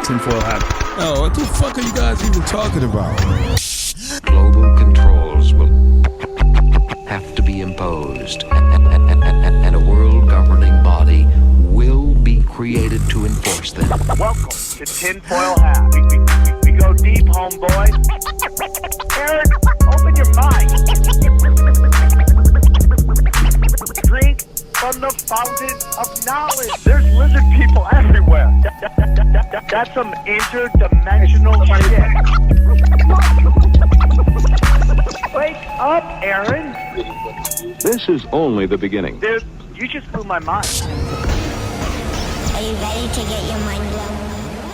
tinfoil hat. Oh, what the fuck are you guys even talking about? Global controls will have to be imposed, and a world governing body will be created to enforce them. Welcome to Tinfoil Hat. We go deep, homeboy. Eric, open your mind. Drink from the fountain of knowledge. There's lizard people everywhere. That's some interdimensional shit. Wake up, Aaron. This is only the beginning. Dude, you just blew my mind. Are you ready to get your mind blown?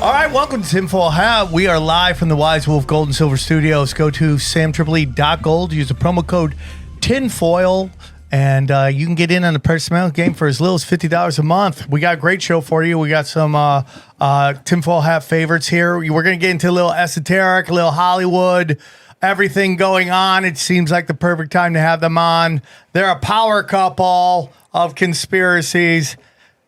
All right, welcome to Tinfoil Hat. We are live from the Wise Wolf Gold and Silver Studios. Go to samtripoli.gold. Use the promo code TINFOIL, and you can get in on the personal game for as little as $50 a month. We got a great show for you. We got some Tinfoil Hat favorites here. We're going to get into a little esoteric, a little Hollywood, everything going on. It seems like the perfect time to have them on. They're a power couple of conspiracies.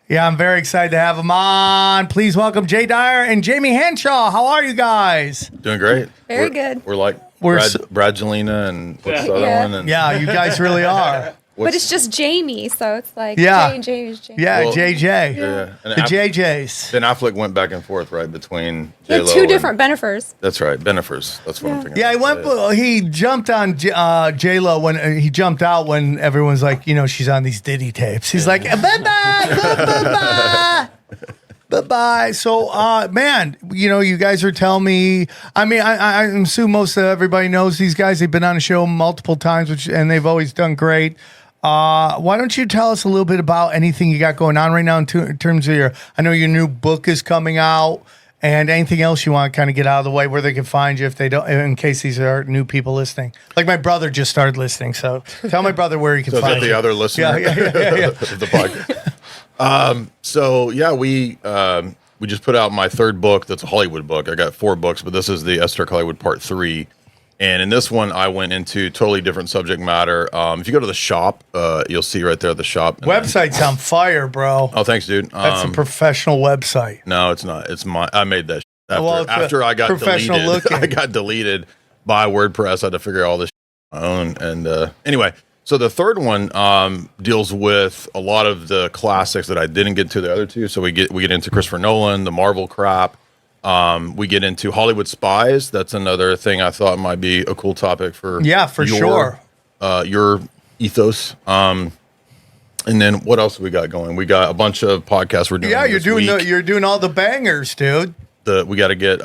Yeah, I'm very excited to have them on. Please welcome Jay Dyer and Jamie Hanshaw. How are you guys? Doing great. Very good. We're like Bradgelina and what's the other one? And Yeah, you guys really are. But it's just Jamie, so it's like Yeah. Jay and Jamie's Jamie. Yeah, Well, JJ. yeah. And The JJs. Ben Affleck went back and forth, right, between They're J-Lo two and- different Benefers. That's right, Benefers. That's what I'm thinking. Yeah, he jumped on J-Lo when he jumped out when everyone's like, you know, she's on these Diddy tapes. He's like, bye-bye, bye-bye. So, man, you know, you guys are telling me, I mean, I assume most of everybody knows these guys. They've been on the show multiple times, and they've always done great. Why don't you tell us a little bit about anything you got going on right now in terms of I know your new book is coming out, and anything else you want to kind of get out of the way where they can find you if they don't, in case these are new people listening. Like my brother just started listening, so tell my brother where he can So is find that the you. other listener? Yeah. of the podcast. So yeah, we just put out my third book. That's a Hollywood book. I got 4 books, but this is the Esoteric Hollywood Part 3. And in this one, I went into totally different subject matter. If you go to the shop, you'll see right there at the shop. Website's on fire, bro. Oh, thanks, dude. That's a professional website. No, it's not. It's my. I made that Well, after I got professional deleted. looking. I got deleted by WordPress. I had to figure all this on my own. And anyway, so the third one deals with a lot of the classics that I didn't get to the other two. So we get into Christopher Nolan, the Marvel crap. We get into Hollywood Spies. That's another thing I thought might be a cool topic for sure. Your ethos. And then what else have we got going? We got a bunch of podcasts we're doing. Yeah, you're this week. you're doing all the bangers, dude. We got to get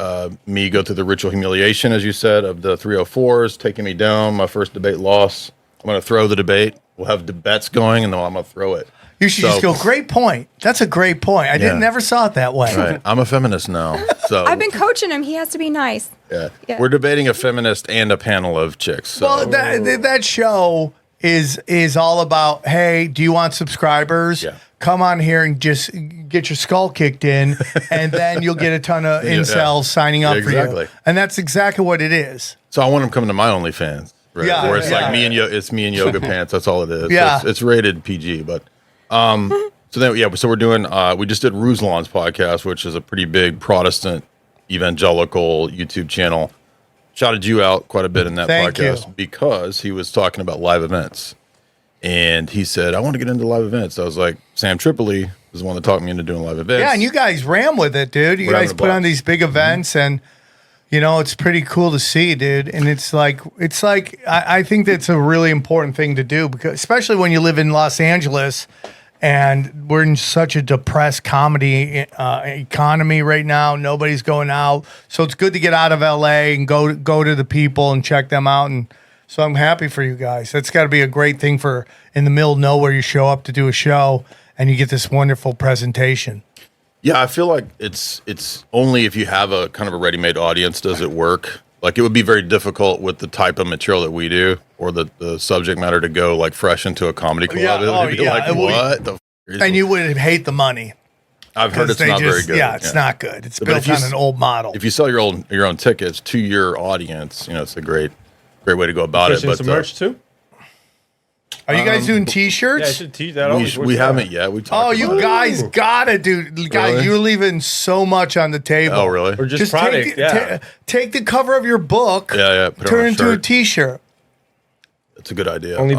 me go through the ritual humiliation, as you said, of the 304s, taking me down. My first debate loss. I'm going to throw the debate. We'll have debates going, and then I'm going to throw it. You should just go, great point. That's a great point. I never saw it that way. Right. I'm a feminist now. So I've been coaching him. He has to be nice. Yeah. Yeah. We're debating a feminist and a panel of chicks. So. Well, that show is all about, hey, do you want subscribers? Yeah. Come on here and just get your skull kicked in, and then you'll get a ton of incels signing up for you. And that's exactly what it is. So I want them coming to my OnlyFans. Right? Yeah, where it's like me and yoga pants. That's all it is. Yeah. So it's rated PG, but so we're doing we just did Ruslan's podcast, which is a pretty big Protestant evangelical YouTube channel. Shouted you out quite a bit in that podcast because he was talking about live events. And he said, I want to get into live events. I was like, Sam Tripoli is the one that talked me into doing live events. Yeah, and you guys ran with it, dude. You guys put on these big events, and you know, it's pretty cool to see, dude. And it's like I think that's a really important thing to do, because especially when you live in Los Angeles and we're in such a depressed comedy economy right now. Nobody's going out, so it's good to get out of LA and go to the people and check them out. And so I'm happy for you guys. That's got to be a great thing for in the middle of nowhere. You show up to do a show and you get this wonderful presentation. Yeah, I feel like it's only if you have a kind of a ready-made audience does it work. Like it would be very difficult with the type of material that we do or the subject matter to go like fresh into a comedy club. Yeah, It'd be like, what the f- is And you would hate the money. I've heard it's not very good. Yeah, it's not good. It's built on an old model. If you sell your own tickets to your audience, you know, it's a great way to go about it. But some merch too. Are you guys doing Yeah, I T-shirts? should teach that. We haven't yet. We talked Oh, about you it. guys gotta do. Guys, Really? you're leaving so much on the table. Oh, really? Or just product, take, yeah. take the cover of your book. Yeah. Put it Turn on it into a shirt. T-shirt. It's a good idea. Only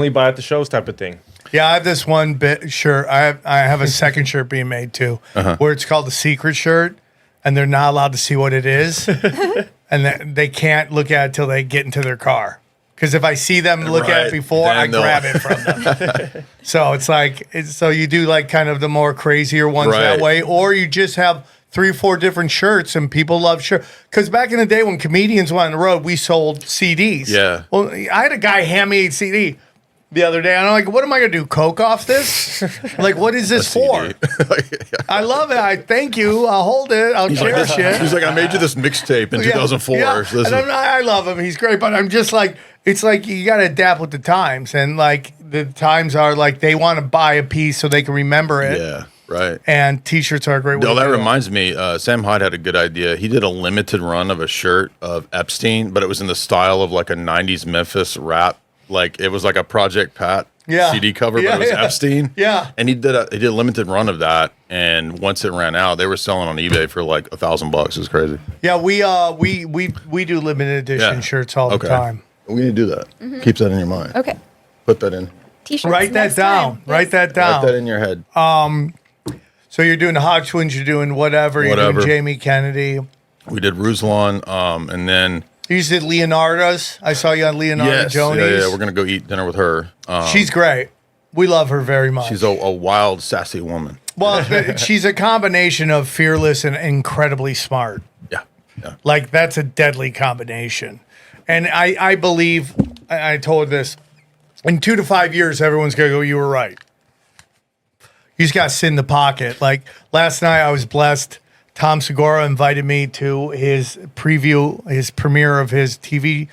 buy at the shows type of thing. Yeah, I have this one bit shirt. I have a second shirt being made too, where it's called the secret shirt, and they're not allowed to see what it is, and they can't look at it till they get into their car. Because if I see them look at it Right, before, I then they'll- grab it from them. So it's like, so you do like kind of the more crazier ones that Right. way, or you just have 3 or 4 different shirts, and people love shirts. Because back in the day when comedians went on the road, we sold CDs. Yeah. Well, I had a guy hand me a CD the other day, and I'm like, what am I going to do? Coke off this? Like, what is this for? I love it. I thank you. I'll hold it. I'll cherish it. He's like, I made you this mixtape in 2004. Yeah. So this And is- I love him. He's great, but I'm just like, it's like you got to adapt with the times, and like the times are like they want to buy a piece so they can remember it. yeah, right. And T-shirts are a great way. Oh, to that do it. reminds me. Sam Hyde had a good idea. He did a limited run of a shirt of Epstein, but it was in the style of like a '90s Memphis rap. Like it was like a Project Pat CD cover, but it was Epstein. Yeah. And he did a limited run of that, and once it ran out, they were selling on eBay for like $1,000. It was crazy. Yeah, we do limited edition Yeah. shirts all the time. We need to do that. Keep that in your mind. Okay. Put that in. T-shirts. Write that next down. time. Write Yes. that down. Write that in your head. So you're doing the Hodge Twins, you're doing whatever. You're Whatever. doing Jamie Kennedy. We did Ruslan, and then You just did Leonardo's. I saw you on Leonardo yes, Joni's. yeah, we're gonna go eat dinner with her. She's great. We love her very much. She's a wild, sassy woman. Well, she's a combination of fearless and incredibly smart. Yeah. Like, that's a deadly combination. And I believe, I told this, in 2 to 5 years, everyone's going to go, you were right. You just got to sit in the pocket. Like, last night I was blessed. Tom Segura invited me to his premiere of his TV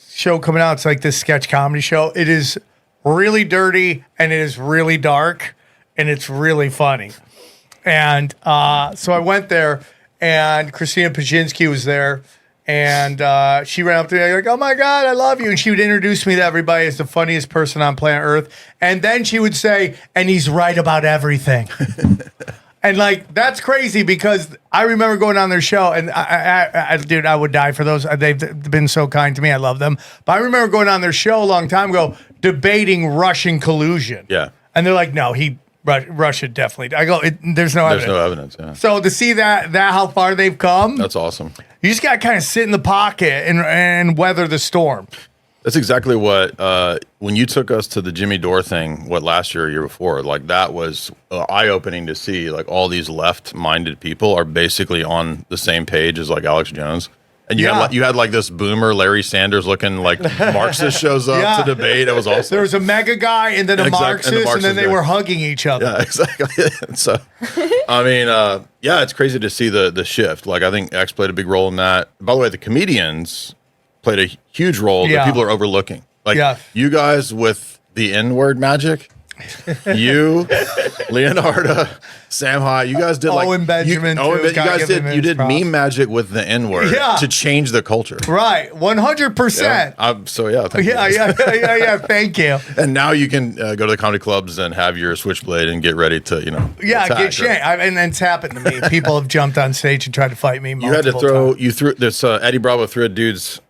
show coming out. It's like this sketch comedy show. It is really dirty, and it is really dark, and it's really funny. And so I went there, and Christina Pajinski was there, and she ran up to me like, oh my God, I love you. And she would introduce me to everybody as the funniest person on planet Earth. And then she would say, and he's right about everything. And like, that's crazy because I remember going on their show, and dude, I would die for those. They've been so kind to me. I love them. But I remember going on their show a long time ago, debating Russian collusion. Yeah. And they're like, no, Russia definitely. I go, there's no evidence. There's no evidence. Yeah. So to see that how far they've come, That's awesome. you just got to kind of sit in the pocket and weather the storm. That's exactly what when you took us to the Jimmy Dore thing, what last year or year before, like that was eye-opening to see. Like all these left-minded people are basically on the same page as like Alex Jones. And you had like this boomer Larry Sanders looking like Marxist shows up to debate. It was awesome. There was a mega guy and then a Marxist, and then they were hugging each other. Yeah, exactly. So, I mean, yeah, it's crazy to see the shift. Like, I think X played a big role in that. By the way, the comedians played a huge role that people are overlooking. Like, you guys with the N-word magic, you, Leonardo, Sam Hyde, you guys did like Owen Benjamin. you guys did meme magic with the N-word to change the culture. Right, 100%. So yeah, thank you. Yeah. Thank you. And now you can go to the comedy clubs and have your switchblade and get ready to Yeah, attack, get shanked. And it's happened to me. People have jumped on stage and tried to fight me. You had to threw this. Eddie Bravo threw a dude's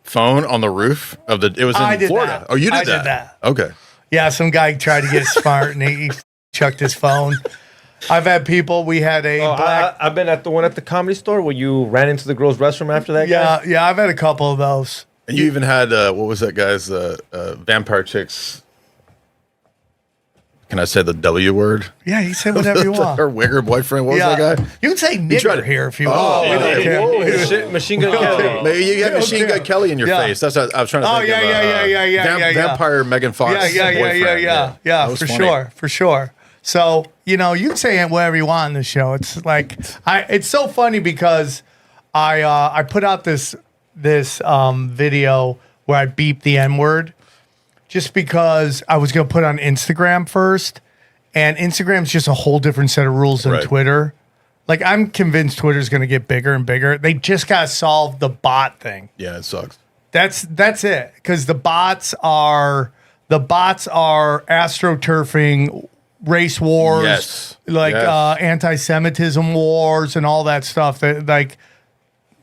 phone on the roof of the. It was in Florida. That. Oh, you did I that. did that. Okay. Yeah, some guy tried to get smart and he chucked his phone. I've had people. We had a black. I've been at the one at the Comedy Store where you ran into the girls' restroom after that. guy. Yeah. I've had a couple of those. And you even had what was that guy's vampire chicks? Can I say the W word? Yeah, you say whatever you want. Her wigger boyfriend. What was that guy? You can say nigger here if you want. We don't care. Machine Gun Kelly. Maybe you got Machine Gun Kelly in your face. That's what I was trying to think of. Vampire Megan Fox. Yeah, for sure. So, you can say whatever you want on the show. It's like, it's so funny because I put out this video where I beeped the N-word just because I was going to put it on Instagram first. And Instagram's just a whole different set of rules than Twitter. Like, I'm convinced Twitter's going to get bigger and bigger. They just got to solve the bot thing. Yeah, it sucks. That's it. Because the bots are The bots are astroturfing, race wars, Yes. like Yes. anti-Semitism wars and all that stuff. That like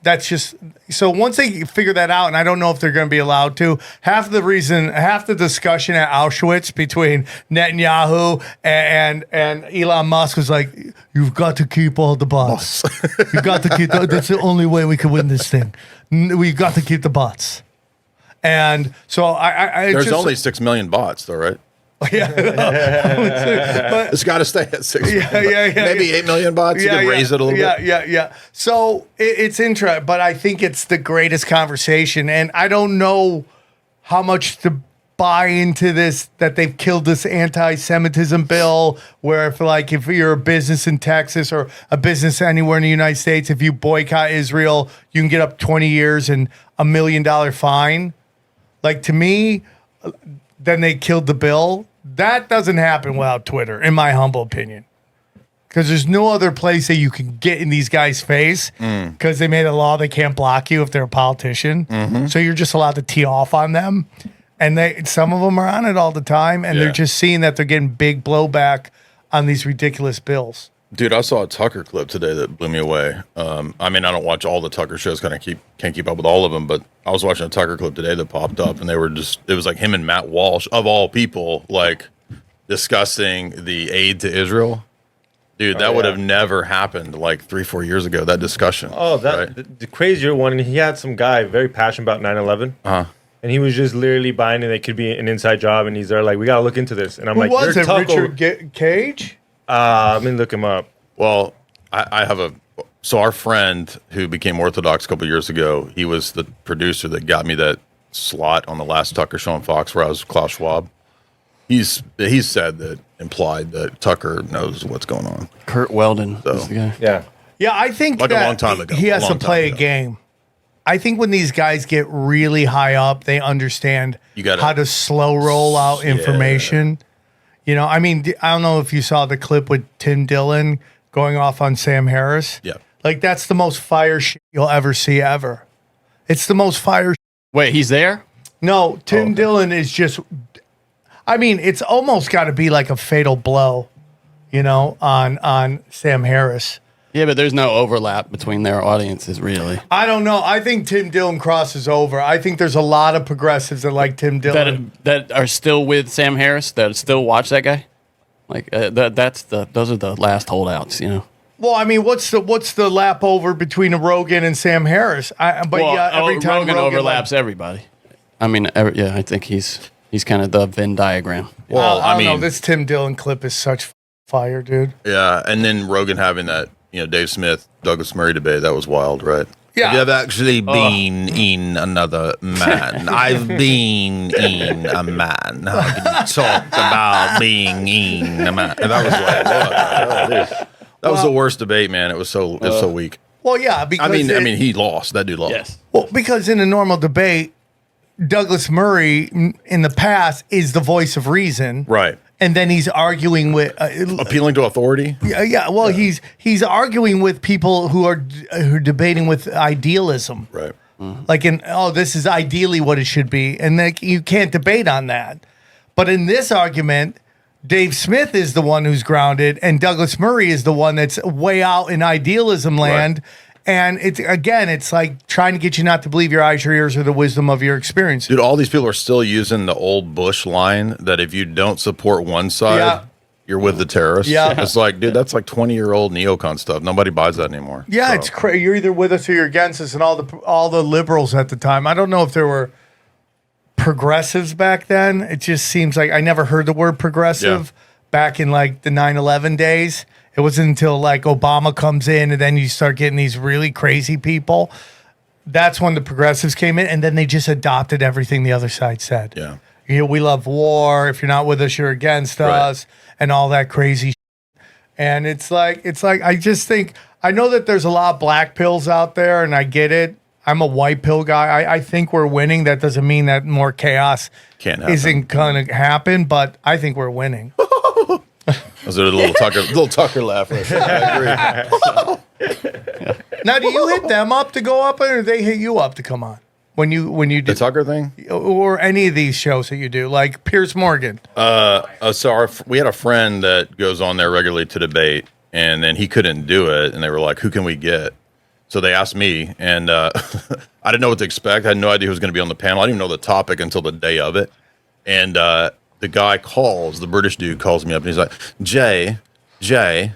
that's just so once they figure that out, and I don't know if they're going to be allowed to. Half the discussion at Auschwitz between Netanyahu and Elon Musk was like, "You've got to keep all the bots. You've got to keep. That's the only way we can win this thing. We've got to keep the bots." And so I There's just, only 6 million bots, though, right? yeah, but, It's got to stay at 6 million. yeah. Maybe 8 million bots. You can raise it a little bit. Yeah. So it's interesting, but I think it's the greatest conversation, and I don't know how much to buy into this that they've killed this anti-Semitism bill. Where if you're a business in Texas or a business anywhere in the United States, if you boycott Israel, you can get up 20 years and $1 million fine. Like to me, then they killed the bill. That doesn't happen without Twitter, in my humble opinion. Because there's no other place that you can get in these guys' face because they made a law they can't block you if they're a politician. So you're just allowed to tee off on them. And some of them are on it all the time, and they're just seeing that they're getting big blowback on these ridiculous bills. Dude, I saw a Tucker clip today that blew me away. I mean, I don't watch all the Tucker shows, can't keep up with all of them, but I was watching a Tucker clip today that popped up, and it was like him and Matt Walsh, of all people, like discussing the aid to Israel. Dude, that would have never happened like 3-4 years ago, that discussion. Oh, right? the crazier one, and he had some guy very passionate about 9/11. And he was just literally buying it. It could be an inside job, and he's there like, we got to look into this. And I'm like, was it Tucker. Richard Cage? Let me look him up. Well, I have so our friend who became Orthodox a couple of years ago, he was the producer that got me that slot on the last Tucker show on Fox where I was Klaus Schwab. He's said that, implied that Tucker knows what's going on. Kurt Weldon is the guy. Yeah. Yeah, I think Like a that long time ago. he has A to long play time a ago. game. I think when these guys get really high up, they understand how to slow roll out information. You know, I mean, I don't know if you saw the clip with Tim Dillon going off on Sam Harris. Yeah. Like, that's the most fire shit you'll ever see ever. It's the most fire. Wait, he's there? No, Tim Dillon is just, I mean, it's almost got to be like a fatal blow, you know, on Sam Harris. Yeah, but there's no overlap between their audiences, really. I don't know. I think Tim Dillon crosses over. I think there's a lot of progressives that like Tim Dillon. That are still with Sam Harris, that still watch that guy? Like, those are the last holdouts, you know? Well, I mean, what's the lap over between Rogan and Sam Harris? Every time Rogan overlaps everybody. I mean, I think he's kind of the Venn diagram. Well, I mean, don't know. This Tim Dillon clip is such fire, dude. Yeah, and then Rogan having that, Dave Smith, Douglas Murray debate, that was wild, right? Yeah. You've actually been in another man. I've been in a man. How can you talk about being in a man? And that was like, what? That was the worst debate, man. It was so weak. Well, yeah, because I mean, he lost. That dude lost. Yes. Well, because in a normal debate, Douglas Murray in the past is the voice of reason, Right. and then he's arguing with Appealing to authority. yeah. Well, he's arguing with people who are debating with idealism, Right. like this is ideally what it should be, and like you can't debate on that. But in this argument, Dave Smith is the one who's grounded, and Douglas Murray is the one that's way out in idealism land. Right. And it's like trying to get you not to believe your eyes, your ears, or the wisdom of your experience. Dude, all these people are still using the old Bush line that if you don't support one side, you're with the terrorists. Yeah. It's like, dude, that's like 20-year-old neocon stuff. Nobody buys that anymore. Yeah, So, it's crazy. You're either with us or you're against us, and all the liberals at the time. I don't know if there were progressives back then. It just seems like I never heard the word progressive back in like the 9/11 days. It wasn't until like Obama comes in and then you start getting these really crazy people. That's when the progressives came in, and then they just adopted everything the other side said. Yeah. We love war. If you're not with us, you're against us, and all that crazy shit. And it's like I just think I know that there's a lot of black pills out there, and I get it. I'm a white pill guy. I think we're winning. That doesn't mean that more chaos isn't going to happen, but I think we're winning. Was there a little Tucker laugh? Right there? I agree. Now, do you hit them up to go up, or do they hit you up to come on? when you do The Tucker thing? or any of these shows that you do, like Piers Morgan? We had a friend that goes on there regularly to debate, and then he couldn't do it, and they were like, "Who can we get?" So they asked me, and I didn't know what to expect. I had no idea who was going to be on the panel. I didn't even know the topic until the day of it, and the guy calls, the British dude calls me up, and he's like, Jay,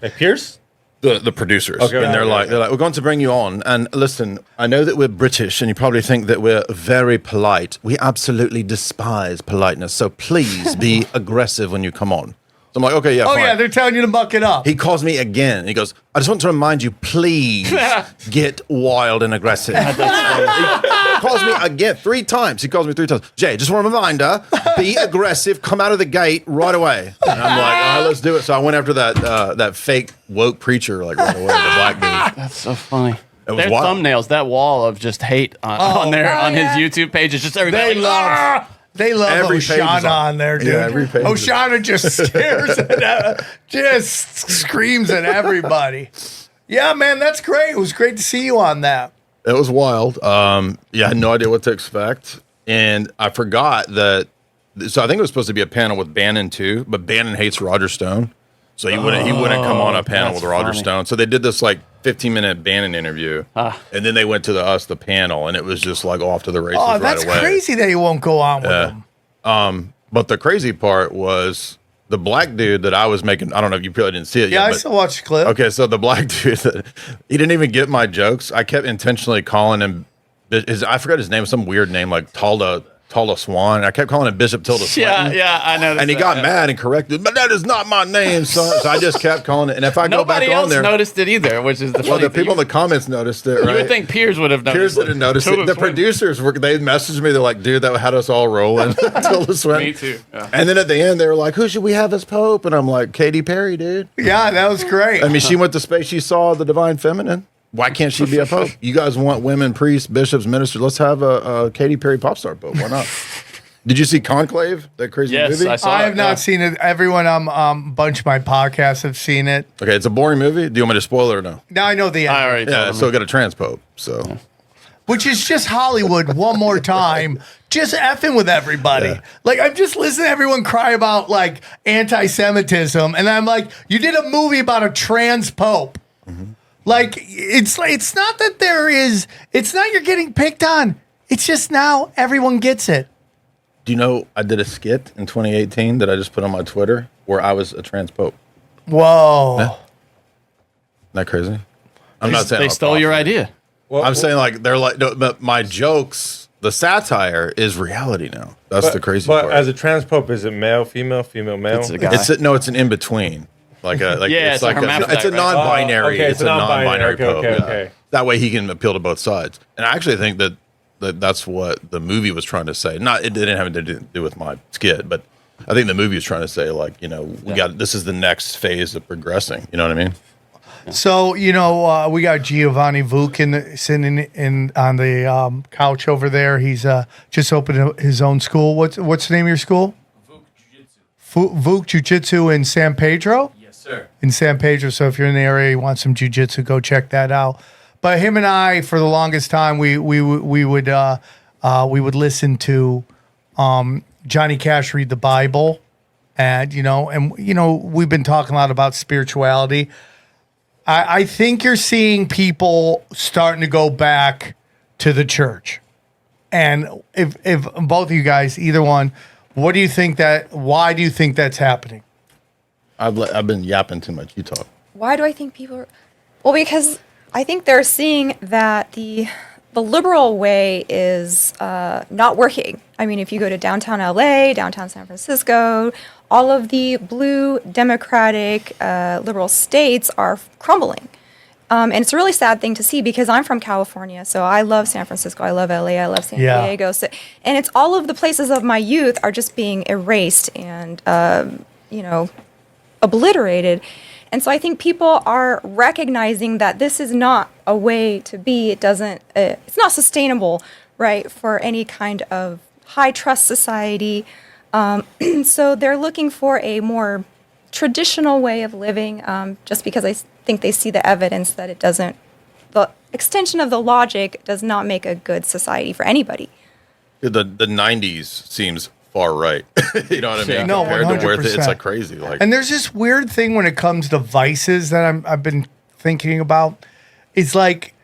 Like Pierce? the producers, Okay, and they're okay, like, we're going to bring you on, and listen, I know that we're British, and you probably think that we're very polite. We absolutely despise politeness, so please be aggressive when you come on. So I'm like, okay, yeah, Oh fine. yeah, they're telling you to muck it up. He calls me again. He goes, I just want to remind you, please get wild and aggressive. He calls me again 3 times. He calls me 3 times. Jay, just one reminder, be aggressive, come out of the gate right away. And I'm like, all right, let's do it. So I went after that fake woke preacher like right away, the black dude. That's so funny. It was Their wild. thumbbnaz, that wall of just hate on his YouTube page is just everybody. They love. They love Every page is Oshana on there, dude. Yeah, every page is Oshana just stares at, just screams at everybody. Yeah, man, that's great. It was great to see you on that. It was wild. Yeah, I had no idea what to expect. And I forgot that. So I think it was supposed to be a panel with Bannon too, but Bannon hates Roger Stone. So he wouldn't come on a panel that's with Roger funny. Stone. So they did this like 15-minute Bannon interview. And then they went to the panel, and it was just like off to the races Oh, right that's away. crazy that he won't go on with them. But the crazy part was the black dude that I was making. I don't know if you probably didn't see it Yeah, yet. I but- still watched the clip. Okay, so the black dude, he didn't even get my jokes. I kept intentionally calling him, I forgot his name, some weird name like Talda Swan. I kept calling him Bishop Tilda Swinton. Yeah, I know. And he got mad and corrected, but that is not my name, son. So I just kept calling it. And if I go back Nobody on else there, noticed it either, which is the well, funny the thing. people in the comments noticed it, right? You would think Piers would have noticed. Piers didn't notice it. The producers they messaged me. They're like, dude, that had us all rolling. Tilda Swinton. Me too. Yeah. And then at the end, they were like, who should we have as Pope? And I'm like, Katy Perry, dude. Yeah, that was great. I mean, she went to space. She saw the divine feminine. Why can't she be a pope? You guys want women, priests, bishops, ministers. Let's have a Katy Perry pop star pope. Why not? Did you see Conclave? That crazy Yes, movie? I saw I it. have not seen it. Everyone on bunch of my podcasts have seen it. Okay, it's a boring movie. Do you want me to spoil it or no? Now I know the I end, already Yeah, told so him. it got a trans pope. So which is just Hollywood one more time, just effing with everybody. Yeah. Like I'm just listening to everyone cry about like anti-Semitism, and I'm like, you did a movie about a trans pope. Like it's not that it's not you're getting picked on. It's just now everyone gets it. do you know I did a skit in 2018 that I just put on my Twitter where I was a trans pope? Whoa. Yeah. Isn't that crazy? I'm not saying They I'm a stole your prophet. idea. I'm saying like they're like, no, but my jokes, the satire is reality now. That's the crazy But part. as a trans pope, is it male, female, female, male? It's a guy. It's an in between. Like Yeah, it's it's a like hermaphrodite, it's a right? non-binary. Oh, okay, it's a non-binary pope. Okay, yeah. okay. That way he can appeal to both sides. And I actually think that's what the movie was trying to say. Not it didn't have anything to do with my skit, but I think the movie was trying to say like, this is the next phase of progressing. You know what I mean? So we got Giovanni Vuk sitting in on the couch over there. He's just opened his own school. What's the name of your school? Vuk Jiu-Jitsu in San Pedro? Yes, sir. In San Pedro. So if you're in the area, you want some jiu-jitsu, go check that out. But him and I, for the longest time, we would listen to Johnny Cash read the Bible, and we've been talking a lot about spirituality. I think you're seeing people starting to go back to the church, and if both of you guys, either one, why do you think that's happening? I've been yapping too much. You talk. Why do I think people are... Well, because I think they're seeing that the liberal way is not working. I mean, if you go to downtown LA, downtown San Francisco, all of the blue democratic liberal states are crumbling. And it's a really sad thing to see because I'm from California, so I love San Francisco, I love LA, I love San Diego. So, and it's all of the places of my youth are just being erased and, obliterated. And so I think people are recognizing that this is not a way to be. It's not sustainable, right, for any kind of high trust society. So they're looking for a more traditional way of living, just because I think they see the evidence that the extension of the logic does not make a good society for anybody. The 90s seems far right. You know what I mean? No, Compared to where 100%. it's like crazy. Like, And there's this weird thing when it comes to vices that I've been thinking about. It's like,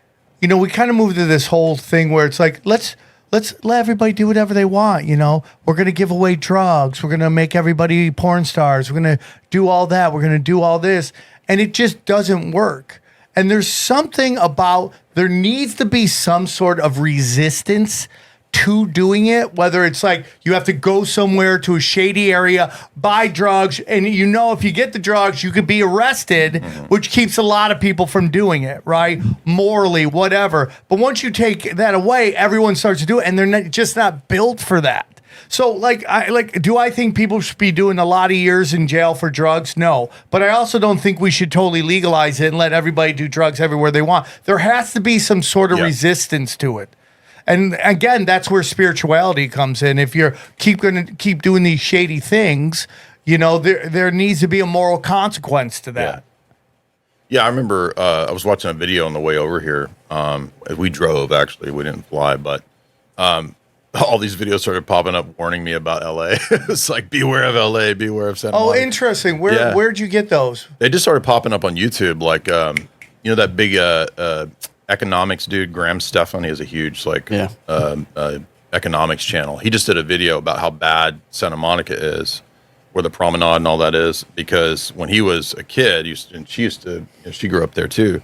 you know, we kind of move to this whole thing where it's like, let's let everybody do whatever they want. You know, we're going to give away drugs. We're going to make everybody porn stars. We're going to do all that. We're going to do all this. And it just doesn't work. And there's something about, there needs to be some sort of resistance to doing it, whether it's like you have to go somewhere to a shady area, buy drugs, and you know if you get the drugs, you could be arrested, which keeps a lot of people from doing it, right? Morally, whatever. But once you take that away, everyone starts to do it, and they're just not built for that. So, do I think people should be doing a lot of years in jail for drugs? No. But I also don't think we should totally legalize it and let everybody do drugs everywhere they want. There has to be some sort of resistance to it. And again, that's where spirituality comes in. If you're going to keep doing these shady things, you know, there needs to be a moral consequence to that. Yeah, I remember I was watching a video on the way over here. We drove, actually. We didn't fly, but all these videos started popping up warning me about LA. It's like, beware of LA, beware of Santa Monica. Interesting. Where'd you get those? They just started popping up on YouTube. like, you know, that big economics dude, Graham Stephan. He has a huge economics channel. He just did a video about how bad Santa Monica is, where the promenade and all that is, because when he was a kid, she grew up there too.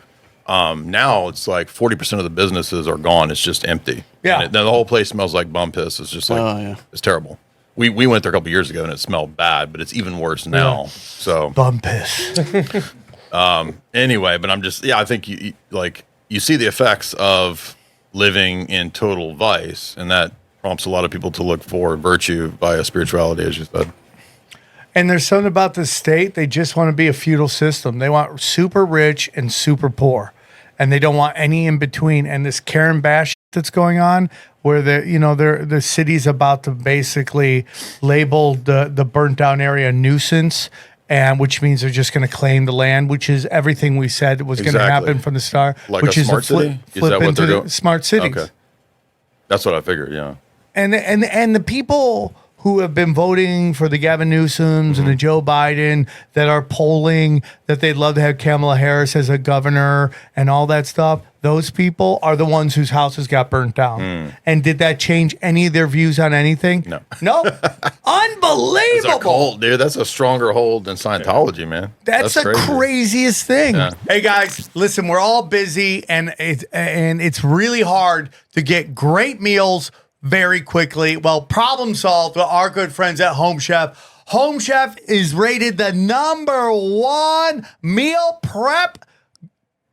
Now it's like 40% of the businesses are gone. It's just empty. Yeah. The whole place smells like bum piss. It's just like, it's terrible. We went there a couple years ago and it smelled bad, but it's even worse now. So bum piss. Anyway, but I'm just, I think you see the effects of living in total vice, and that prompts a lot of people to look for virtue via spirituality, as you said. And there's something about the state, they just want to be a feudal system. They want super rich and super poor, and they don't want any in between. And this Karen Bash that's going on, where the city's about to basically label the burnt down area a nuisance, and which means they're just going to claim the land, which is everything we said was going to happen from the start. Like which a smart city? Is that what they're doing? Smart cities. Okay. That's what I figured, yeah. And the people who have been voting for the Gavin Newsoms and the Joe Biden that are polling that they'd love to have Kamala Harris as a governor and all that stuff, those people are the ones whose houses got burnt down. And did that change any of their views on anything? No. Unbelievable. That's a cult, dude. That's a stronger hold than Scientology, man. That's the crazy. Craziest thing. Yeah. Hey guys, listen, we're all busy and it's really hard to get great meals very quickly. Well, problem solved with our good friends at HomeChef. HomeChef is rated the #1 meal prep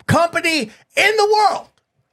company in the world,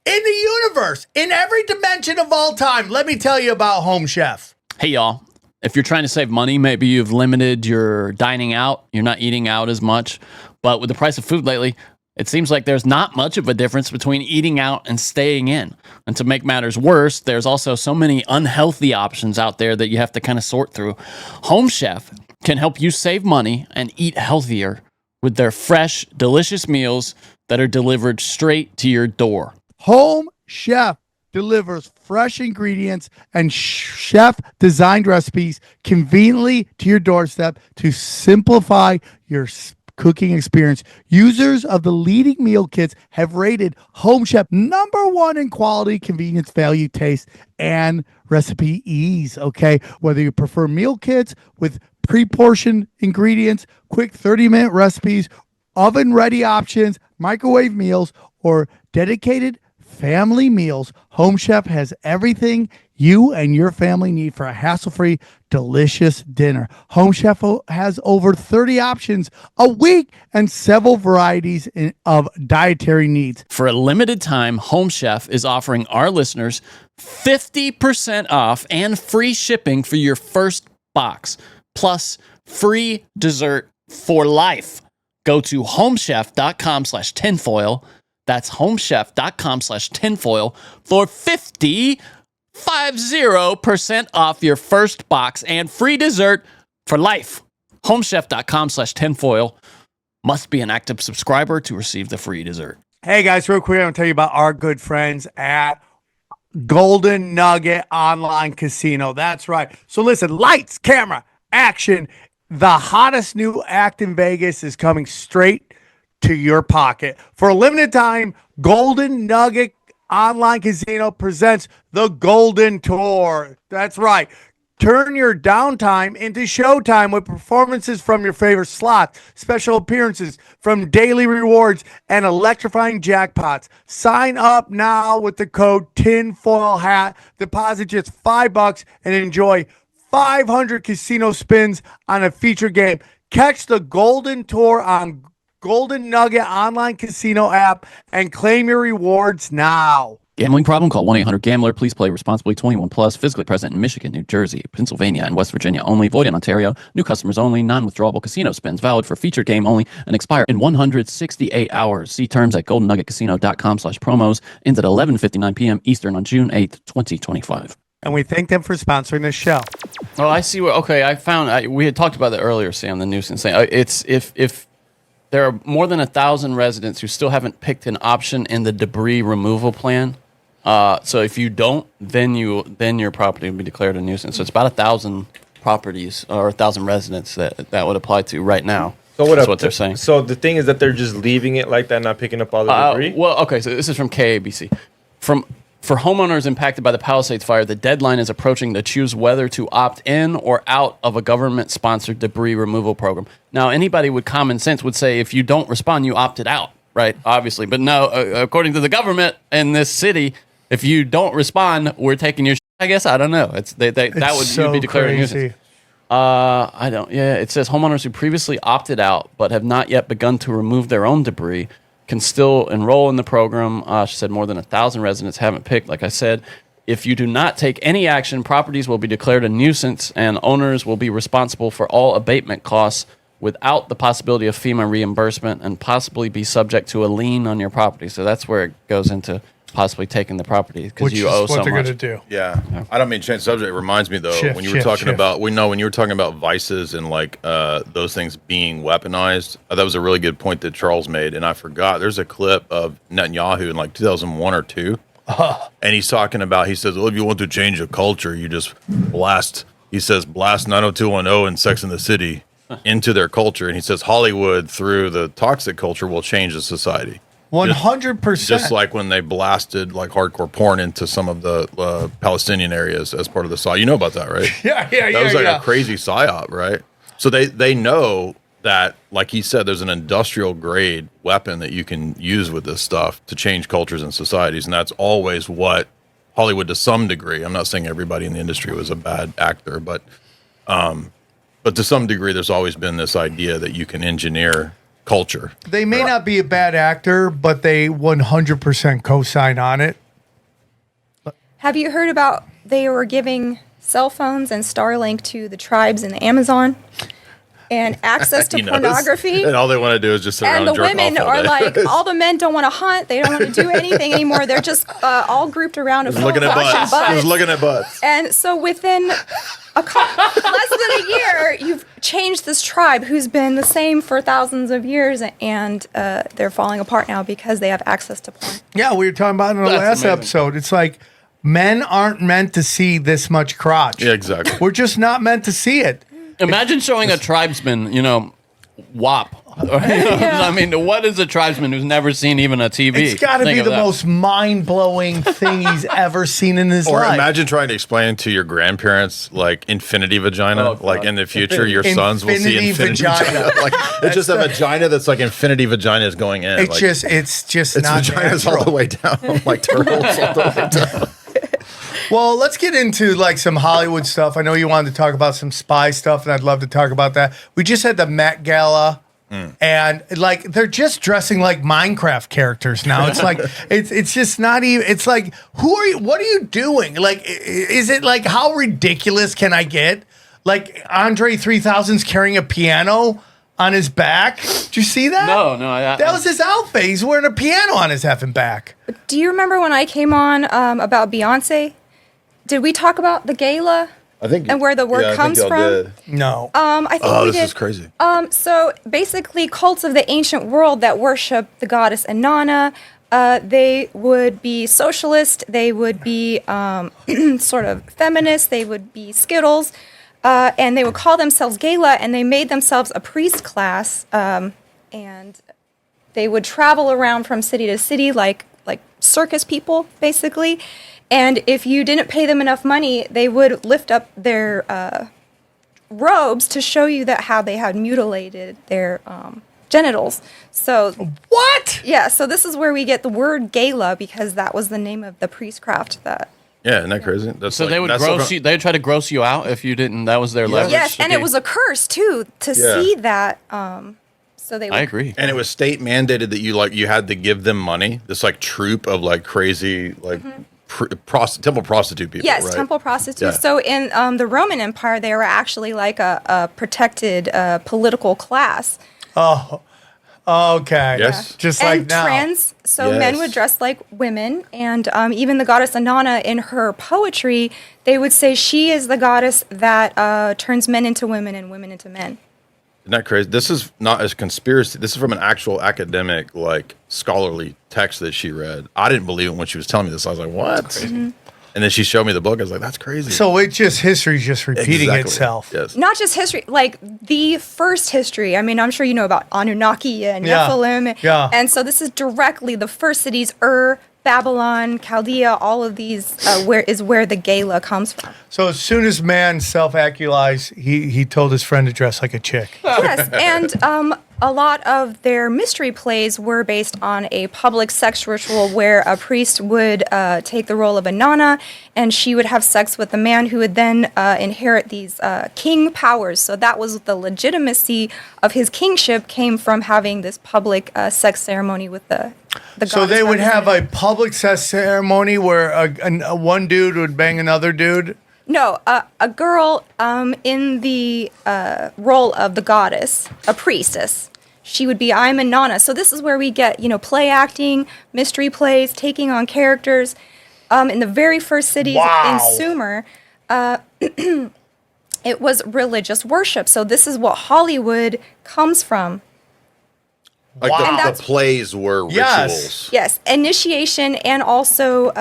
in the universe, in every dimension of all time. Let me tell you about HomeChef. Hey, y'all. If you're trying to save money, maybe you've limited your dining out. You're not eating out as much. But with the price of food lately, it seems like there's not much of a difference between eating out and staying in. And to make matters worse, there's also so many unhealthy options out there that you have to kind of sort through. HomeChef can help you save money and eat healthier with their fresh, delicious meals that are delivered straight to your door. HomeChef delivers fresh ingredients and chef-designed recipes conveniently to your doorstep to simplify your cooking experience. Users of the leading meal kits have rated HomeChef #1 in quality, convenience, value, taste, and recipe ease. Okay, whether you prefer meal kits with pre-portioned ingredients, quick 30-minute recipes, oven-ready options, microwave meals, or dedicated family meals, HomeChef has everything you and your family need for a hassle-free, delicious dinner. HomeChef has over 30 options a week and several varieties of dietary needs. For a limited time, HomeChef is offering our listeners 50% off and free shipping for your first box, plus free dessert for life. Go to homechef.com/tinfoil. That's homechef.com/tinfoil for 50% off your first box and free dessert for life. Homechef.com/tinfoil. Must be an active subscriber to receive the free dessert. Hey guys, real quick, I'm going to tell you about our good friends at Golden Nugget Online Casino. That's right. So listen, lights, camera, action. The hottest new act in Vegas is coming straight to your pocket. For a limited time, Golden Nugget Online Casino presents the Golden Tour. That's right. Turn your downtime into showtime with performances from your favorite slots, special appearances from daily rewards, and electrifying jackpots. Sign up now with the code TINFOIL HAT. Deposit just $5 and enjoy 500 casino spins on a feature game. Catch the Golden Tour on Golden Nugget Online Casino app and claim your rewards now. Gambling problem? Call 1-800-GAMBLER. Please play responsibly. 21 plus. Physically present in Michigan, New Jersey, Pennsylvania, and West Virginia only. Void in Ontario. New customers only. Non-withdrawable casino spins valid for feature game only and expire in 168 hours. See terms at goldennuggetcasino.com/promos. Ends at 11:59 p.m. Eastern on June 8th, 2025. And we thank them for sponsoring this show. Oh, I see. Okay, I found. We had talked about that earlier, Sam. The nuisance thing. It's if there are more than 1,000 residents who still haven't picked an option in the debris removal plan. So if you don't, then your property will be declared a nuisance. So it's about 1,000 properties or 1,000 residents that would apply to right now. So that's what they're saying. So the thing is that they're just leaving it like that, not picking up all the debris? Well, okay, so this is from KABC. For homeowners impacted by the Palisades fire, the deadline is approaching to choose whether to opt in or out of a government-sponsored debris removal program. Now, anybody with common sense would say if you don't respond, you opted out, right? Obviously. But no, according to the government in this city, if you don't respond, we're taking your I guess. I don't know. That would so be declared a nuisance. I don't. Yeah, it says homeowners who previously opted out but have not yet begun to remove their own debris can still enroll in the program. She said more than 1,000 residents haven't picked. Like I said, if you do not take any action, properties will be declared a nuisance and owners will be responsible for all abatement costs without the possibility of FEMA reimbursement and possibly be subject to a lien on your property. So that's where it goes into possibly taking the property because you owe so much. What they're going to do. Yeah. I don't mean to change the subject. It reminds me though, when you were talking about when you were talking about vices and like those things being weaponized, that was a really good point that Charles made, and I forgot. There's a clip of Netanyahu in like 2001 or 2, and he's talking about. He says, "Well, if you want to change a culture, you just blast." He says, "Blast 90210 and Sex in the City into their culture," and he says, "Hollywood through the toxic culture will change the society." 100%. Just like when they blasted like hardcore porn into some of the Palestinian areas as part of the psyop. You know about that, right? Yeah. That was like a crazy psyop, right? So they know that, like he said, there's an industrial grade weapon that you can use with this stuff to change cultures and societies, and that's always what Hollywood, to some degree. I'm not saying everybody in the industry was a bad actor, but to some degree, there's always been this idea that you can engineer culture. They may not be a bad actor, but they 100% co-sign on it. Have you heard about they were giving cell phones and Starlink to the tribes in the Amazon and access to pornography? And all they want to do is just sit around and jerk off all day. And the women are like, all the men don't want to hunt. They don't want to do anything anymore. They're just all grouped around a phone looking at butts. Just looking at butts. And so within less than a year, you've changed this tribe who's been the same for thousands of years, and they're falling apart now because they have access to porn. Yeah, we were talking about it in the last episode. It's like men aren't meant to see this much crotch. Yeah, exactly. We're just not meant to see it. Imagine showing a tribesman, WAP. I mean, what is a tribesman who's never seen even a TV? It's got to be the most mind-blowing thing he's ever seen in his life. Or imagine trying to explain to your grandparents, like, infinity vagina. Like, in the future, your sons will see infinity vagina. Like, it's just a vagina that's like infinity vagina is going in. It's just not vagina's natural. all the way down, like turtles all the way down. Well, let's get into like some Hollywood stuff. I know you wanted to talk about some spy stuff, and I'd love to talk about that. We just had the Met Gala, and like they're just dressing like Minecraft characters now. It's like it's just not even. It's like, who are you? What are you doing? Like, is it like, how ridiculous can I get? Like Andre 3000's carrying a piano on his back. Did you see that? No. That was his outfit. He's wearing a piano on his effing back. Do you remember when I came on about Beyonce? Did we talk about the gala? I think, and where the word comes from? Did. No. I think we did. This is crazy. So basically, cults of the ancient world that worship the goddess Inanna They would be socialist. They would be sort of feminist. They would be Skittles. And they would call themselves Gala, and they made themselves a priest class. And they would travel around from city to city like circus people, basically. And if you didn't pay them enough money, they would lift up their robes to show you that how they had mutilated their genitals. So what? Yeah, so this is where we get the word gala, because that was the name of the priestcraft that. Yeah, isn't that crazy? That's So they would gross you. They would try to gross you out if you didn't. That was their leverage. Yes, and it was a curse too to see that. So they. I agree. And it was state mandated that you had to give them money. This like troop of like crazy temple prostitute people. Yes, right? temple prostitutes. Yeah. So in the Roman Empire, they were actually like a protected political class. Oh, okay. Yes. Just And like now. trans, so men would dress like women, and even the goddess Inanna in her poetry, they would say she is the goddess that turns men into women and women into men. Isn't that crazy? This is not as conspiracy. This is from an actual academic, like scholarly text that she read. I didn't believe it when she was telling me this. I was like, what? Mm-hmm. And then she showed me the book. I was like, that's crazy. So history's just repeating Exactly. itself. Yes. Not just history, like the first history. I mean, I'm sure you know about Anunnaki and Yeah. Nephilim. Yeah. And so this is directly the first cities, Babylon, Chaldea, all of these where the Gala comes from. So as soon as man self-actualized, he told his friend to dress like a chick. Yes, and a lot of their mystery plays were based on a public sex ritual where a priest would take the role of Inanna, and she would have sex with a man who would then inherit these king powers. So that was the legitimacy of his kingship came from having this public sex ceremony with the So they would have a public sex ceremony where a one dude would bang another dude? No, a girl in the role of the goddess, a priestess. She would be I'm Inanna. So this is where we get, play acting, mystery plays, taking on characters. In the very first cities in Sumer, it was religious worship. So this is what Hollywood comes from. Like the plays were rituals. Yes, initiation and also,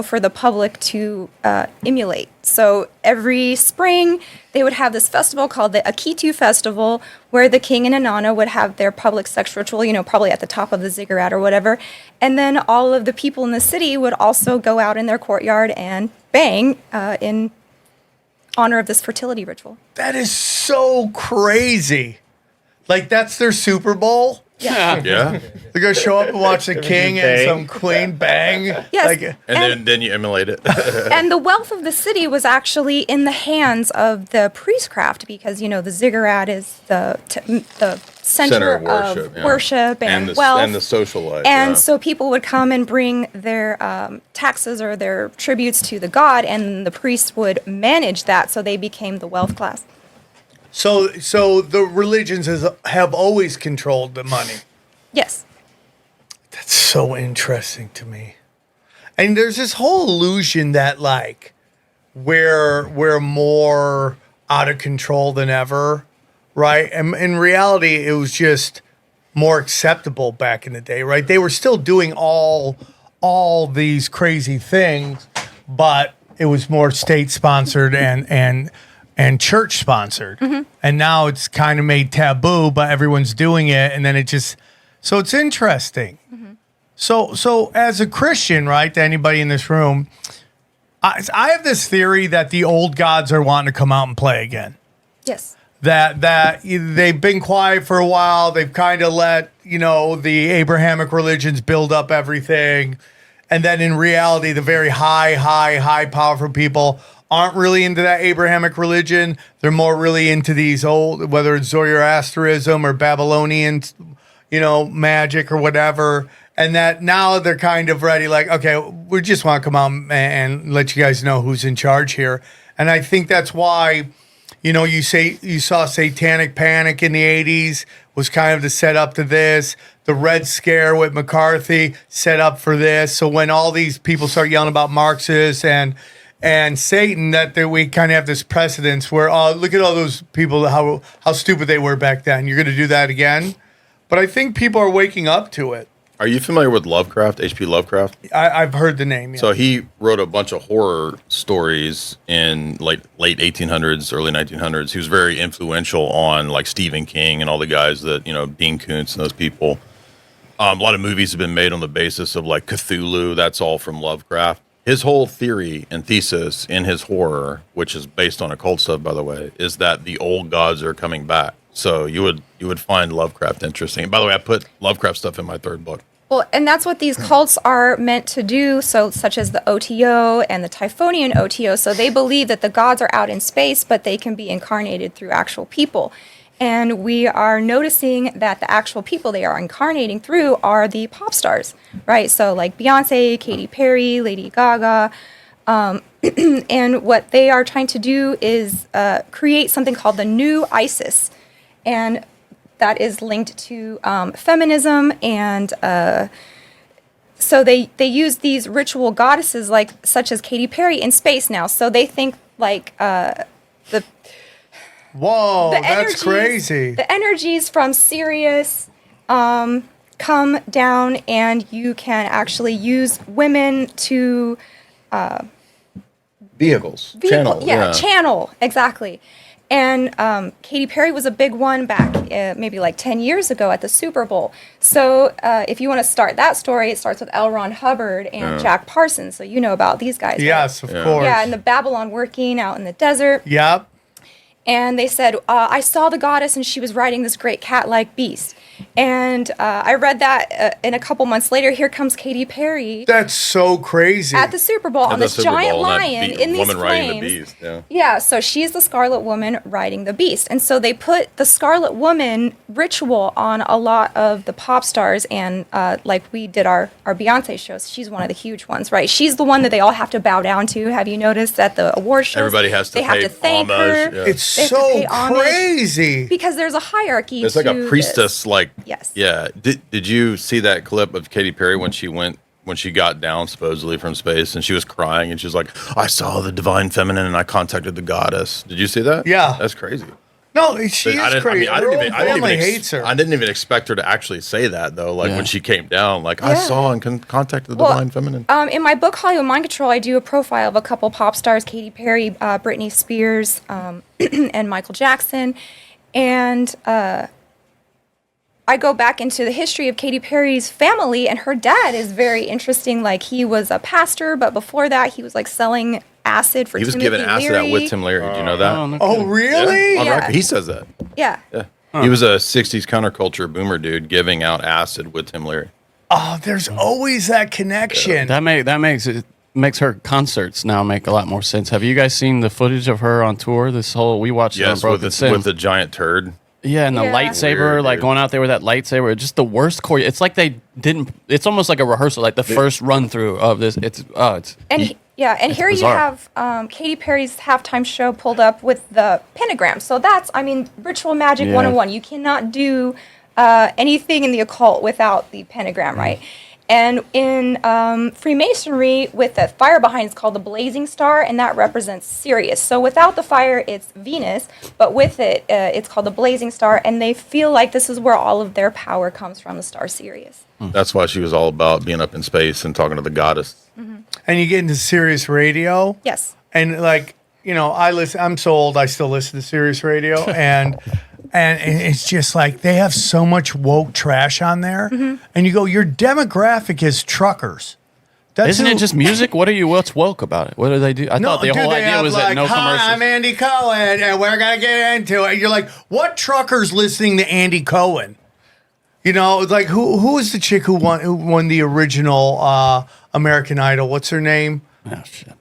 for the public to emulate. So every spring, they would have this festival called the Akitu Festival, where the king and Inanna would have their public sex ritual, probably at the top of the ziggurat or whatever. And then all of the people in the city would also go out in their courtyard and bang in honor of this fertility ritual. That is so crazy. Like, that's their Super Bowl? Yeah. Yeah. They're going to show up and watch the king and some queen bang. Yes. Then you emulate it. And the wealth of the city was actually in the hands of the priestcraft because, the ziggurat is the center of worship and wealth. And the social life. And so people would come and bring their taxes or their tributes to the god, and the priests would manage that, so they became the wealth class. So the religions have always controlled the money. Yes. That's so interesting to me. And there's this whole illusion that like we're more out of control than ever, right? And in reality, it was just more acceptable back in the day, right? They were still doing all these crazy things, but it was more state sponsored and church sponsored. Mm-hmm. And now it's kind of made taboo, but everyone's doing it. And then so it's interesting. Mm-hmm. So as a Christian, right, to anybody in this room, I have this theory that the old gods are wanting to come out and play again. Yes. That they've been quiet for a while. They've kind of let, the Abrahamic religions build up everything. And then in reality, the very high powerful people aren't really into that Abrahamic religion. They're more really into these old, whether it's Zoroastrianism or Babylonian, magic or whatever. And that now they're kind of ready, like, okay, we just want to come out and let you guys know who's in charge here. And I think that's why, you saw Satanic Panic in the 80s was kind of the setup to this. The Red Scare with McCarthy set up for this. So when all these people start yelling about Marxists and Satan, that we kind of have this precedence where, look at all those people, how stupid they were back then. You're going to do that again? But I think people are waking up to it. Are you familiar with Lovecraft, H.P. Lovecraft? I've heard the name. Yeah. So he wrote a bunch of horror stories in late 1800s, early 1900s. He was very influential on like Stephen King and all the guys that, Dean Koontz and those people. A lot of movies have been made on the basis of like Cthulhu. That's all from Lovecraft. His whole theory and thesis in his horror, which is based on occult stuff, by the way, is that the old gods are coming back. So you would find Lovecraft interesting. By the way, I put Lovecraft stuff in my third book. Well, and that's what these cults are meant to do, so such as the OTO and the Typhonian OTO. So they believe that the gods are out in space, but they can be incarnated through actual people. And we are noticing that the actual people they are incarnating through are the pop stars, right? So like Beyonce, Katy Perry, Lady Gaga. And what they are trying to do is create something called the new ISIS. And that is linked to feminism, and so they use these ritual goddesses such as Katy Perry in space now. So they think like Whoa, the that's crazy. The energies from Sirius come down, and you can actually use women to channel, exactly. And Katy Perry was a big one back maybe like 10 years ago at the Super Bowl. So if you want to start that story, it starts with L. Ron Hubbard and Jack Parsons. So you know about these guys. Yes, right? of course. Yeah, and the Babylon working out in the desert. Yep. And they said, I saw the goddess and she was riding this great cat-like beast. And I read that, and a couple months later, here comes Katy Perry. That's so crazy. At the Super Bowl on this giant lion in these flames. Riding the beast, yeah, so she's the Scarlet Woman riding the beast. And so they put the Scarlet Woman ritual on a lot of the pop stars, and like we did our Beyonce shows, she's one of the huge ones, right? She's the one that they all have to bow down to. Have you noticed at the award shows? Everybody has to have to thank homage. her. Yeah. It's so crazy. Because there's a hierarchy It's like a priestess, yes. Yeah. Did you see that clip of Katy Perry when she got down supposedly from space and she was crying and she was like, I saw the divine feminine and I contacted the goddess. Did you see that? Yeah. That's crazy. No, she is crazy. Her own family hates her. I didn't even expect her to actually say that though. Like when she came down, like I saw and contacted the divine feminine. In my book Hollywood Mind Control, I do a profile of a couple pop stars: Katy Perry, Britney Spears, and Michael Jackson, and I go back into the history of Katy Perry's family, and her dad is very interesting. Like he was a pastor, but before that, he was like selling acid for. He was Timothy giving acid Leary. out with Tim Leary. Do you know that? Oh, really? Yeah, on record. He says that. Yeah. He was a '60s counterculture boomer dude giving out acid with Tim Leary. Oh, there's always that connection. That makes her concerts now make a lot more sense. Have you guys seen the footage of her on tour? We watched it on Broken Sim. with the giant turd. Yeah, and the lightsaber, weird, like going out there with that lightsaber, just the worst choreo. It's like they didn't. It's almost like a rehearsal, like the first run through of this. It's and here bizarre. You have Katy Perry's halftime show pulled up with the pentagram. So that's, ritual magic 101. You cannot do anything in the occult without the pentagram, right? And in Freemasonry, with the fire behind, it's called the blazing star, and that represents Sirius. So without the fire, it's Venus, but with it, it's called the blazing star, and they feel like this is where all of their power comes from, the star Sirius. That's why she was all about being up in space and talking to the goddess. Mm-hmm. And you get into Sirius Radio. Yes. And I'm so old, I still listen to Sirius Radio, and it's just like they have so much woke trash on there. Mm-hmm. And you go, your demographic is truckers. Isn't it just music? What's woke about it? What do they do? I thought the whole idea was that no commercials. Hi, I'm Andy Cohen, and we're going to get into it. You're like, what trucker's listening to Andy Cohen? Like who is the chick who won the original American Idol? What's her name? Oh, shit.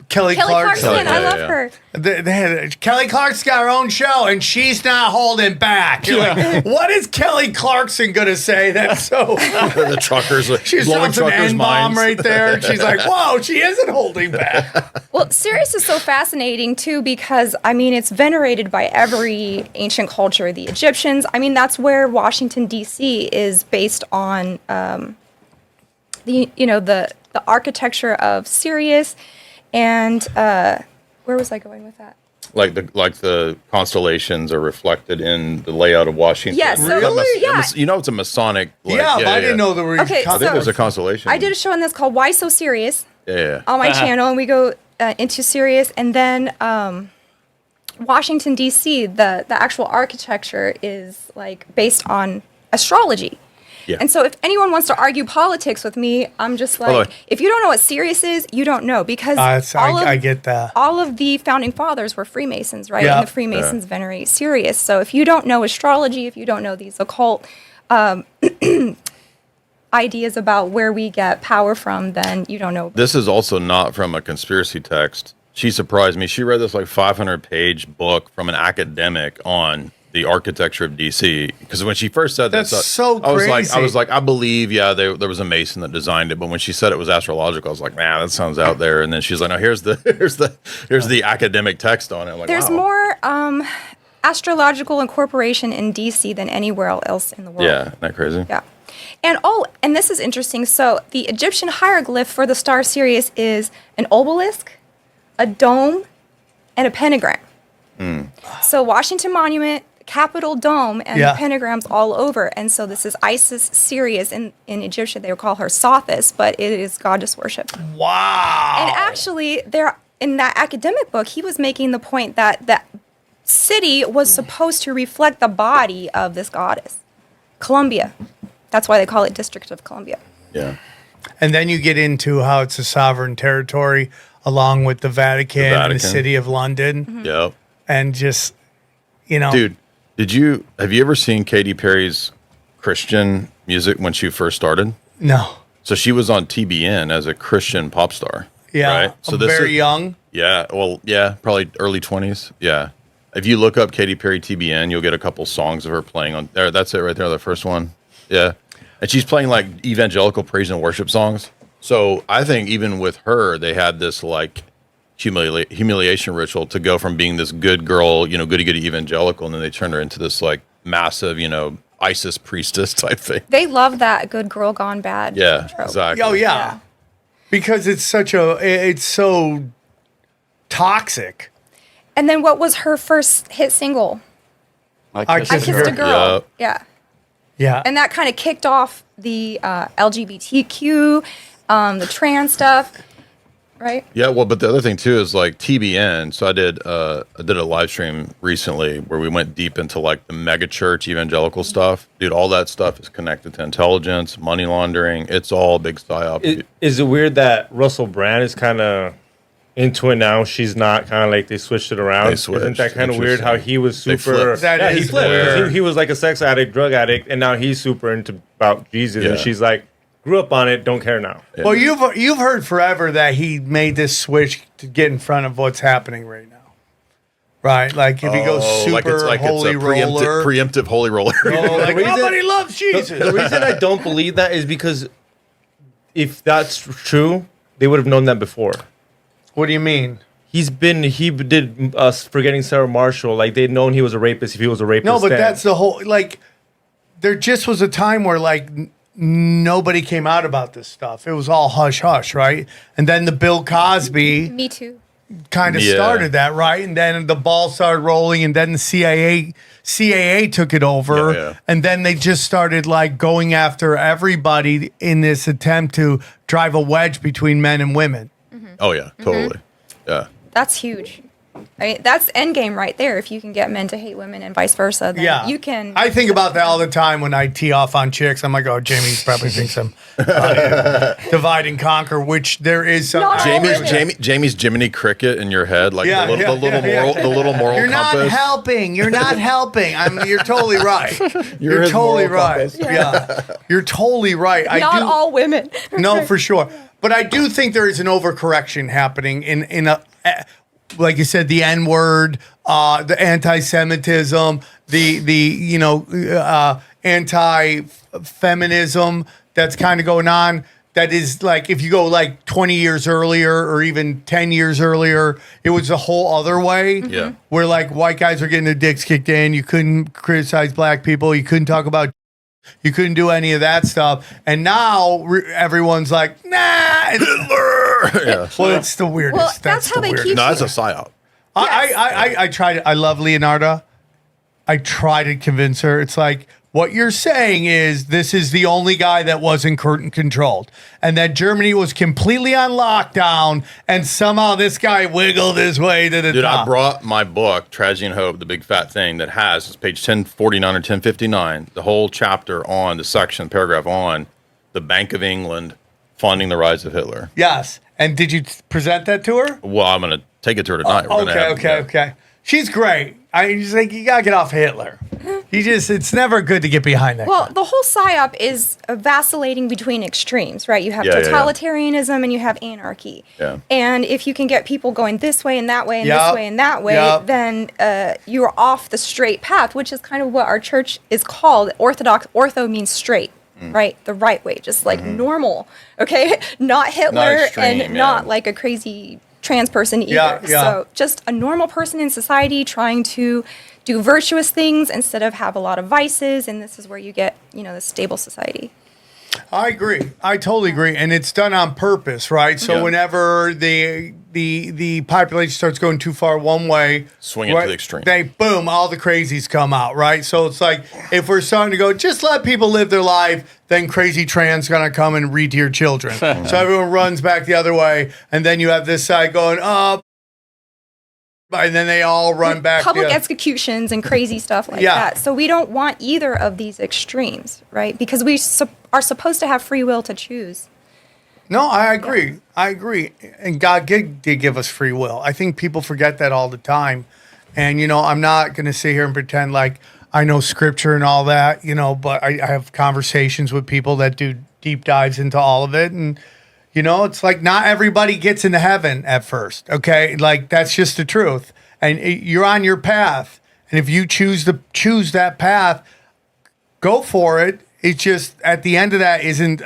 Kelly Clarkson. I love her. They had Kelly Clarkson's got her own show, and she's not holding back. You're like, what is Kelly Clarkson gonna say? That's so. The truckers, she's blowing dropping an truckers' N-bomb minds right there. And she's like, whoa, she isn't holding back. Well, Sirius is so fascinating too because it's venerated by every ancient culture. The Egyptians. That's where Washington D.C. is based on the architecture of Sirius. And where was I going with that? Like the constellations are reflected in the layout of Washington. Yes, so You know, it's a Masonic. But I didn't know there were. Okay, I think there's a constellation. I did a show on this called Why So Serious Yeah. on my channel, and we go into Sirius, and then Washington D.C. The actual architecture is like based on astrology. Yeah. And so if anyone wants to argue politics with me, I'm just like, if you don't know what Sirius is, you don't know, because I get that. All of the founding fathers were Freemasons, right? Yeah. And the Freemasons venerate Sirius. So if you don't know astrology, if you don't know these occult ideas about where we get power from, then you don't know. This is also not from a conspiracy text. She surprised me. She read this like 500-page book from an academic on the architecture of DC, because when she first said that, I was like, I believe, there was a Mason that designed it, but when she said it was astrological, I was like, nah, that sounds out there. And then she's like, no, here's the academic text on it. I'm like, there's more astrological incorporation in DC than anywhere else in the world. Yeah, isn't that crazy? Yeah. And this is interesting. So the Egyptian hieroglyph for the star Sirius is an obelisk, a dome, and a pentagram. So Washington Monument, Capitol Dome, and pentagrams all over. And so this is Isis Sirius. In Egyptian, they would call her Sothis, but it is goddess worship. Wow. And actually, in that academic book, he was making the point that that city was supposed to reflect the body of this goddess, Columbia. That's why they call it District of Columbia. Yeah. And then you get into how it's a sovereign territory, along with the Vatican and the City of London. Yep. And just, you know. Dude, have you ever seen Katy Perry's Christian music when she first started? No. So she was on TBN as a Christian pop star. Yeah. Right? So this very young. Yeah. Well, yeah, probably early 20s. Yeah. If you look up Katy Perry TBN, you'll get a couple songs of her playing on there. That's it right there, the first one. Yeah. And she's playing like evangelical praise and worship songs. So I think even with her, they had this like humiliation ritual to go from being this good girl, goody evangelical, and then they turned her into this like massive, ISIS priestess type thing. They love that good girl gone bad. Yeah, trope. exactly. Oh yeah. Because it's so toxic. And then what was her first hit single? I Kissed a Girl. Yeah. Yeah. And that kind of kicked off the LGBTQ, the trans stuff, right? Yeah, well, but the other thing too is like TBN. So I did a live stream recently where we went deep into like the mega church evangelical stuff. Dude, all that stuff is connected to intelligence, money laundering. It's all big psyop. Is it weird that Russell Brand is kind of into it now? She's not, kind of like they switched it around. Isn't that kind of weird how he was super? He flipped. He was like a sex addict, drug addict, and now he's super into about Jesus, and she's like, grew up on it, don't care now. Yeah. Well, you've heard forever that he made this switch to get in front of what's happening right now, right? Like if he goes super holy roller, preemptive holy roller. Like nobody loves Jesus. The reason I don't believe that is because if that's true, they would have known that before. What do you mean? He did Forgetting Sarah Marshall. Like they'd known he was a rapist if he was a rapist. No, but that's the whole like. There just was a time where like. Nobody came out about this stuff. It was all hush hush, right? And then the Bill Cosby Me Too kind of started that, right? And then the ball started rolling, and then the CAA took it over, and then they just started like going after everybody in this attempt to drive a wedge between men and women. Oh yeah, totally. Yeah, that's huge. I mean, that's endgame right there. If you can get men to hate women and vice versa, then you can. I think about that all the time when I tee off on chicks. I'm like, oh, Jamie probably thinks I'm divide and conquer, which there is some. Jamie's Jiminy Cricket in your head, like the little moral You're compass. Not helping. You're not helping. You're totally right. You're totally right. Yeah, you're totally right. Not all women. No, for sure. But I do think there is an overcorrection happening in a. Like you said, the N-word, the anti-Semitism, the anti-feminism that's kind of going on. That is like, if you go like 20 years earlier or even 10 years earlier, it was a whole other way. Yeah. Where like white guys were getting their dicks kicked in. You couldn't criticize black people. You couldn't talk about. You couldn't do any of that stuff. And now everyone's like, nah. Hitler. Well, it's the weirdest. Well, that's how they keep. No, that's a psyop. I tried. I love Leonardo. I try to convince her. It's like, what you're saying is this is the only guy that wasn't curtain controlled, and that Germany was completely on lockdown, and somehow this guy wiggled his way to the top. I brought my book, Tragedy and Hope, the big fat thing that has, it's page 1049 or 1059, the whole chapter on the section, paragraph on the Bank of England funding the rise of Hitler. Yes. And did you present that to her? Well, I'm going to take it to her tonight. Okay. She's great. I just think you gotta get off Hitler. It's never good to get behind that. Well, the whole psyop is vacillating between extremes, right? You have totalitarianism and you have anarchy. Yeah. And if you can get people going this way and that way and this way and that way, then you're off the straight path, which is kind of what our church is called. Orthodox. Ortho means straight. Right, the right way, just like normal, okay? Not Hitler, not not like a crazy trans person either. So just a normal person in society trying to do virtuous things instead of have a lot of vices, and this is where you get, the stable society. I agree. I totally agree, and it's done on purpose, right? So whenever the population starts going too far one way, swing it to the extreme. Boom, all the crazies come out, right? So it's like, if we're starting to go, just let people live their life, then crazy trans gonna come and read to your children. So everyone runs back the other way, and then you have this side going up, and then they all run back. Public executions and crazy stuff like that. So we don't want either of these extremes, right? Because we are supposed to have free will to choose. No, I agree. Yeah. I agree. And God did give us free will. I think people forget that all the time. And, I'm not going to sit here and pretend like I know scripture and all that, but I have conversations with people that do deep dives into all of it. And, it's like not everybody gets into heaven at first, okay? Like, that's just the truth. And you're on your path. And if you choose that path, go for it. It's just at the end of that isn't,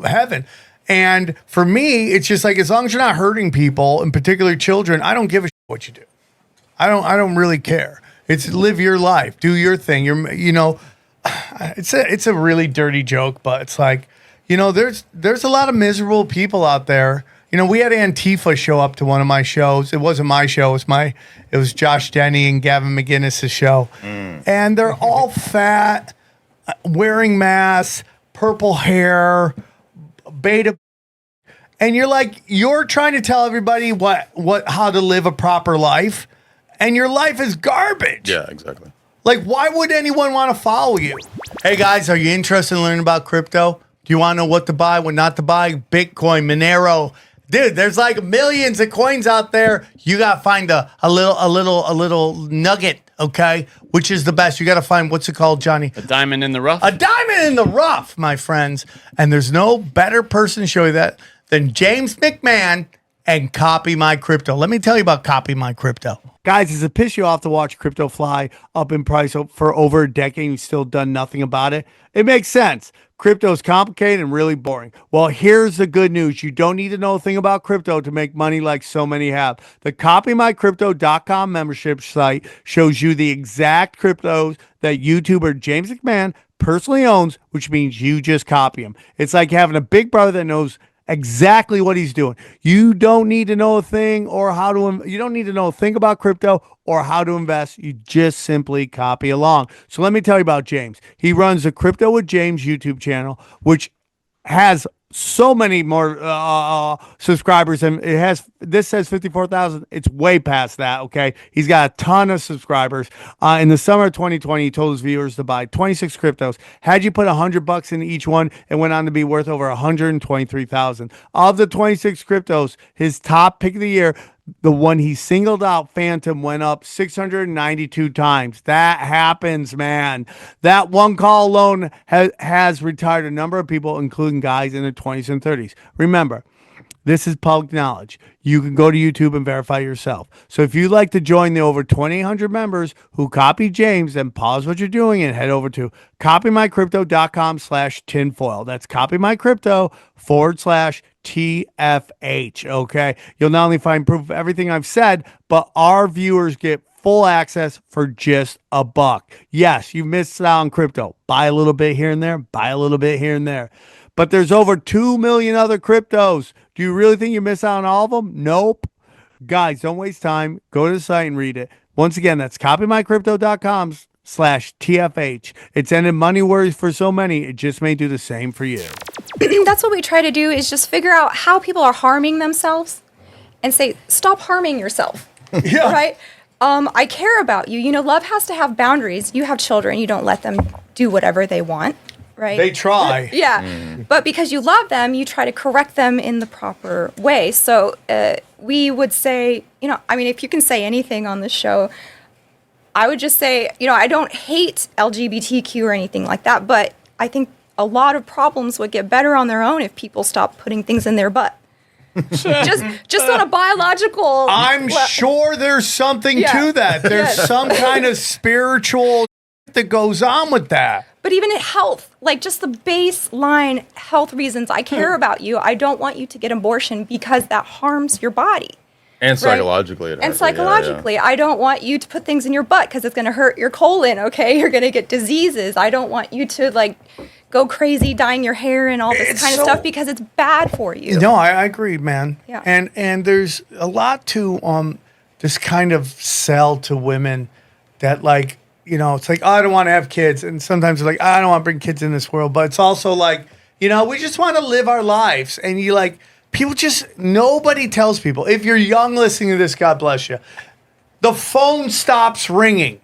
heaven. And for me, it's just like, as long as you're not hurting people, in particular children, I don't give a shit what you do. I don't really care. It's live your life, do your thing. It's a really dirty joke, but it's like, there's a lot of miserable people out there. We had Antifa show up to one of my shows. It wasn't my show. It was Josh Denny and Gavin McGinnis' show. And they're all fat, wearing masks, purple hair, beta. And you're trying to tell everybody how to live a proper life, and your life is garbage. Yeah, exactly. Like, why would anyone want to follow you? Hey guys, are you interested in learning about crypto? Do you want to know what to buy, what not to buy? Bitcoin, Monero. Dude, there's like millions of coins out there. You got to find a little nugget, okay? Which is the best? You got to find, what's it called, Johnny? A diamond in the rough. A diamond in the rough, my friends. And there's no better person to show you that than James McMahon and Copy My Crypto. Let me tell you about Copy My Crypto. Guys, does it piss you off to watch crypto fly up in price for over a decade and you've still done nothing about it? It makes sense. Crypto is complicated and really boring. Well, here's the good news. You don't need to know a thing about crypto to make money like so many have. The CopyMyCrypto.com membership site shows you the exact cryptos that YouTuber James McMahon personally owns, which means you just copy him. It's like having a big brother that knows exactly what he's doing. You don't need to know a thing you don't need to know a thing about crypto or how to invest. You just simply copy along. So let me tell you about James. He runs the Crypto with James YouTube channel, which has so many more subscribers, and this says 54,000. It's way past that. Okay, he's got a ton of subscribers. In the summer of 2020, he told his viewers to buy 26 cryptos. Had you put $100 in each one, it went on to be worth over 123,000. Of the 26 cryptos, his top pick of the year, the one he singled out, Phantom, went up 692 times. That happens, man. That one call alone has retired a number of people, including guys in their 20s and 30s. Remember, this is public knowledge. You can go to YouTube and verify yourself. So if you'd like to join the over 2,800 members who copy James, then pause what you're doing and head over to copymycrypto.com/tinfoil. That's copymycrypto.com/TFH. Okay. You'll not only find proof of everything I've said, but our viewers get full access for just $1. Yes, you missed out on crypto. Buy a little bit here and there, buy a little bit here and there. But there's over 2 million other cryptos. Do you really think you miss out on all of them? Nope. Guys, don't waste time. Go to the site and read it. Once again, that's copymycrypto.com/TFH. It's ended money worries for so many. It just may do the same for you. That's what we try to do, is just figure out how people are harming themselves and say, stop harming yourself. Yeah. Right? I care about you. You know, love has to have boundaries. You have children. You don't let them do whatever they want. Right? They try. Yeah. But because you love them, you try to correct them in the proper way. So we would say, you know, I mean, if you can say anything on this show, I would just say, you know, I don't hate LGBTQ or anything like that, but I think a lot of problems would get better on their own if people stop putting things in their butt. just on a biological. I'm sure there's something to that. There's some kind of spiritual that goes on with that. But even in health, like just the baseline health reasons, I care about you. I don't want you to get abortion because that harms your body. And psychologically. And psychologically, I don't want you to put things in your butt because it's going to hurt your colon, okay? You're going to get diseases. I don't want you to, like, go crazy dyeing your hair and all this kind of stuff because it's bad for you. No, I agree, man. Yeah. And there's a lot to this kind of sell to women that, like, you know, it's like, oh, I don't want to have kids. And sometimes they're like, I don't want to bring kids in this world. But it's also like, you know, we just want to live our lives. And you like, people just, nobody tells people. If you're young listening to this, God bless you. The phone stops ringing.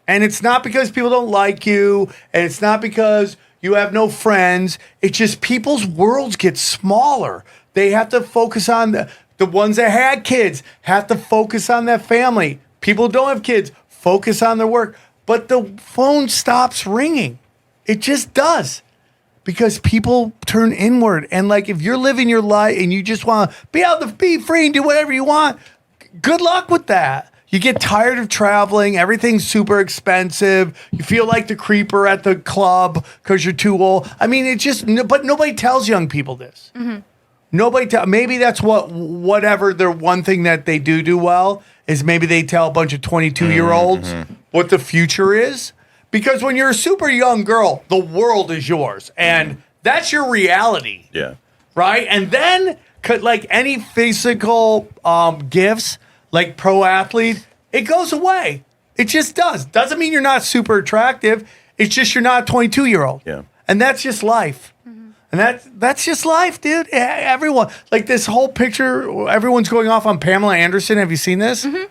And it's not because people don't like you. And it's not because you have no friends. It's just people's worlds get smaller. They have to focus on the ones that had kids, have to focus on their family. People who don't have kids, focus on their work. But the phone stops ringing. It just does. Because people turn inward. And like, if you're living your life and you just want to be able to be free and do whatever you want, good luck with that. You get tired of traveling. Everything's super expensive. You feel like the creeper at the club because you're too old. I mean, it's just, but nobody tells young people this. Mm-hmm. Maybe that's whatever their one thing that they do well is maybe they tell a bunch of 22-year-olds what the future is. Because when you're a super young girl, the world is yours. And that's your reality. Yeah. Right? And then, like any physical gifts, like pro athlete, it goes away. It just does. Doesn't mean you're not super attractive. It's just you're not a 22-year-old. Yeah. And that's just life. And that's just life, dude. Everyone, like this whole picture, everyone's going off on Pamela Anderson. Have you seen this? Mm-hmm.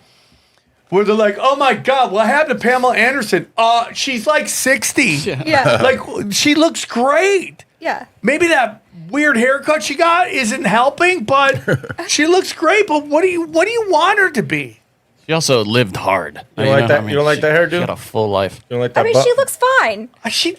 Where they're like, oh my God, what happened to Pamela Anderson? She's like 60. Yeah. Like, she looks great. Yeah. Maybe that weird haircut she got isn't helping, but she looks great. But what do you want her to be? She also lived hard. You don't like that? You don't like that hair, dude? She had a full life. You don't like that? I mean, she looks fine.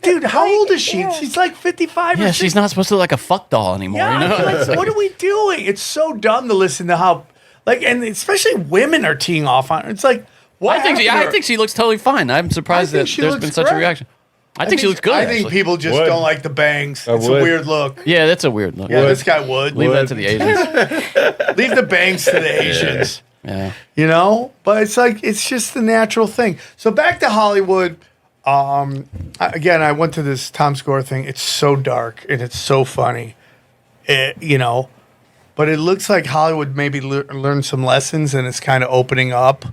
Dude, how old is she? Yeah. She's like 55 or Yeah, she's not supposed to look like a fuck doll anymore. Yeah, you know? like, what are we doing? It's so dumb to listen to how, like, and especially women are teeing off on her. It's like, what? I think she looks totally fine. I'm surprised that there's been such a reaction. I think she looks good. I think actually. people just don't like the bangs. It's a would. weird look. Yeah, that's a weird look. Yeah, this guy would. Leave that to the Asians. Leave the bangs to the Asians. Yeah. You know? But it's like, it's just the natural thing. So back to Hollywood. Again, I went to this Tom Score thing. It's so dark and it's so funny. You know? But it looks like Hollywood maybe learned some lessons and it's kind of opening up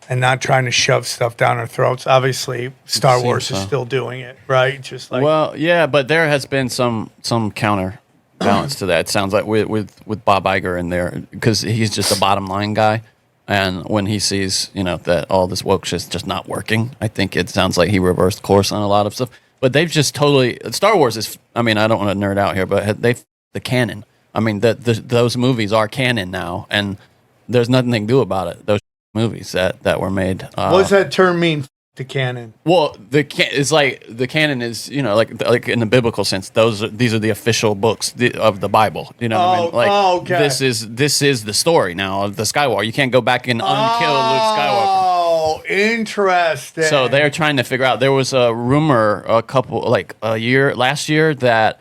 and not trying to shove stuff down our throats. Obviously, Star Wars is still doing it, right? Just like, well, yeah, but there has been some counterbalance to that. It sounds like with Bob Iger in there, because he's just a bottom line guy, and when he sees that all this woke shit's just not working, I think it sounds like he reversed course on a lot of stuff. But they've just totally Star Wars is. I mean, I don't want to nerd out here, but they've the canon. I mean, those movies are canon now, and there's nothing they can do about it. Those movies that were made. What does that term mean? The canon. Well, it's like the canon is like in the biblical sense. These are the official books of the Bible. You know what I mean? Like, okay. This is the story now of the Skywalker. You can't go back and unkill Luke Skywalker. Oh, interesting. So they're trying to figure out. There was a rumor last year that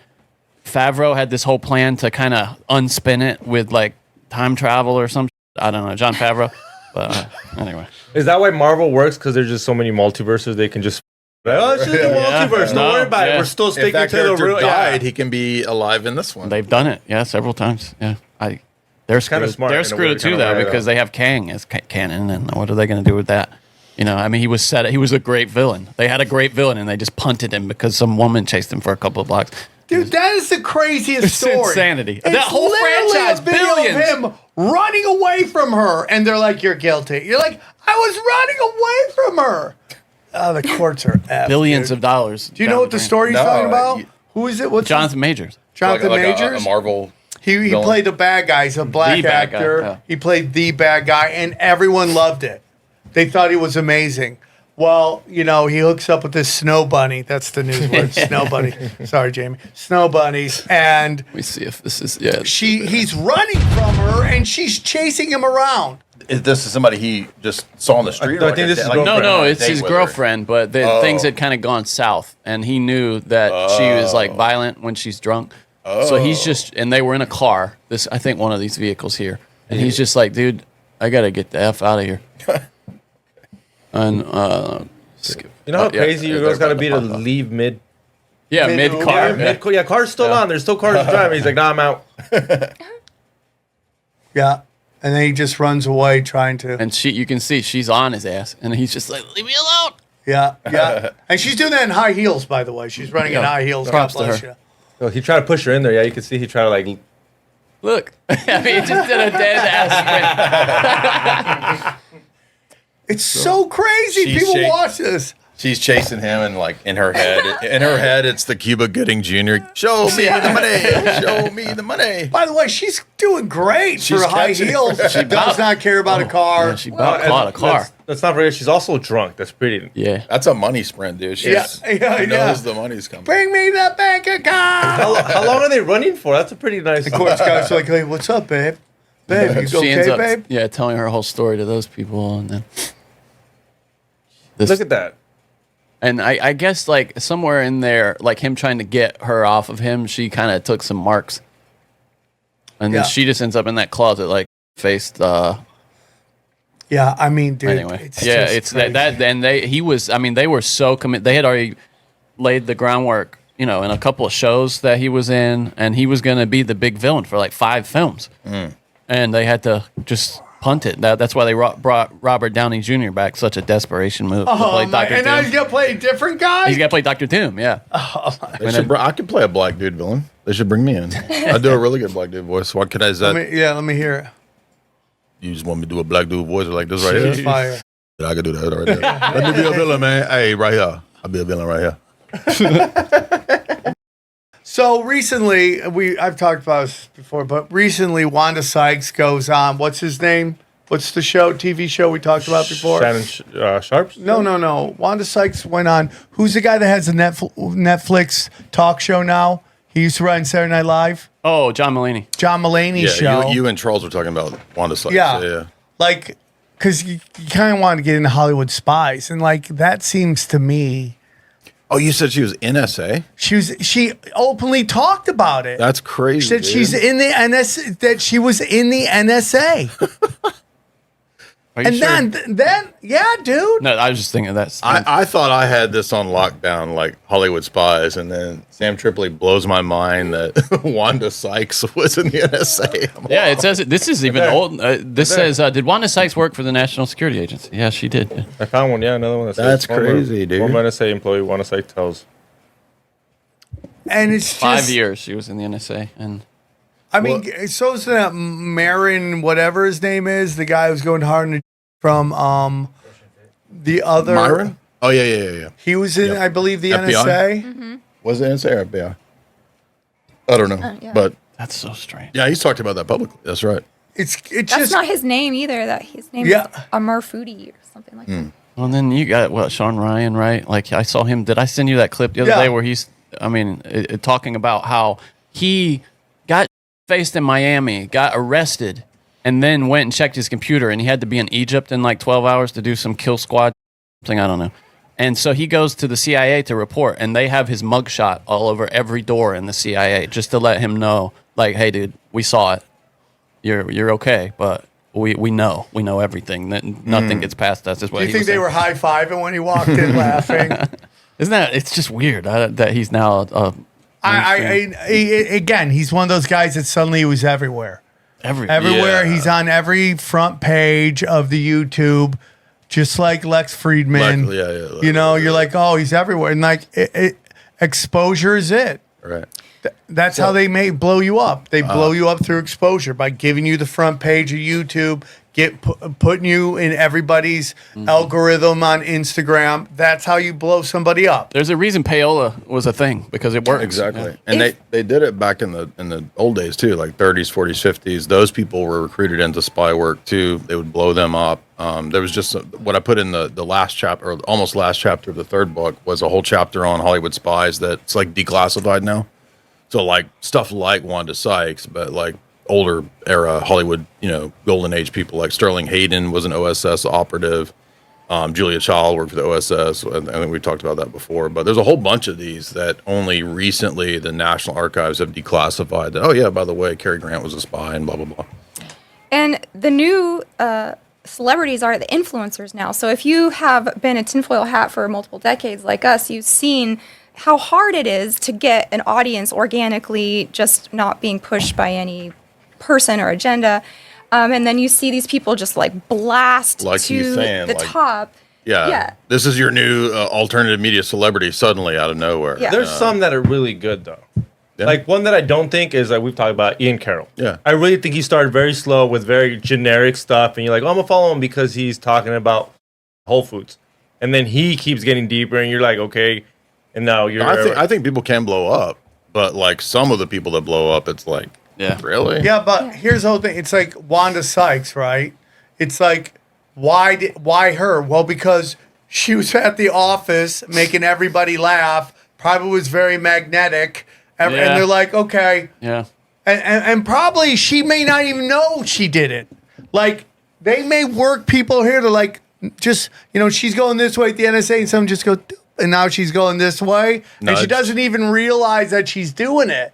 Favreau had this whole plan to kind of unspin it with like time travel or something. I don't know, Jon Favreau. But anyway, is that why Marvel works? Because there's just so many multiverses, they can just. Oh, it's just a multiverse. Don't worry about it. We're still sticking to the real. Died. He can be alive in this one. They've done it, yeah, several times. Yeah, They're screwed. smart They're in a screwed weird too, kind of though, way, because they have Kang as canon, and what are they going to do with that? You know, I mean, he was a great villain. They had a great villain, and they just punted him because some woman chased him for a couple of blocks. Dude, that is the craziest story. Insanity. It's That whole franchise, a video billions. of him running away from her, and they're like, "You're guilty." You're like, "I was running away from her." Oh, the courts are F, Billions dude. of dollars. Do you know what the story he's talking about? Who is it? What's Jonathan Majors. Jonathan Majors? A Marvel. He villain. played the bad guy. He's a black The bad guy, actor. yeah. He played the bad guy, and everyone loved it. They thought he was amazing. Well, you know, he hooks up with this snow bunny. That's the news word, snow bunny. Sorry, Jamie. Snow bunnies. And Let me see if this is he's running from her, and she's chasing him around. Is this somebody he just saw on the street? I think this is No, it's his girlfriend. girlfriend, but things had kind of gone south, and he knew that she was like violent when she's drunk. So he's just, and they were in a car. I think one of these vehicles here, and he's just like, dude, I gotta get the F out of here. And you know how crazy your girl's got to be to leave mid. Yeah, mid car. Yeah, car's still on. There's still cars driving. He's like, nah, I'm out. Yeah. And then he just runs away trying to. And you can see she's on his ass, and he's just like, leave me alone. Yeah, yeah. And she's doing that in high heels, by the way. She's running in high heels. Props God bless to her. you. So he tried to push her in there. Yeah, you can see he tried to like. Look, I mean, he just did a dead ass sprint. It's so crazy. She's People shake- watch this. She's chasing him, and like in her head, it's the Cuba Gooding Jr. Show me the money. Show me the money. By the way, she's doing great She's for high catching- heels. She does not care about a car. Yeah, she about caught a car. Let's not forget, she's also drunk. That's pretty. Yeah. That's a money sprint, dude. She knows the money's coming. Bring me the bank account. How long are they running for? That's a pretty nice. The court's guy's like, hey, what's up, babe? Babe, you She ends okay, up, babe? telling her whole story to those people, and then Look at that. And I guess like somewhere in there, like him trying to get her off of him, she kind of took some marks, and then she just ends up in that closet, like faced. Yeah, I mean, dude. Anyway, it's it's crazy. that. And they were so committed. They had already laid the groundwork, you know, in a couple of shows that he was in, and he was going to be the big villain for like 5 films, and they had to just punt it. That's why they brought Robert Downey Jr. back. Such a desperation move to play Dr. And now Doom. he's gonna play a different guy. He's got to play Dr. Doom. Yeah. I could play a black dude villain. They should bring me in. I do a really good black dude voice. What could I say? Let me hear it. You just want me to do a black dude voice like this right here? Fire. Yeah, I could do that right there. Let me be a villain, man. Hey, right here. I'll be a villain right here. So recently, I've talked about this before, but recently Wanda Sykes goes on. What's his name? What's the TV show we talked about before? Shannon Sharp? No. Wanda Sykes went on. Who's the guy that has a Netflix talk show now? He used to run Saturday Night Live. Oh, John Mulaney. John Mulaney's show. You and Charles were talking about Wanda Sykes. Yeah. Like, because you kind of wanted to get into Hollywood Spies, and like that seems to me. Oh, you said she was NSA? She openly talked about it. That's crazy. She said she's in the that she was in the NSA. Are you And sure? then, yeah, dude. No, I was just thinking that. I thought I had this on lockdown, like Hollywood Spies, and then Sam Tripoli blows my mind that Wanda Sykes was in the NSA. Yeah, it says it. This is even old. This says, did Wanda Sykes work for the National Security Agency? Yeah, she did. Yeah. I found one. Yeah, another one. That's crazy, dude. Former NSA employee Wanda Sykes tells. And it's just 5 years she was in the NSA, and I mean, so is that Marin, whatever his name is, the guy who's going hard in from the other. Myron? Oh, yeah. He was in, I believe, the FBI? NSA. Was it NSA or FBI? I don't know. Yeah. But that's so strange. yeah, he's talked about that publicly. That's right. It's That's just not his name either. That his name Yeah. is Amar Foodie or something like that. Well, then you got Sean Ryan, right? Like I saw him. Did I send you that clip the other Yeah. day where he's? I mean, talking about how he got faced in Miami, got arrested, and then went and checked his computer, and he had to be in Egypt in like 12 hours to do some kill squad thing. I don't know. And so he goes to the CIA to report, and they have his mugshot all over every door in the CIA just to let him know, like, hey, dude, we saw it. You're okay, but we know everything. Nothing gets past us. Is what do you he think was they saying. were high fiving when he walked in laughing? Isn't that? It's just weird that he's now. Again, he's one of those guys that suddenly he was everywhere. Everywhere. Yeah. He's on every front page of the YouTube, just like Lex Friedman. You know, you're like, oh, he's everywhere. And like, exposure is it. Right. That's how they may blow you up. They blow you up through exposure by giving you the front page of YouTube, putting you in everybody's algorithm on Instagram. That's how you blow somebody up. There's a reason payola was a thing, because it works. Exactly. And they did it back in the old days too, like 30s, 40s, 50s. Those people were recruited into spy work too. They would blow them up. There was just what I put in the last chapter, or almost last chapter of the third book, was a whole chapter on Hollywood spies that's like declassified now. So like stuff like Wanda Sykes, but like older era Hollywood, you know, golden age people like Sterling Hayden was an OSS operative. Julia Child worked for the OSS. I think we talked about that before. But there's a whole bunch of these that only recently the National Archives have declassified. That, oh yeah, by the way, Cary Grant was a spy and blah blah blah. And the new celebrities are the influencers now. So if you have been a tinfoil hat for multiple decades like us, you've seen how hard it is to get an audience organically, just not being pushed by any person or agenda. And then you see these people just like blast like to the top. Yeah. This is your new alternative media celebrity suddenly out of nowhere. Yeah. There's some that are really good though. Yeah. Like one that I don't think is like we've talked about, Ian Carroll. Yeah. I really think he started very slow with very generic stuff, and you're like, oh, I'm gonna follow him because he's talking about Whole Foods, and then he keeps getting deeper, and you're like, okay, and now you're. I think people can blow up, but like some of the people that blow up, it's like, really? Yeah, but here's the whole thing. It's like Wanda Sykes, right? It's like, why her? Well, because she was at the office making everybody laugh. Probably was very magnetic. And they're like, okay. Yeah. And probably she may not even know she did it. Like, they may work people here to like, just, you know, she's going this way at the NSA and someone just goes, and now she's going this way. Nudge. And she doesn't even realize that she's doing it.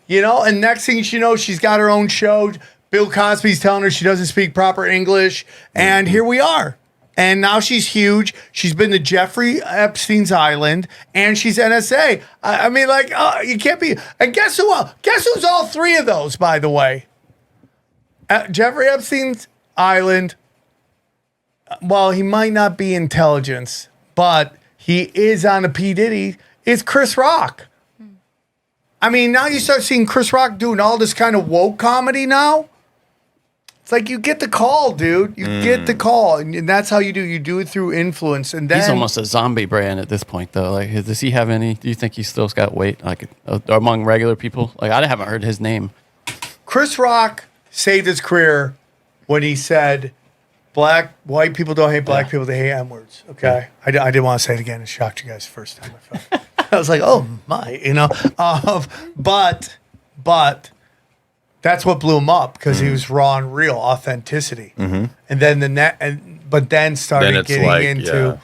You know, and next thing she knows, she's got her own show. Bill Cosby's telling her she doesn't speak proper English. And here we are. And now she's huge. She's been to Jeffrey Epstein's island, and she's NSA. I mean, like, you can't be. And guess who? Guess who's all three of those, by the way? Jeffrey Epstein's island. Well, he might not be intelligence, but he is on a P. Diddy. It's Chris Rock. I mean, now you start seeing Chris Rock doing all this kind of woke comedy now. It's like you get the call, dude. You get the call, and that's how you do. You do it through influence, and then he's almost a zombie brand at this point, though. Like, does he have any? Do you think he's still got weight, like among regular people? Like, I haven't heard his name. Chris Rock saved his career when he said, "White people don't hate black people; they hate N-words." Okay, I didn't want to say it again. It shocked you guys the first time. I was like, "Oh my," you know. But. That's what blew him up because he was raw and real, authenticity. And then but then started getting into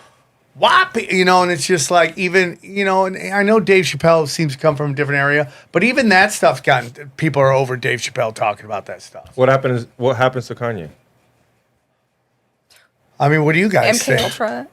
WAP, you know, and it's just like even, you know, and I know Dave Chappelle seems to come from a different area, but even that stuff's gotten, people are over Dave Chappelle talking about that stuff. What happens to Kanye? I mean, what do you guys MK think? Ultra.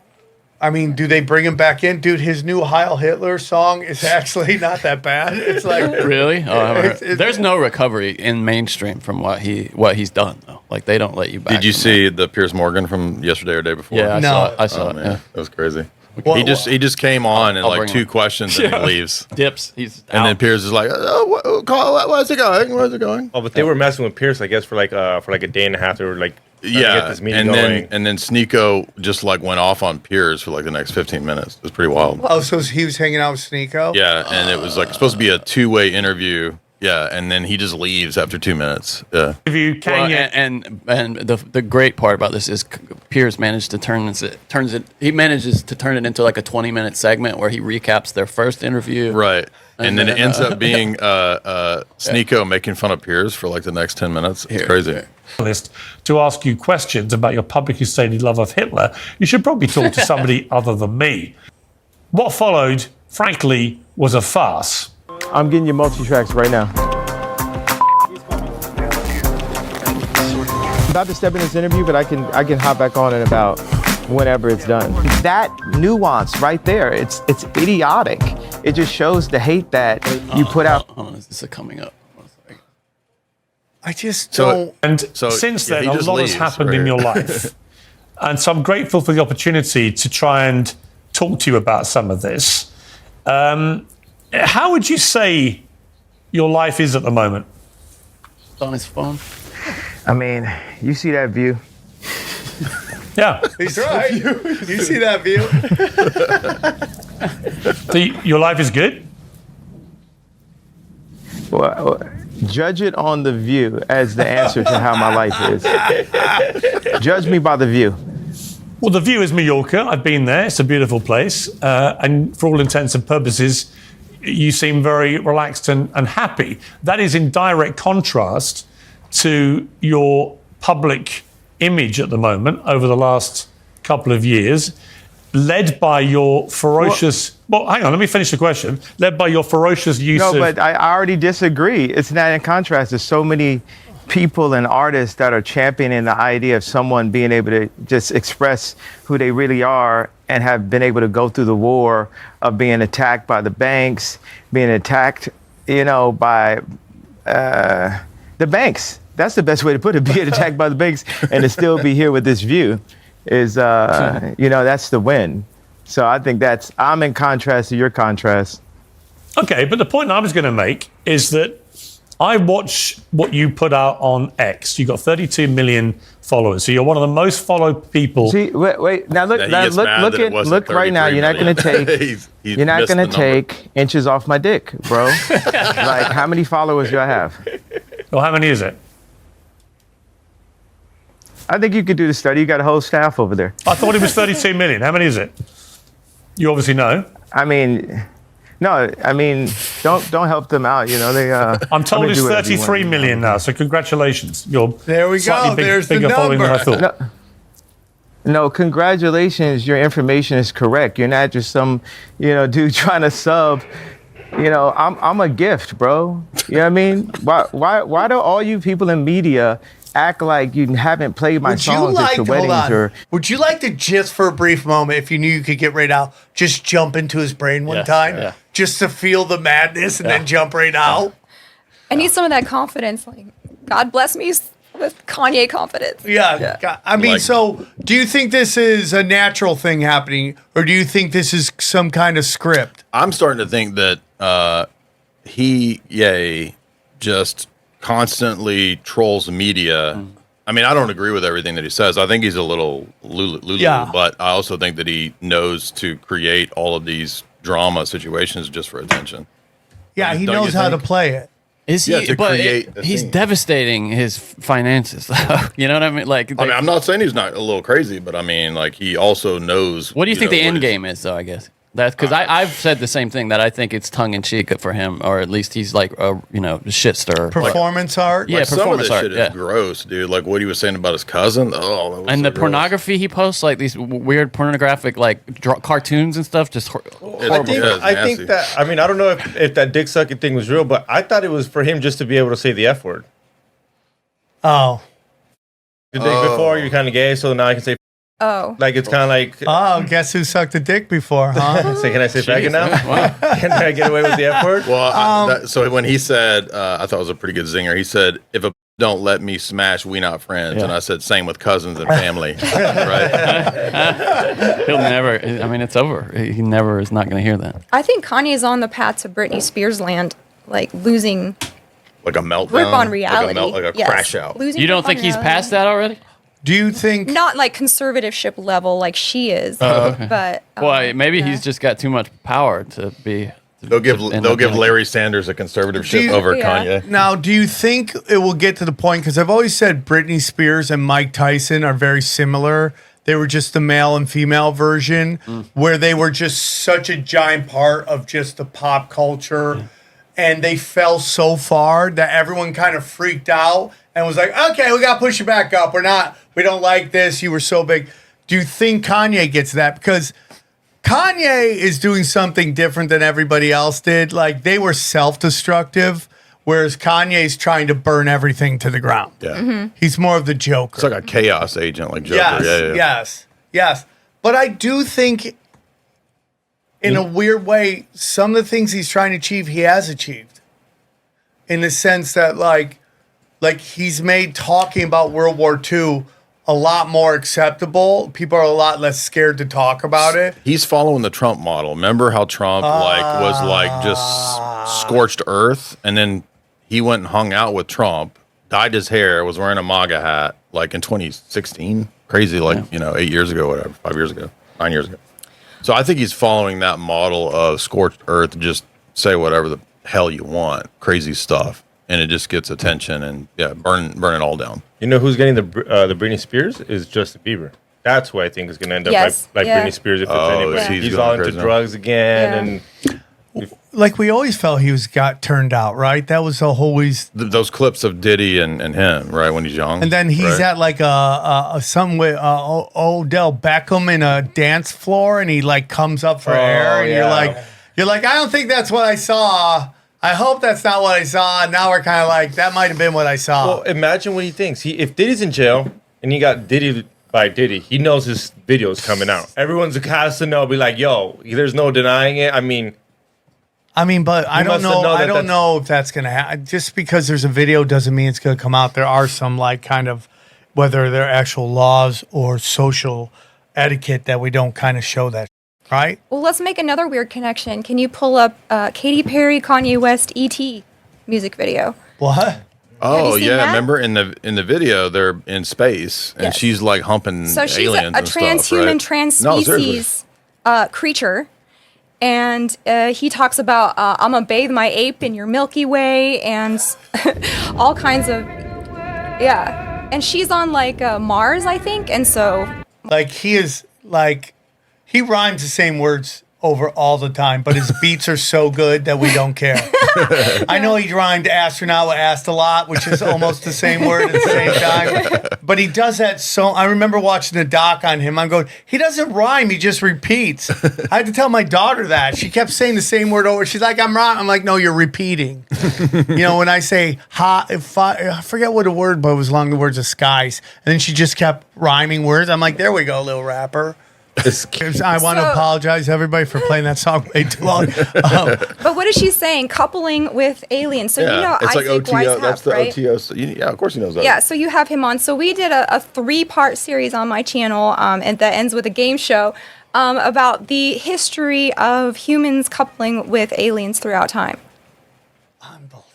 I mean, do they bring him back in? Dude, his new Heil Hitler song is actually not that bad. It's like really? Oh, I haven't heard. There's no recovery in mainstream from what he's done though. Like they don't let you back. Did you see the Piers Morgan from yesterday or day before? Yeah, I saw it. Man, yeah. that was crazy. He just came on and like two questions and he leaves. Dips. He's and then Piers is like, where's it going? Where's it going? Oh, but they were messing with Piers, I guess, for like a day and a half. They were like. Get this meeting going. And then Sneeko just like went off on Piers for like the next 15 minutes. It was pretty wild. Oh, so he was hanging out with Sneeko? Yeah, and it was like supposed to be a two-way interview. Yeah, and then he just leaves after 2 minutes. Yeah. If you can, and the great part about this is Piers managed to manages to turn it into like a 20-minute segment where he recaps their first interview. Right. And then it ends up being Sneeko making fun of Piers for like the next 10 minutes. It's crazy. To ask you questions about your publicly stated love of Hitler, you should probably talk to somebody other than me. What followed, frankly, was a farce. I'm getting your multi-tracks right now. I'm about to step in this interview, but I can hop back on in about whenever it's done. That nuance right there, it's idiotic. It just shows the hate that you put out. Oh, is this coming up? I just don't. And since then, a lot has happened in your life. And so I'm grateful for the opportunity to try and talk to you about some of this. How would you say your life is at the moment? On his phone. I mean, you see that view? Yeah. He's right. You see that view? Your life is good? Well, judge it on the view as the answer to how my life is. Judge me by the view. Well, the view is Mallorca. I've been there. It's a beautiful place. And for all intents and purposes, you seem very relaxed and happy. That is in direct contrast to your public image at the moment over the last couple of years, led by your ferocious... Well, hang on, let me finish the question. Led by your ferocious use of... No, but I already disagree. It's not in contrast. There's so many people and artists that are championing the idea of someone being able to just express who they really are and have been able to go through the war of being attacked by the banks, being attacked, by the banks. That's the best way to put it, being attacked by the banks and to still be here with this view is, that's the win. So I think I'm in contrast to your contrast. Okay, but the point I was going to make is that I watch what you put out on X. You've got 32 million followers, so you're one of the most followed people. See, wait. Now look right now. You're not going to take. You're not going to take inches off my dick, bro. Like, how many followers do I have? Well, how many is it? I think you could do the study. You got a whole staff over there. I thought it was 32 million. How many is it? You obviously know. Don't help them out. They. I'm told it's 33 million now. So congratulations. There we go. There's the number. Than I thought. No, congratulations. Your information is correct. You're not just some, dude trying to sub. I'm a gift, bro. You know what I mean? Why do all you people in media act like you haven't played my songs at your weddings? Would you like to, just for a brief moment, if you knew you could get right out, just jump into his brain one time? Yeah. Just to feel the madness and then jump right out? I need some of that confidence. Like, God bless me with Kanye confidence. Yeah. I mean, so do you think this is a natural thing happening, or do you think this is some kind of script? I'm starting to think that he just constantly trolls the media. I mean, I don't agree with everything that he says. I think he's a little Lulu, but I also think that he knows to create all of these drama situations just for attention. Yeah, he knows how to play it. Is he? Yeah, but he's devastating his finances. You know what I mean? I'm not saying he's not a little crazy, but I mean, he also knows. What do you think the end game is, though? I guess that's because I've said the same thing, that I think it's tongue in cheek for him, or at least he's like a shit stirrer. Performance art. Yeah, some of performance this art. shit is gross, dude. Like what he was saying about his cousin. Oh, and the pornography he posts, like these weird pornographic cartoons and stuff. Just horrible. I think that. I mean, I don't know if that dick sucking thing was real, but I thought it was for him just to be able to say the F word. Oh. The dick before you're kind of gay, so now I can say. Oh. Like it's kind of like. Oh, guess who sucked a dick before, huh? So can I say faggot now? Wow. Can I get away with the F word? Well, so when he said, I thought it was a pretty good zinger. He said, "If a don't let me smash, we not friends." Yeah. And I said, same with cousins and family. Right? He'll never. I mean, it's over. He never is not going to hear that. I think Kanye's on the path to Britney Spears land, like losing. Like a meltdown. Grip on reality. Like a crash out. You don't think he's past that already? Do you think not like conservativeship level like she is, but well, maybe he's just got too much power to be. They'll give Larry Sanders a conservativeship over Kanye. Now, do you think it will get to the point? Because I've always said Britney Spears and Mike Tyson are very similar. They were just the male and female version, where they were just such a giant part of just the pop culture, and they fell so far that everyone kind of freaked out and was like, "Okay, we got to push you back up. We don't like this. You were so big." Do you think Kanye gets that? Because Kanye is doing something different than everybody else did. Like, they were self-destructive, whereas Kanye's trying to burn everything to the ground. Yeah. Mm-hmm. He's more of the Joker. It's like a chaos agent, like Joker. Yes. But I do think, in a weird way, some of the things he's trying to achieve, he has achieved. In the sense that, like, like he's made talking about World War II a lot more acceptable. People are a lot less scared to talk about it. He's following the Trump model. Remember how Trump was just scorched earth, and then he went and hung out with Trump, dyed his hair, was wearing a MAGA hat, like in 2016. Crazy, 8 years ago, whatever, 5 years ago, 9 years ago. So I think he's following that model of scorched earth. Just say whatever the hell you want, crazy stuff, and it just gets attention and burn it all down. You know who's getting the Britney Spears is Justin Bieber. That's who I think is going to end up like Britney Spears if it's anybody. He's all into drugs again, and like we always felt he got turned out, right? That was always those clips of Diddy and him, right, when he's young. And then he's at like some with Odell Beckham in a dance floor, and he like comes up for air, and you're like, I don't think that's what I saw. I hope that's not what I saw. And now we're kind of like, that might have been what I saw. Well, imagine what he thinks. If Diddy's in jail and he got Diddy by Diddy, he knows his video's coming out. Everyone's has to know, be like, yo, there's no denying it. I mean, but I don't know. I don't know if that's going to happen. Just because there's a video doesn't mean it's going to come out. There are some like kind of, whether they're actual laws or social etiquette that we don't kind of show that. Right. Well, let's make another weird connection. Can you pull up Katy Perry, Kanye West, E.T. music video? What? Oh yeah, remember in the video they're in space and she's like humping aliens. So she's a transhuman, transspecies creature, and he talks about I'm gonna bathe my ape in your Milky Way and all kinds of and she's on like Mars, I think, and so like he is like. He rhymes the same words over all the time, but his beats are so good that we don't care. I know he rhymed astronaut with asked a lot, which is almost the same word at the same time. But he does that so... I remember watching a doc on him. I'm going, he doesn't rhyme, he just repeats. I had to tell my daughter that. She kept saying the same word over. She's like, I'm wrong. I'm like, no, you're repeating. When I say, I forget what a word, but it was along the words of skies. And then she just kept rhyming words. I'm like, there we go, little rapper. I want to apologize, everybody, for playing that song way too long. But what is she saying? Coupling with aliens. So you know, it's Isaac like OTO. Weishaupt, That's the right? OTO. Yeah, of course he knows that. Yeah, so you have him on. So we did a 3-part series on my channel, and that ends with a game show about the history of humans coupling with aliens throughout time. Unbelievable.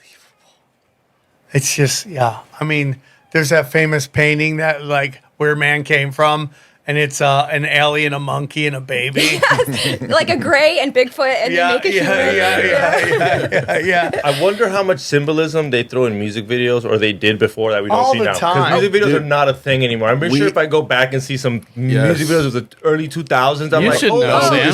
It's just, I mean, there's that famous painting that like where man came from. And it's an alien, a monkey, and a baby. Yes, like a gray and Bigfoot, and they make a human. Yeah. I wonder how much symbolism they throw in music videos, or they did before that we don't all see the now. time. Because music videos are not a thing anymore. I'm pretty sure if I go back and see some music videos of the early 2000s, I'm like,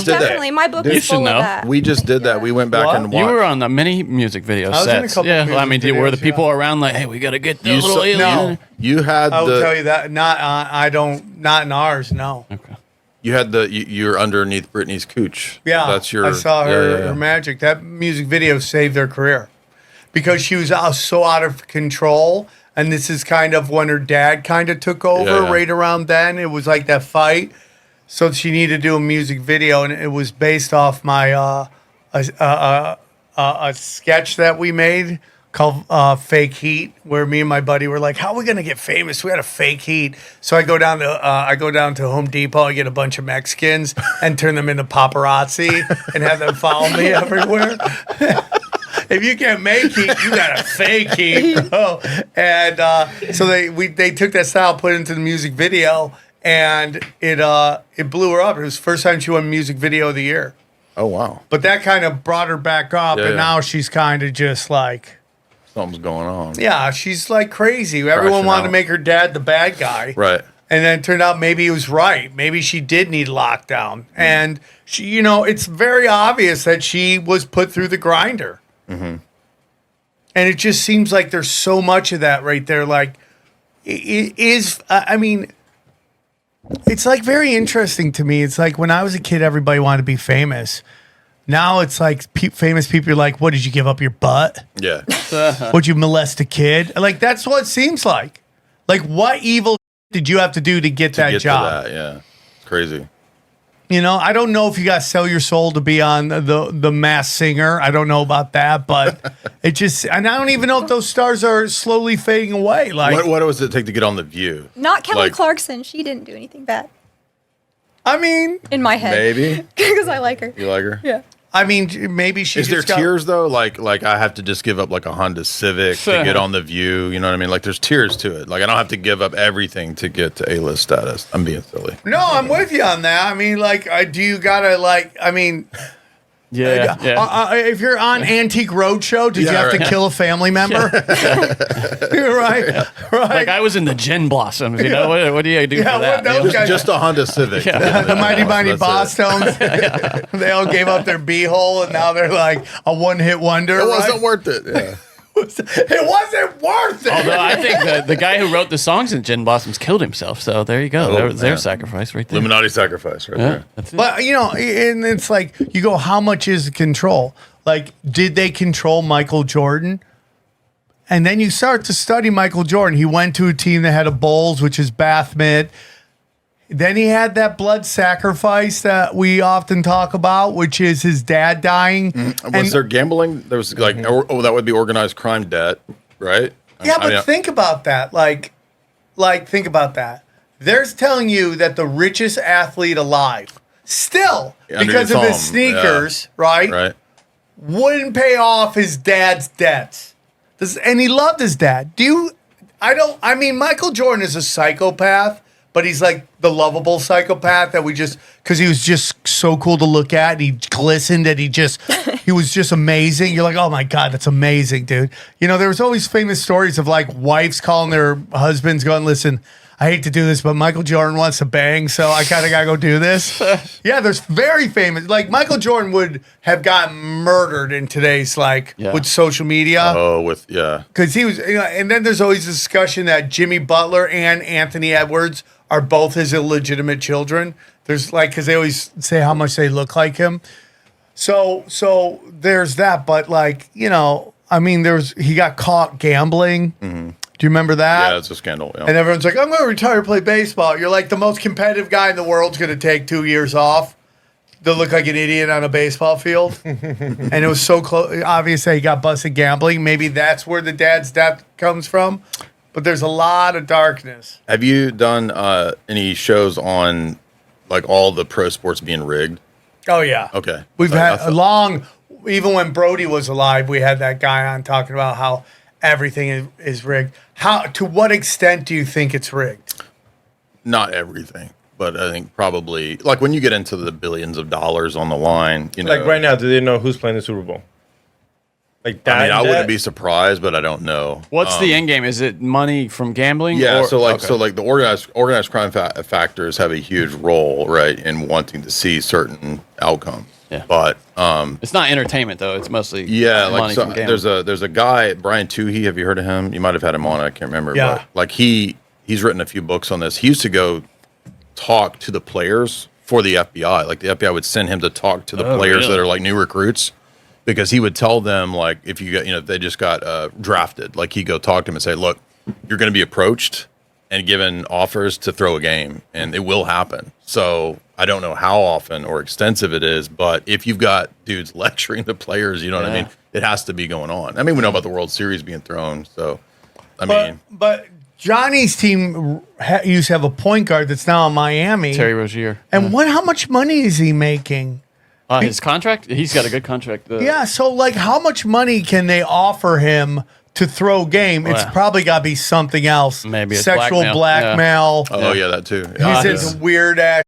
definitely. My book is full of that. We just did that. We went back and watched. You were on the many music video sets. I mean, were the people around like, hey, we got to get the little alien? No. You had I will tell you that. Not in ours, no. Okay. You had you're underneath Britney's cooch. Yeah, that's your. I saw her magic. That music video saved their career because she was so out of control. And this is kind of when her dad kind of took over right around then. It was like that fight. So she needed to do a music video, and it was based off my a sketch that we made called Fake Heat, where me and my buddy were like, how are we going to get famous? We got to fake heat. So I go down to Home Depot, I get a bunch of Mexicans and turn them into paparazzi and have them follow me everywhere. If you can't make heat, you got to fake heat, bro. And so they took that style, put it into the music video, and it blew her up. It was the first time she won Music Video of the Year. Oh, wow. But that kind of brought her back up, and now she's kind of just like... something's going on. Yeah, she's like crazy. Everyone wanted to make her dad the bad guy. Right. And then it turned out maybe he was right. Maybe she did need lockdown. And she, it's very obvious that she was put through the grinder. Mm-hmm. And it just seems like there's so much of that right there. Like, it is, I mean, it's like very interesting to me. It's like when I was a kid, everybody wanted to be famous. Now it's like famous people are like, what, did you give up your butt? Yeah. Would you molest a kid? Like, that's what it seems like. Like, what evil did you have to do to get that job? Yeah. It's crazy. You know, I don't know if you got to sell your soul to be on the Masked Singer. I don't know about that, but it just, and I don't even know if those stars are slowly fading away. Like, what does it take to get on The View? Not Kelly Clarkson. She didn't do anything bad. I mean, in my head, maybe because I like her. You like her? Yeah. I mean, maybe she. Is there tiers though? Like I have to just give up like a Honda Civic to get on The View. You know what I mean? Like there's tiers to it. Like I don't have to give up everything to get to A-list status. I'm being silly. No, I'm with you on that. I mean, like, do you gotta like? I mean. Yeah. If you're on Antique Roadshow, did you have to kill a family member? right. Like I was in the Gin Blossoms. You know what do you do for that? Those guys, just a Honda Civic. The Mighty Bosstones. They all gave up their B-hole, and now they're like a one-hit wonder. It wasn't worth it. Yeah. It wasn't worth it. Although I think the guy who wrote the songs in Gin Blossoms killed himself. So there you go. There was their sacrifice right there. Illuminati sacrifice right there. That's it. But, you know, and it's like, you go, how much is control? Like, did they control Michael Jordan? And then you start to study Michael Jordan. He went to a team that had a Bulls, which is Bath Mid. Then he had that blood sacrifice that we often talk about, which is his dad dying. Was there gambling? There was like, that would be organized crime debt, right? Yeah, but think about that. Like, think about that. They're telling you that the richest athlete alive, still, because of his sneakers, right? Wouldn't pay off his dad's debts. And he loved his dad. I mean, Michael Jordan is a psychopath. But he's like the lovable psychopath that because he was just so cool to look at. And he glistened and he was just amazing. You're like, oh my God, that's amazing, dude. You know, there was always famous stories of like wives calling their husbands going, listen, I hate to do this, but Michael Jordan wants to bang, so I kind of got to go do this. Yeah, there's very famous, like Michael Jordan would have gotten murdered in today's with social media. Because he was, you know, and then there's always a discussion that Jimmy Butler and Anthony Edwards are both his illegitimate children. There's because they always say how much they look like him. So there's that, but you know, I mean, he got caught gambling. Mm-hmm. Do you remember that? Yeah, it's a scandal. Yeah. And everyone's like, I'm going to retire, play baseball. You're like, the most competitive guy in the world's going to take 2 years off to look like an idiot on a baseball field. And it was so close. Obviously, he got busted gambling. Maybe that's where the dad's death comes from. But there's a lot of darkness. Have you done any shows on all the pro sports being rigged? Oh, yeah. Okay. We've had even when Brody was alive, we had that guy on talking about how everything is rigged. To what extent do you think it's rigged? Not everything, but I think probably when you get into the billions of dollars on the line, you know. Right now, do they know who's playing the Super Bowl? I wouldn't be surprised, but I don't know. What's the end game? Is it money from gambling? Yeah, so the organized crime factors have a huge role, right, in wanting to see certain outcomes. Yeah, but it's not entertainment though. It's mostly money from gambling. There's a guy, Brian Toohey. Have you heard of him? You might have had him on. I can't remember. Yeah, but he's written a few books on this. He used to go talk to the players for the FBI. Like the FBI would send him to talk to the players that are new recruits. Because he would tell them, if you get, if they just got drafted, he'd go talk to them and say, look, you're going to be approached and given offers to throw a game, and it will happen. So I don't know how often or extensive it is, but if you've got dudes lecturing the players, you know what I mean? It has to be going on. I mean, we know about the World Series being thrown, so, But Johnny's team used to have a point guard that's now in Miami. Terry Rozier. And how much money is he making? His contract? He's got a good contract. Yeah, so how much money can they offer him to throw game? It's probably got to be something else. Maybe it's sexual blackmail. Yeah. Oh, yeah, that too. He's in some weird ass.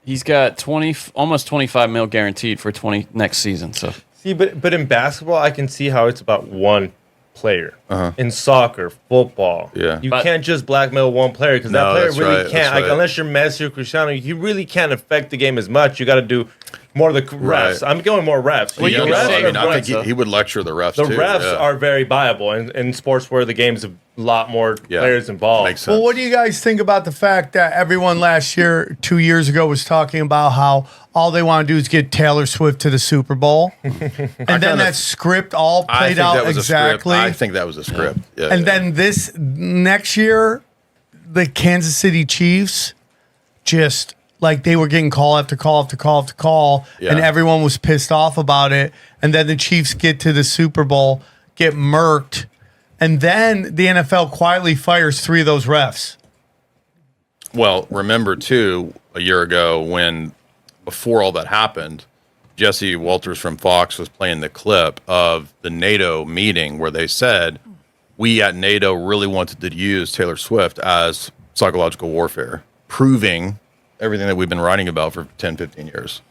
He's got almost $25 million guaranteed for next season. So see, but in basketball, I can see how it's about one player. In soccer, football, you can't just blackmail one player because that player really can't. Unless you're Messi or Cristiano, you really can't affect the game as much. You got to do more of the refs. I'm going more refs. Well, I think he would lecture the refs. The refs are very viable in sports where the game's a lot more players involved. Makes sense. Well, what do you guys think about the fact that everyone 2 years ago was talking about how all they want to do is get Taylor Swift to the Super Bowl, and then that script all played out exactly? I think that was a script. Yeah, and then this next year, the Kansas City Chiefs just like they were getting call after call after call after call, and everyone was pissed off about it. And then the Chiefs get to the Super Bowl, get murked, and then the NFL quietly fires 3 of those refs. Well, remember too, a year ago when before all that happened, Jesse Walters from Fox was playing the clip of the NATO meeting where they said, we at NATO really wanted to use Taylor Swift as psychological warfare, proving everything that we've been writing about for 10, 15 years.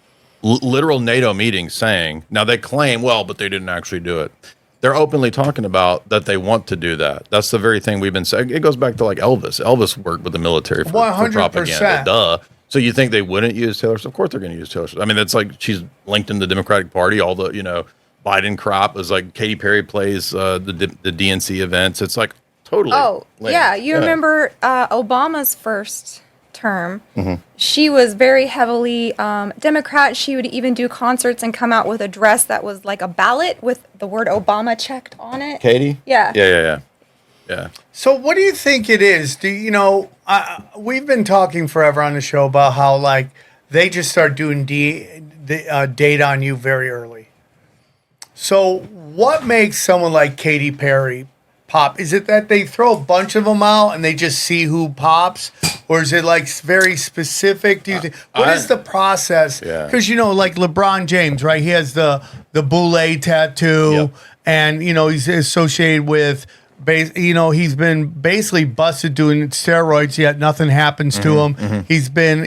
Literal NATO meetings saying, now they claim, well, but they didn't actually do it. They're openly talking about that they want to do that. That's the very thing we've been saying. It goes back to like Elvis. Elvis worked with the military for propaganda. Duh. So you think they wouldn't use Taylor Swift? Of course they're going to use Taylor Swift. I mean, that's like she's linked in the Democratic Party. All the, Biden crap is like Katy Perry plays the DNC events. It's like totally. Oh, lame. Yeah. You remember Obama's first term. Mm-hmm. She was very heavily Democrat. She would even do concerts and come out with a dress that was like a ballot with the word Obama checked on it. Katie? Yeah. Yeah. So what do you think it is? We've been talking forever on the show about how like they just start doing data on you very early. So what makes someone like Katy Perry pop? Is it that they throw a bunch of them out and they just see who pops? Or is it like very specific? Do you think? What is the process? Because, like LeBron James, right? He has the boule tattoo and, he's associated with... he's been basically busted doing steroids, yet nothing happens to him. Mm-hmm. He's been,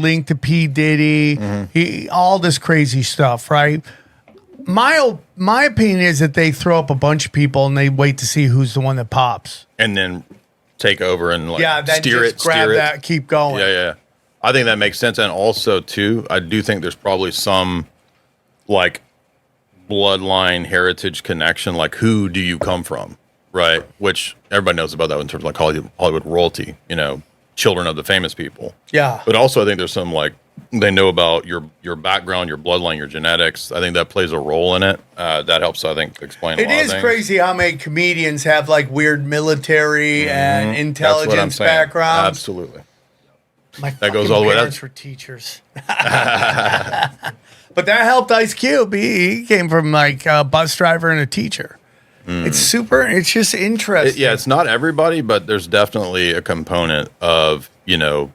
linked to P. Diddy, all this crazy stuff, right? My opinion is that they throw up a bunch of people and they wait to see who's the one that pops. And then take over and grab that, keep going. Yeah. I think that makes sense. And also, too, I do think there's probably some, like, bloodline heritage connection. Like, who do you come from? Right, which everybody knows about that in terms of like Hollywood royalty, children of the famous people. Yeah. But also I think there's some like they know about your background, your bloodline, your genetics. I think that plays a role in it. That helps, I think, explain a lot of things. It is crazy how many comedians have like weird military and intelligence backgrounds. Absolutely. That goes all the way. Parents were teachers. But that helped Ice Cube. He came from like a bus driver and a teacher. It's just interesting. It's not everybody, but there's definitely a component of,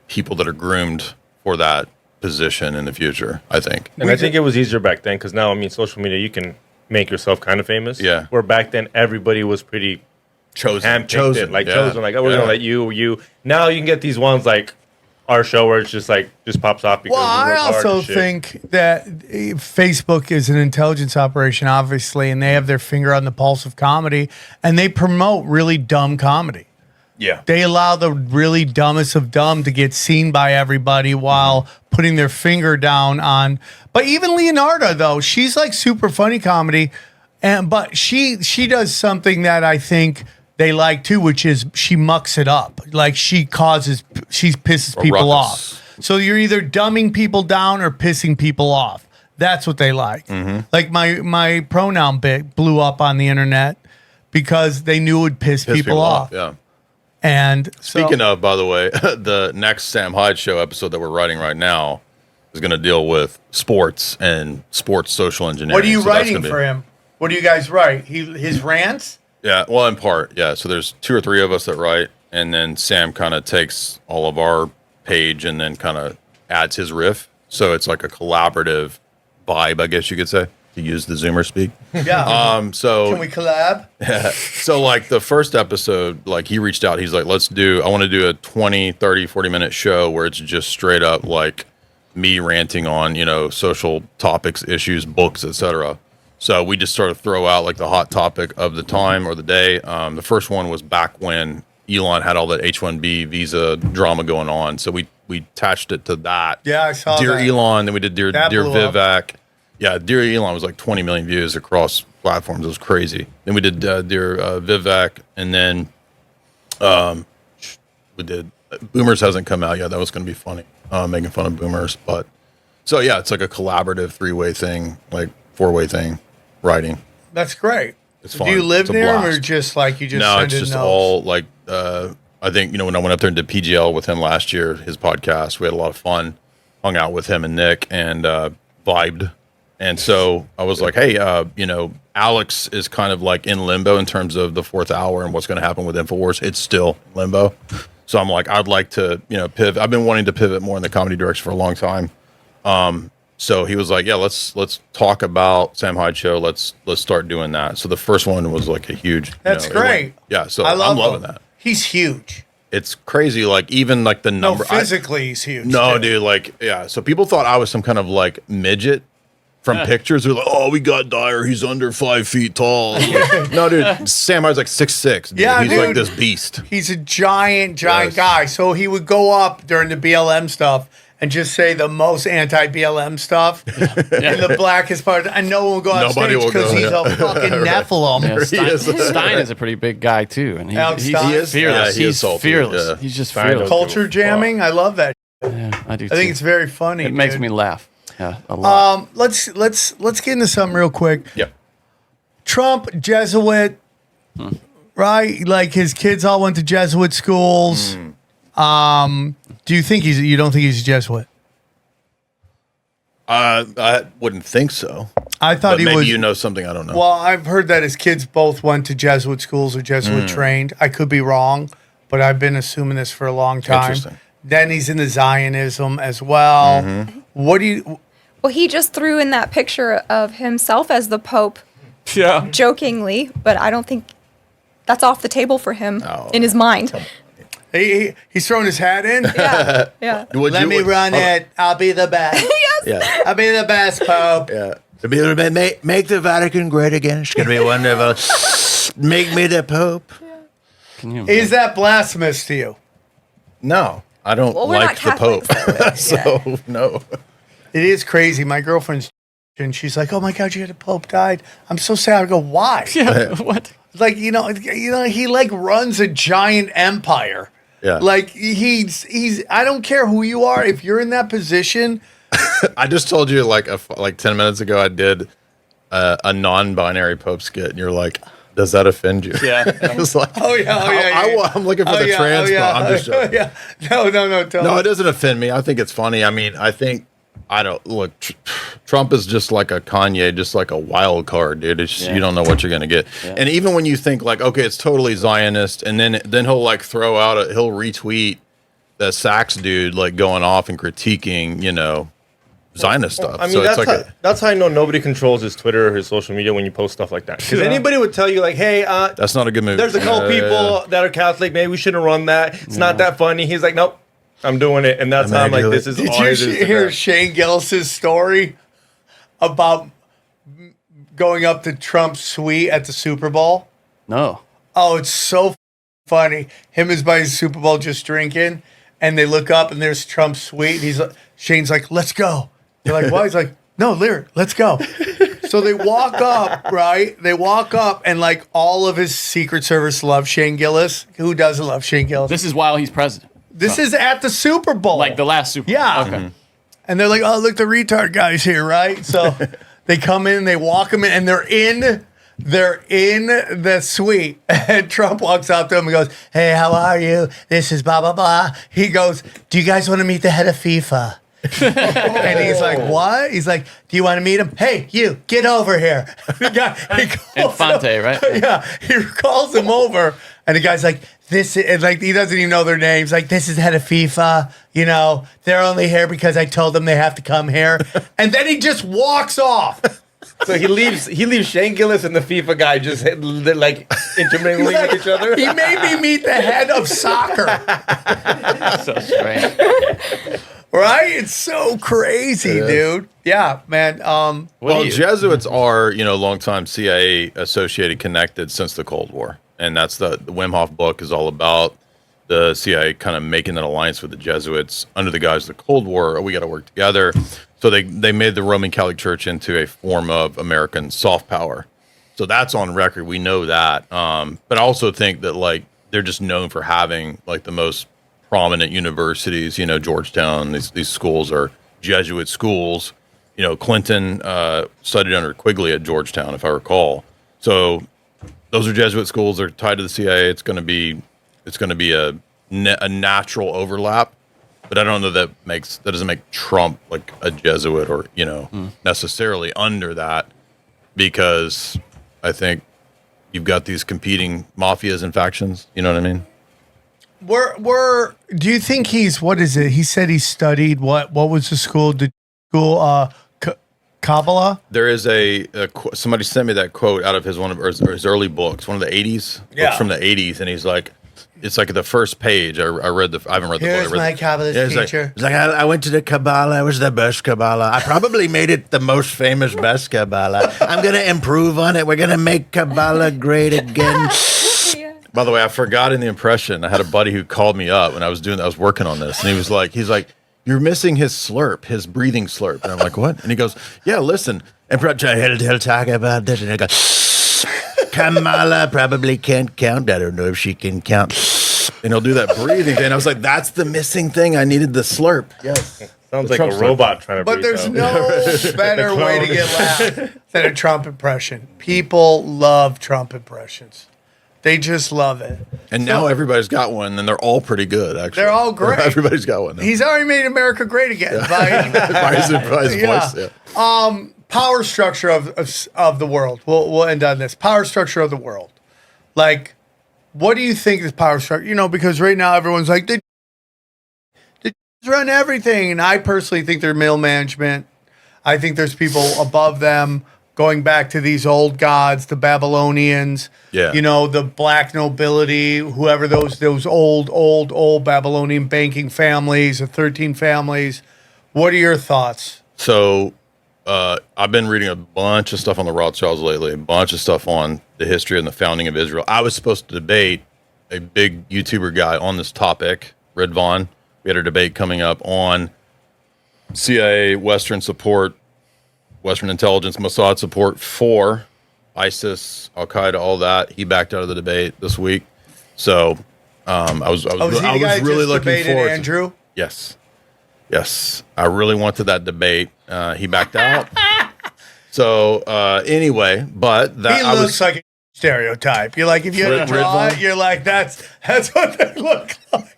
people that are groomed for that position in the future, I think. And I think it was easier back then because now, social media, you can make yourself kind of famous. Yeah. Where back then, everybody was pretty chosen. Chosen. Like, we're going to let you. Now you can get these ones like our show where it's just pops off because I also think that Facebook is an intelligence operation, obviously, and they have their finger on the pulse of comedy, and they promote really dumb comedy. Yeah. They allow the really dumbest of dumb to get seen by everybody while putting their finger down on. But even Leonardo, though, she's like super funny comedy, but she does something that I think they like too, which is she mucks it up. Like she pisses people off. So you're either dumbing people down or pissing people off. That's what they like. Mm-hmm. Like my pronoun bit blew up on the internet because they knew it would piss people off. Yeah. And speaking of, by the way, the next Sam Hyde Show episode that we're writing right now is going to deal with sports and sports social engineering. What are you writing for him? What do you guys write? His rants? Yeah, well, in part, yeah. So there's 2 or 3 of us that write, and then Sam kind of takes all of our page and then kind of adds his riff. So it's like a collaborative vibe, I guess you could say, to use the Zoomer speak. Yeah. So can we collab? Yeah. So like the first episode, like he reached out, he's like, I want to do a 20, 30, 40-minute show where it's just straight up like me ranting on, social topics, issues, books, etc. So we just sort of throw out like the hot topic of the time or the day. The first one was back when Elon had all that H-1B visa drama going on. So we attached it to that. Yeah, I saw Dear that. Elon. Then we did Dear Vivek. Yeah, Dear Elon was like 20 million views across platforms. It was crazy. Then we did Dear Vivek. And then we did Boomers hasn't come out yet. That was going to be funny, making fun of Boomers. But so, yeah, it's like a collaborative 3-way thing, like 4-way thing. Writing. That's great. It's fun. Do you live there or just like you just No, send it's just notes? all like I think, when I went up there and did PGL with him last year, his podcast, we had a lot of fun. hung out with him and Nick and vibed. And so I was like, hey, Alex is kind of like in limbo in terms of the fourth hour and what's going to happen with InfoWars. It's still limbo. So I'm like, I'd like to, pivot. I've been wanting to pivot more in the comedy direction for a long time. So he was like, yeah, let's talk about Sam Hyde Show. Let's start doing that. So the first one was like a huge. That's great. So I'm loving that. He's huge. It's crazy. Like even like the number. No, physically he's huge. No, too. dude. Like, yeah. So people thought I was some kind of like midget from pictures. They're like, oh, we got Dyer. He's under 5 feet tall. Like, no, dude. Sam Hyde's like 6'6". Dude. Yeah, he's dude. like this beast. He's a giant guy. So he would go up during the BLM stuff and just say the most anti-BLM stuff in the blackest part, and no one will go on stage because he's a fucking Nephilim. Yeah, Stein is a pretty big guy too, and he's fearless. Yeah, he's fearless. Yeah. He's just Stein fearless. Culture jamming, I love that. Yeah, I do. I think it's very funny. It makes me laugh. Yeah, a lot. Let's get into something real quick. Yep. Trump, Jesuit, right? Like his kids all went to Jesuit schools. Do you think you don't think he's a Jesuit? I wouldn't think so. I thought but he maybe was. you know something I don't know. Well, I've heard that his kids both went to Jesuit schools or Jesuit trained. I could be wrong, but I've been assuming this for a long time. Interesting. Then he's into Zionism as well. What do you? Well, he just threw in that picture of himself as the Pope, jokingly, but I don't think that's off the table for him in his mind. He's throwing his hat in. Yeah. Let me run it. I'll be the best. Yeah. I'll be the best, Pope. Yeah. Make the Vatican great again. It's gonna be wonderful. Make me the Pope. Is that blasphemous to you? No, I don't like the Pope. So no. It is crazy. My girlfriend's and she's like, "Oh my God, the Pope died. I'm so sad." I go, "Why?" Yeah. What? Like he like runs a giant empire. Yeah. Like he's. I don't care who you are. If you're in that position. I just told you like 10 minutes ago I did a non-binary Pope skit, and you're like, does that offend you? Yeah. I was like, yeah. I'm looking for the trans. I'm just joking. Yeah. No. No, it doesn't offend me. I think it's funny. I mean, Trump is just like a Kanye, just like a wild card, dude. It's just, you don't know what you're gonna get. Yeah. And even when you think like, okay, it's totally Zionist, and then he'll like throw out he'll retweet the Sachs dude like going off and critiquing, Zionist stuff. I mean, so that's how I know nobody controls his Twitter or his social media when you post stuff like that. Because anybody would tell you like, hey, that's not a good move. There's a couple people that are Catholic. Maybe we shouldn't run that. It's not that funny. He's like, nope, I'm doing it. And that's how I'm like, this is Did all you hear Shane Gillis's story about going up to Trump's suite at the Super Bowl? No. Oh, it's so funny. Him is by his Super Bowl just drinking, and they look up and there's Trump's suite. Shane's like, let's go. They're like, why? He's like, no, Lyric, let's go. So they walk up, right? They walk up, and like all of his Secret Service love Shane Gillis. Who doesn't love Shane Gillis? This is while he's president. This is at the Super Bowl. Like the last Super Bowl. Yeah. Okay. And they're like, oh, look, the retard guy's here, right? So they come in, they walk him in, and they're in the suite. And Trump walks up to him and goes, hey, how are you? This is blah, blah, blah. He goes, do you guys want to meet the head of FIFA? And he's like, what? He's like, do you want to meet him? Hey, you, get over here. Infante, right? Yeah. He calls him over, and the guy's like, this is like, he doesn't even know their names. Like, this is the head of FIFA. They're only here because I told them they have to come here. And then he just walks off. So he leaves Shane Gillis and the FIFA guy just like intermingling with each other. He made me meet the head of soccer. So strange. Right? It's so crazy, dude. Yeah, man. Well, Jesuits are, longtime CIA associated connected since the Cold War. And that's the Wim Hof book is all about the CIA kind of making an alliance with the Jesuits under the guise of the Cold War. We got to work together. So they made the Roman Catholic Church into a form of American soft power. So that's on record. We know that. But I also think that like they're just known for having like the most prominent universities. Georgetown. These schools are Jesuit schools. Clinton studied under Quigley at Georgetown, if I recall. So those are Jesuit schools. They're tied to the CIA. It's going to be a natural overlap. But I don't know that doesn't make Trump like a Jesuit or, necessarily under that, because I think you've got these competing mafias and factions. You know what I mean? Do you think what is it? He said he studied what was the school? Kabbalah? There is somebody sent me that quote out of his early books, one of the 80s, books from the 80s, and he's like, it's like the first page. I haven't read the book. Here's my Kabbalah teacher. It's like I went to the Kabbalah. It was the best Kabbalah. I probably made it the most famous, best Kabbalah. I'm going to improve on it. We're going to make Kabbalah great again. By the way, I forgot in the impression. I had a buddy who called me up when I was working on this, and he's like, "You're missing his slurp, his breathing slurp." And I'm like, "What?" And he goes, "Yeah, listen." And he'll talk about this, and I go, Kamala probably can't count. I don't know if she can count. And he'll do that breathing thing. And I was like, that's the missing thing. I needed the slurp. Yes. Sounds like a robot trying to breathe. But there's no better way to get laughed than a Trump impression. People love Trump impressions. They just love it. And now everybody's got one, and they're all pretty good, actually. They're all great. Everybody's got one now. He's already made America great again. By his voice, yeah. Power structure of the world. We'll end on this. Power structure of the world. Like, what do you think is power structure? Because right now everyone's like, they run everything. And I personally think they're middle management. I think there's people above them going back to these old gods, the Babylonians, the black nobility, whoever those old Babylonian banking families, the 13 families. What are your thoughts? So I've been reading a bunch of stuff on the Rothschilds lately, a bunch of stuff on the history and the founding of Israel. I was supposed to debate a big YouTuber guy on this topic, Red Vaughn. We had a debate coming up on CIA, Western support, Western intelligence, Mossad support for ISIS, Al Qaeda, all that. He backed out of the debate this week. So I was really looking forward. Andrew? Yes. I really wanted that debate. He backed out. So anyway, but that he looks like a stereotype. You're like, if you had to draw it, you're like, that's what they look like.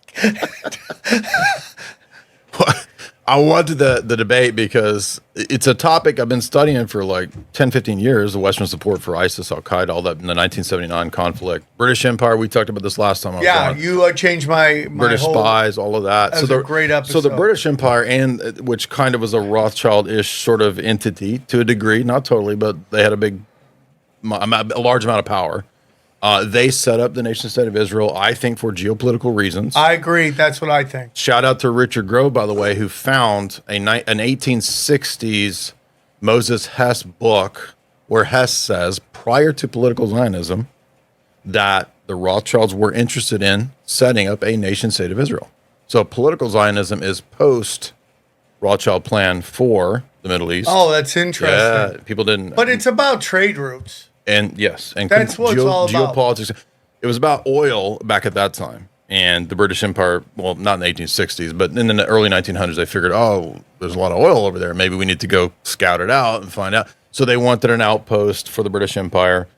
I wanted the debate because it's a topic I've been studying for like 10, 15 years, the Western support for ISIS, Al Qaeda, all that in the 1979 conflict. British Empire, we talked about this last time. You changed my British spies, all of that. That was a great episode. So the British Empire, which kind of was a Rothschild-ish sort of entity to a degree, not totally, but they had a large amount of power. They set up the nation-state of Israel, I think, for geopolitical reasons. I agree. That's what I think. Shout out to Richard Grove, by the way, who found an 1860s Moses Hess book where Hess says, prior to political Zionism, that the Rothschilds were interested in setting up a nation-state of Israel. So political Zionism is post-Rothschild plan for the Middle East. Oh, that's interesting. Yeah, people didn't... But it's about trade routes. And yes, and that's what it's all about. Geopolitics. It was about oil back at that time, and the British Empire. Well, not in the 1860s, but in the early 1900s, they figured, there's a lot of oil over there. Maybe we need to go scout it out and find out. So they wanted an outpost for the British Empire.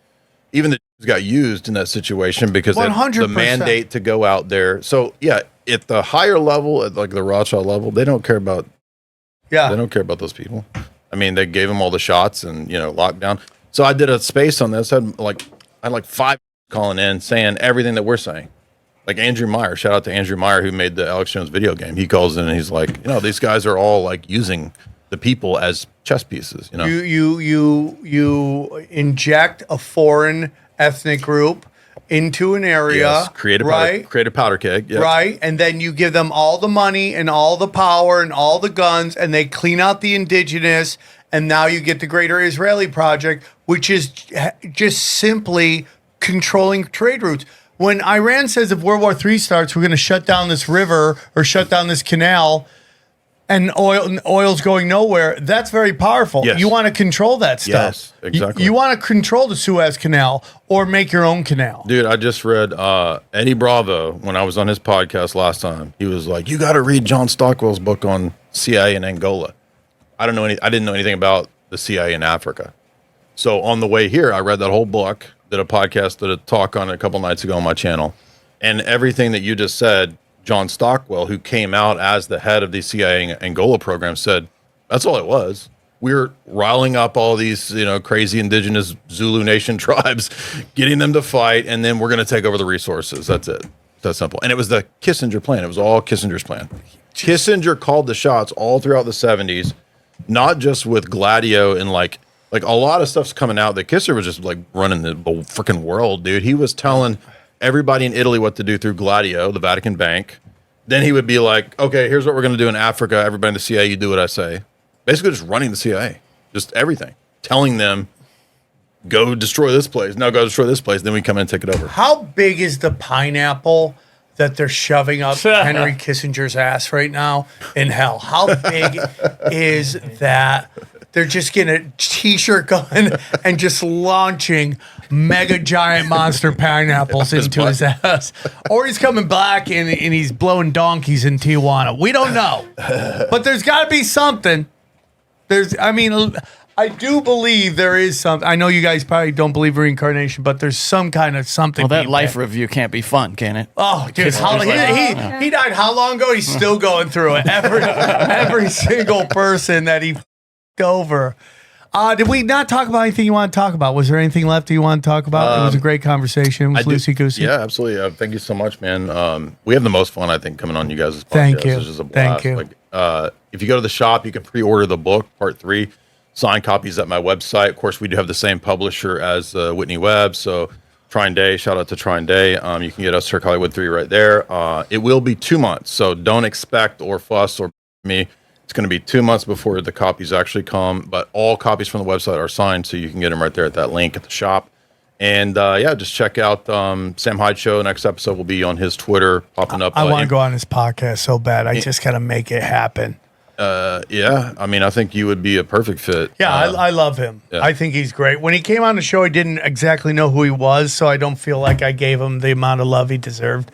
Even the Jews got used in that situation because they had the mandate to go out there. So yeah, at the higher level, at like the Rothschild level, they don't care about. Yeah, they don't care about those people. I mean, they gave them all the shots and lockdown. So I did a space on this. I had like 5 calling in saying everything that we're saying. Like Andrew Meyer, shout out to Andrew Meyer who made the Alex Jones video game. He calls in and he's like, these guys are all like using the people as chess pieces. You inject a foreign ethnic group into an area, create a powder keg, right? And then you give them all the money and all the power and all the guns, and they clean out the indigenous. And now you get the Greater Israeli Project, which is just simply controlling trade routes. When Iran says if World War III starts, we're going to shut down this river or shut down this canal, and oil's going nowhere, that's very powerful. Yes. You want to control that stuff. Yes, exactly. You want to control the Suez Canal or make your own canal. Dude, I just read Eddie Bravo when I was on his podcast last time. He was like, you got to read John Stockwell's book on CIA in Angola. I didn't know anything about the CIA in Africa. So on the way here, I read that whole book, did a podcast, did a talk on it a couple nights ago on my channel. And everything that you just said John Stockwell, who came out as the head of the CIA Angola program, said that's all it was. We're riling up all these, crazy indigenous Zulu Nation tribes, getting them to fight, and then we're going to take over the resources. That's it. That's simple. And it was the Kissinger plan. It was all Kissinger's plan. Kissinger called the shots all throughout the 70s, not just with Gladio and like a lot of stuff's coming out that Kissinger was just like running the freaking world, dude. He was telling everybody in Italy what to do through Gladio, the Vatican Bank. Then he would be like, okay, here's what we're going to do in Africa. Everybody in the CIA, you do what I say. Basically just running the CIA, just everything, telling them, go destroy this place. No, go destroy this place. Then we come in and take it over. How big is the pineapple that they're shoving up Henry Kissinger's ass right now in hell? How big is that? They're just getting a T-shirt going and just launching mega giant monster pineapples into his ass. Or he's coming back and he's blowing donkeys in Tijuana. We don't know. But there's got to be something. I do believe there is something. I know you guys probably don't believe reincarnation, but there's some kind of something. Well, that life review can't be fun, can it? Oh, dude, he died how long ago? He's still going through it. Every single person that he over. Did we not talk about anything you want to talk about? Was there anything left you want to talk about? It was a great conversation. It was loosey-goosey. Yeah, absolutely. Thank you so much, man. We have the most fun, I think, coming on you guys' podcast. Thank you. It's just a blast. Thank you. If you go to the shop, you can pre-order the book, part 3. Signed copies at my website. Of course, we do have the same publisher as Whitney Webb. So Trine Day, shout out to Trine Day. You can get Esoteric Hollywood 3 right there. It will be 2 months. So don't expect or fuss or me. It's going to be 2 months before the copies actually come. But all copies from the website are signed. So you can get them right there at that link at the shop. And just check out Sam Hyde Show. Next episode will be on his Twitter popping up. I want to go on his podcast so bad. I just got to make it happen. I think you would be a perfect fit. Yeah, I love him. Yeah. I think he's great. When he came on the show, I didn't exactly know who he was, so I don't feel like I gave him the amount of love he deserved.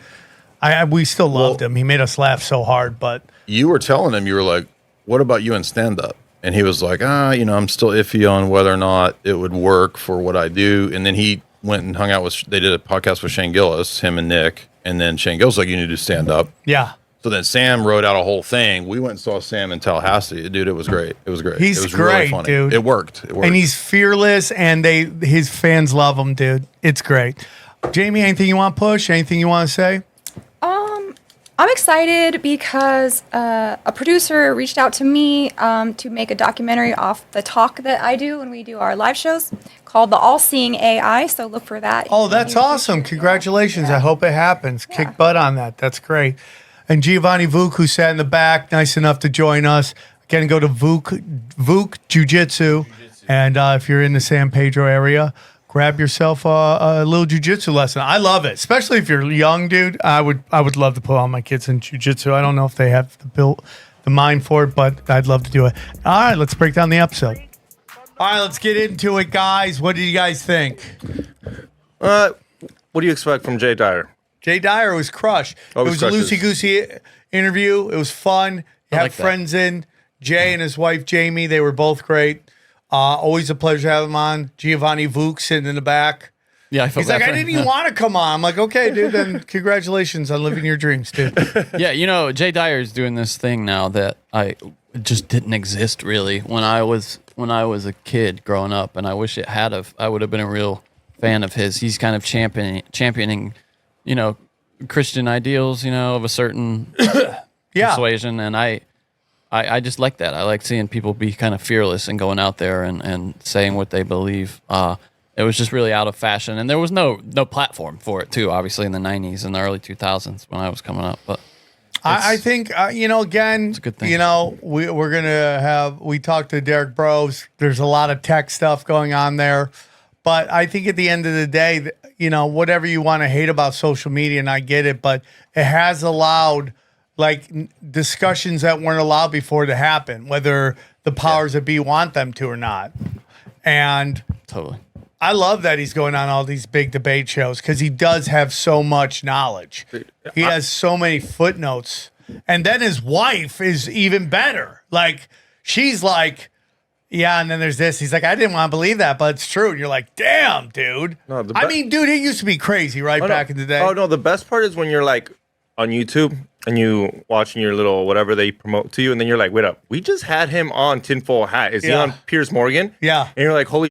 We still loved him. He made us laugh so hard, but... You were telling him, you were like, what about you in stand-up? And he was like, I'm still iffy on whether or not it would work for what I do. And then he went and hung out they did a podcast with Shane Gillis, him and Nick. And then Shane Gillis was like, you need to do stand-up. Yeah. So then Sam wrote out a whole thing. We went and saw Sam in Tallahassee. Dude, it was great. It was great. He's it was great, really funny. dude. It worked. And he's fearless, and his fans love him, dude. It's great. Jamie, anything you want to push? Anything you want to say? I'm excited because a producer reached out to me to make a documentary off the talk that I do when we do our live shows called The All-Seeing AI. So look for that. Oh, that's awesome. Congratulations. I hope it happens. Kick butt on that. That's great. And Giovanni Vuk, who sat in the back, nice enough to join us. Again, go to Vuk Jiu-Jitsu. And if you're in the San Pedro area, grab yourself a little jiu-jitsu lesson. I love it, especially if you're young, dude. I would love to put all my kids in jiu-jitsu. I don't know if they have the mind for it, but I'd love to do it. All right, let's break down the episode. All right, let's get into it, guys. What do you guys think? What do you expect from Jay Dyer? Jay Dyer was crushed. It was a loosey-goosey interview. It was fun. You had friends in. Jay and his wife, Jamie, they were both great. Always a pleasure to have him on. Giovanni Vuk sitting in the back. Yeah, I felt He's like, I didn't even want to come on. I'm like, okay, dude, then congratulations on living your dreams, dude. Yeah, Jay Dyer is doing this thing now that just didn't exist really when I was a kid growing up, and I wish it had I would have been a real fan of his. He's kind of championing Christian ideals, of a certain persuasion, and I just like that. I like seeing people be kind of fearless and going out there and saying what they believe. It was just really out of fashion, and there was no platform for it too. Obviously, in the '90s and the early 2000s when I was coming up, but I think again, it's a good thing. We're gonna have. We talked to Derek Bros. There's a lot of tech stuff going on there, but I think at the end of the day, whatever you want to hate about social media, and I get it, but it has allowed discussions that weren't allowed before to happen, whether the powers that be want them to or not. And totally, I love that he's going on all these big debate shows because he does have so much knowledge. He has so many footnotes. And then his wife is even better. She's like, yeah, and then there's this. He's like, I didn't want to believe that, but it's true. And you're like, damn, dude. No, dude, it used to be crazy back in the day. Oh, no, the best part is when you're on YouTube and you watching your little whatever they promote to you, and then you're like, wait up, we just had him on Tinfoil Hat. Is he on Piers Morgan? Yeah. And you're like, holy,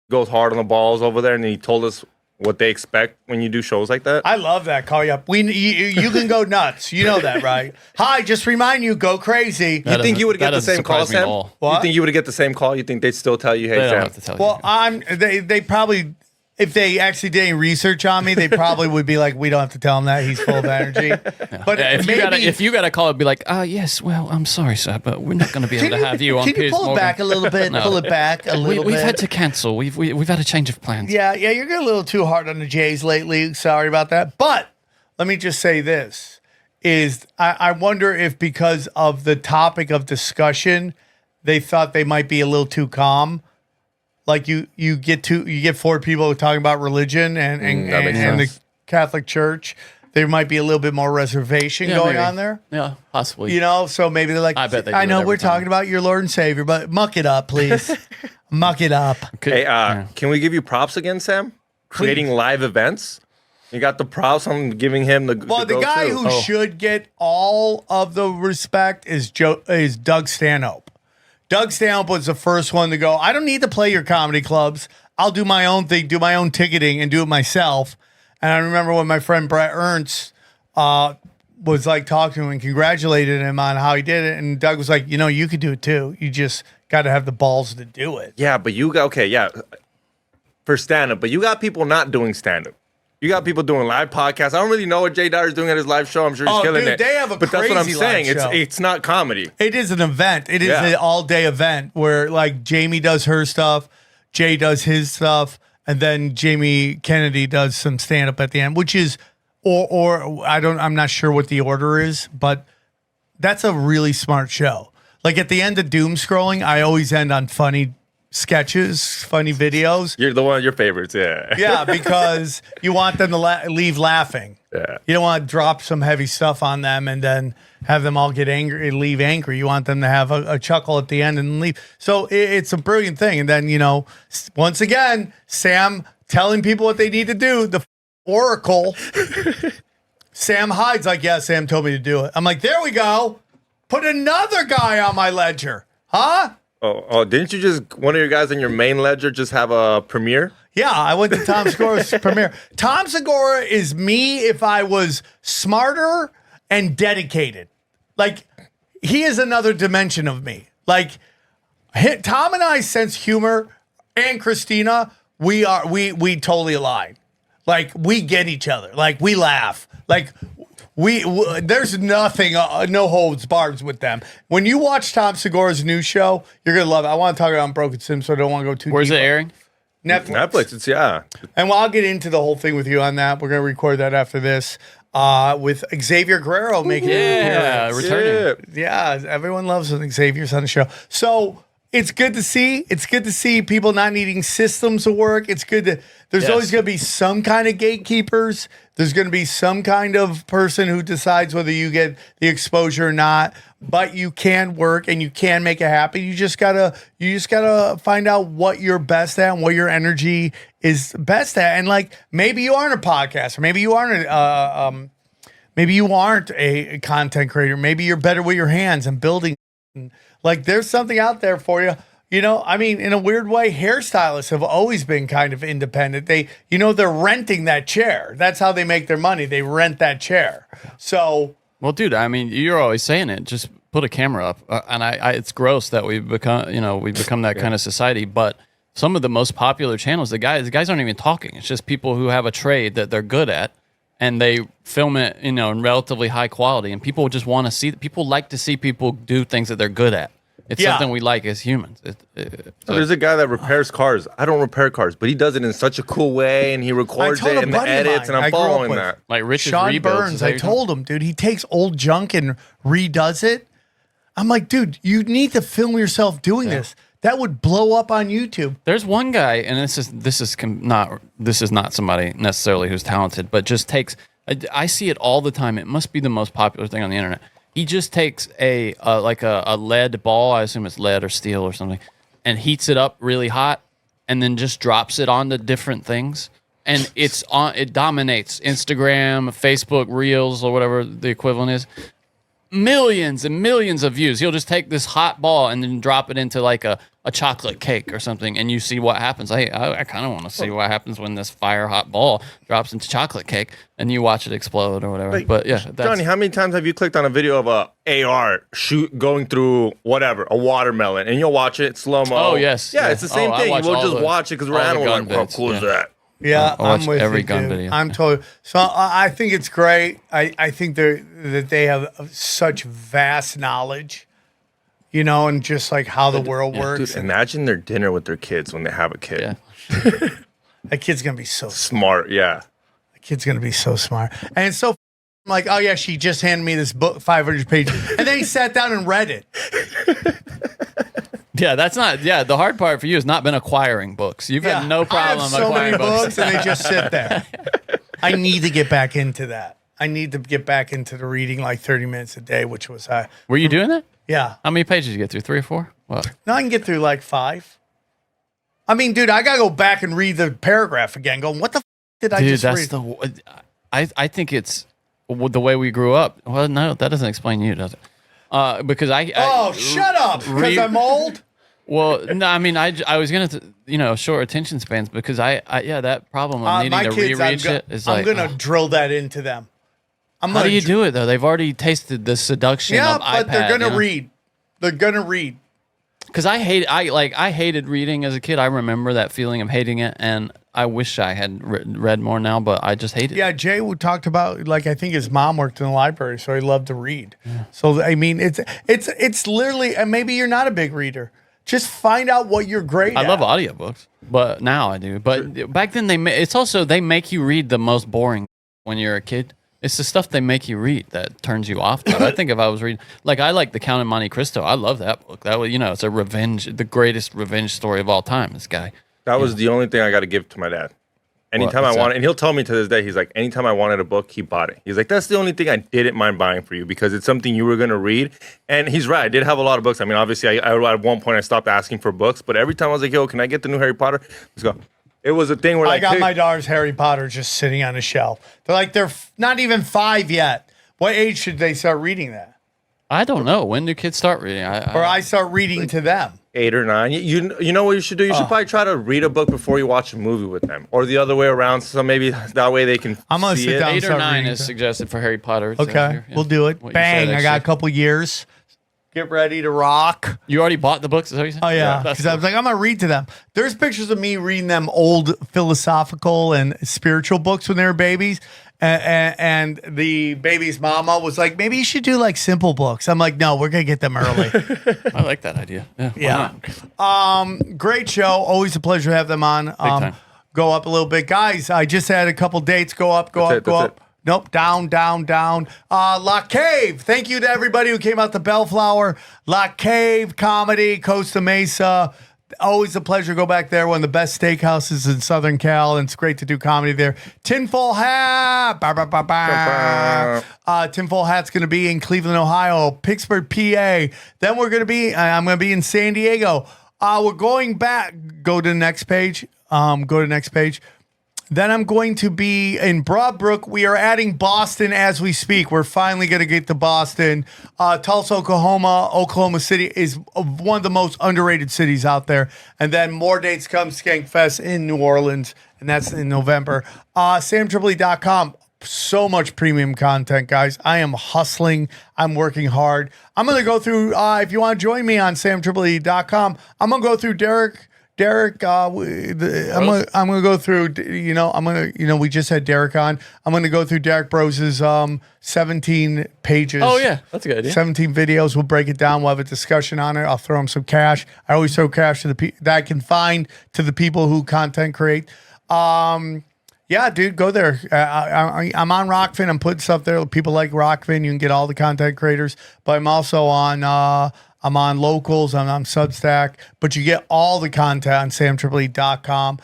goes hard on the balls over there, and he told us what they expect when you do shows like that. I love that. Call you up. You can go nuts. You know that, right? Hi, just remind you, go crazy. You think you would get the same call, Sam? What? You think you would get the same call? You think they'd still tell you, hey, They don't Sam? have to tell you. Well, they probably, if they actually did any research on me, they probably would be like, we don't have to tell him that. He's full of energy. But Yeah, if you got a call, it'd be like, yes, well, I'm sorry, sir, but we're not going to be able to have you on Can you Piers pull it Morgan. back a little bit? No. Pull it back a little bit. We've had to cancel. We've had a change of plans. Yeah, you're getting a little too hard on the Jays lately. Sorry about that. But let me just say this, is I wonder if because of the topic of discussion, they thought they might be a little too calm. Like you get 4 people talking about religion and the Catholic Church. There might be a little bit more reservation going on there. Yeah, possibly. You know, so maybe they're like, I bet they I do know it we're every time. talking about your Lord and Savior, but muck it up, please. Muck it up. Hey, can we give you props again, Sam? Creating live events. You got the props. I'm giving him the. Well, the guy who should get all of the respect is Doug Stanhope. Doug Stanhope was the first one to go, I don't need to play your comedy clubs. I'll do my own thing, do my own ticketing, and do it myself. And I remember when my friend Brett Ernst was like talking to him and congratulated him on how he did it. And Doug was like, you could do it too. You just got to have the balls to do it. Yeah, but you got, for stand-up, but you got people not doing stand-up. You got people doing live podcasts. I don't really know what Jay Dyer's doing at his live show. I'm sure he's killing it. They have a but crazy that's what I'm saying. live show. It's not comedy. It is an event. It is an all-day event where like Jamie does her stuff, Jay does his stuff, and then Jamie Kennedy does some stand-up at the end, which is or I'm not sure what the order is, but that's a really smart show. Like at the end of Doom Scrolling, I always end on funny sketches, funny videos. You're the one of your favorites, yeah. Yeah, because you want them to leave laughing. Yeah. You don't want to drop some heavy stuff on them and then have them all get angry, leave angry. You want them to have a chuckle at the end and leave. So it's a brilliant thing. And then, once again, Sam telling people what they need to do, the oracle. Sam Hyde's like, yeah, Sam told me to do it. I'm like, there we go. Put another guy on my ledger. Huh? Oh, didn't you just, one of your guys on your main ledger just have a premiere? Yeah, I went to Tom Segura's premiere. Tom Segura is me if I was smarter and dedicated. Like, he is another dimension of me. Like, Tom and I's sense of humor and Christina, we totally align. Like, we get each other. Like, we laugh. Like, there's nothing, no holds bars with them. When you watch Tom Segura's new show, you're going to love it. I want to talk about Unbroken Sim, so I don't want to go too deep. Where's it airing? Netflix. It's, yeah. And I'll get into the whole thing with you on that. We're going to record that after this with Xavier Guerrero making an appearance. Returning. Yeah, everyone loves when Xavier's on the show. So it's good to see. It's good to see people not needing systems to work. It's good to, there's always going to be some kind of gatekeepers. There's going to be some kind of person who decides whether you get the exposure or not, but you can work and you can make it happen. You just gotta find out what you're best at and what your energy is best at. And like, maybe you aren't a podcaster. Maybe you aren't a content creator. Maybe you're better with your hands and building. Like, there's something out there for you. In a weird way, hairstylists have always been kind of independent. They're renting that chair. That's how they make their money. They rent that chair. So, well, dude, you're always saying it. Just put a camera up, and it's gross that we've become that kind of society. But some of the most popular channels, the guys aren't even talking. It's just people who have a trade that they're good at, and they film it, in relatively high quality. And people just want to see. People like to see people do things that they're good at. It's something we like as humans. There's a guy that repairs cars. I don't repair cars, but he does it in such a cool way, and he records it in the edits, and I'm following that. Like Rich's Sean rebuilds. Burns, I told him, dude, he takes old junk and redoes it. I'm like, dude, you need to film yourself doing this. That would blow up on YouTube. There's one guy, and this is not somebody necessarily who's talented, but just takes. I see it all the time. It must be the most popular thing on the internet. He just takes a lead ball, I assume it's lead or steel or something, and heats it up really hot, and then just drops it onto different things, and it dominates Instagram, Facebook Reels, or whatever the equivalent is. millions and millions of views. He'll just take this hot ball and then drop it into like a chocolate cake or something, and you see what happens. I kind of want to see what happens when this fire hot ball drops into chocolate cake and you watch it explode or whatever. But yeah, Johnny, how many times have you clicked on a video of a AR going through whatever, a watermelon, and you'll watch it slow mo? Oh yes, yeah, it's the same thing. We'll just watch it because we're animal. Like, how cool is that? Yeah, I'm with every you, gun dude. video. I'm totally. So I think it's great. I think that they have such vast knowledge, you know, and just like how the world works. Dude, imagine their dinner with their kids when they have a kid. Yeah. That kid's gonna be so smart. Yeah, that kid's gonna be so smart. And it's so I'm like, oh yeah, she just handed me this book, 500 pages, and then he sat down and read it. Yeah, that's not. Yeah, the hard part for you has not been acquiring books. You've had no problem I have so acquiring many books, and they just sit there. I need to get back into that. I need to get back into the reading like 30 minutes a day, which was Were you doing that? Yeah. How many pages did you get through? 3 or 4? What? No, I can get through like 5. I mean, dude, I gotta go back and read the paragraph again. Going, what the did I just read? I think it's the way we grew up. Well, no, that doesn't explain you, does it? Because shut up! Because I'm old. Well, no, I mean, I was gonna, short attention spans because that problem of needing to reread shit is like. I'm gonna drill that into them. How do you do it though? They've already tasted the seduction of iPad. Yeah, but they're gonna read. They're gonna read. Because I hated reading as a kid. I remember that feeling of hating it, and I wish I had read more now, but I just hate it. Yeah, Jay talked about I think his mom worked in the library, so he loved to read. Yeah. So I mean, it's literally, and maybe you're not a big reader. Just find out what you're great at. I love audiobooks, but now I do. But back then they make you read the most boring when you're a kid. It's the stuff they make you read that turns you off. I think if I was reading, I like The Count of Monte Cristo. I love that book. That was, it's a the greatest revenge story of all time. This guy. That was the only thing I got to give to my dad. Anytime I wanted, and he'll tell me to this day, he's like, anytime I wanted a book, he bought it. He's like, that's the only thing I didn't mind buying for you because it's something you were going to read. And he's right. I did have a lot of books. I mean, obviously, I at one point I stopped asking for books, but every time I was like, yo, can I get the new Harry Potter? Let's go. It was a thing where I got my daughter's Harry Potter just sitting on a shelf. They're not even 5 yet. What age should they start reading that? I don't know. When do kids start reading? I start reading to them. 8 or 9. You know what you should do? You should probably try to read a book before you watch a movie with them, or the other way around. So maybe that way they can. I'm gonna sit down. 8 or 9 is suggested for Harry Potter. Okay, we'll do it. Bang! I got a couple years. Get ready to rock. You already bought the books? Is that what you said? Oh, yeah. Because I was like, I'm going to read to them. There's pictures of me reading them old philosophical and spiritual books when they were babies. And the baby's mama was like, maybe you should do simple books. I'm like, no, we're going to get them early. I like that idea. Yeah. Great show. Always a pleasure to have them on. Go up a little bit. Guys, I just had a couple dates. Go up. Nope, down. La Cave. Thank you to everybody who came out to Bellflower. La Cave Comedy, Costa Mesa. Always a pleasure to go back there. One of the best steakhouses in Southern Cal, and it's great to do comedy there. Tinfoil Hat. Tinfoil Hat's going to be in Cleveland, Ohio, Pittsburgh, PA. Then I'm going to be in San Diego. We're going back. Go to the next page. Then I'm going to be in Broadbrook. We are adding Boston as we speak. We're finally going to get to Boston. Tulsa, Oklahoma City is one of the most underrated cities out there. And then more dates come, Skankfest in New Orleans, and that's in November. SamTripoli.com. So much premium content, guys. I am hustling. I'm working hard. I'm going to go through, if you want to join me on SamTripoli.com, I'm going to go through Derek, I'm gonna go through. We just had Derek on. I'm gonna go through Derek Brose's 17 pages. Oh yeah, that's a good idea. 17 videos. We'll break it down. We'll have a discussion on it. I'll throw him some cash. I always throw cash to the people that I can find to the people who content create. Yeah, dude, go there. I'm on Rockfin. I'm putting stuff there. People like Rockfin. You can get all the content creators. But I'm also on. I'm on Locals, I'm on Substack, but you get all the content on samtripoli.com.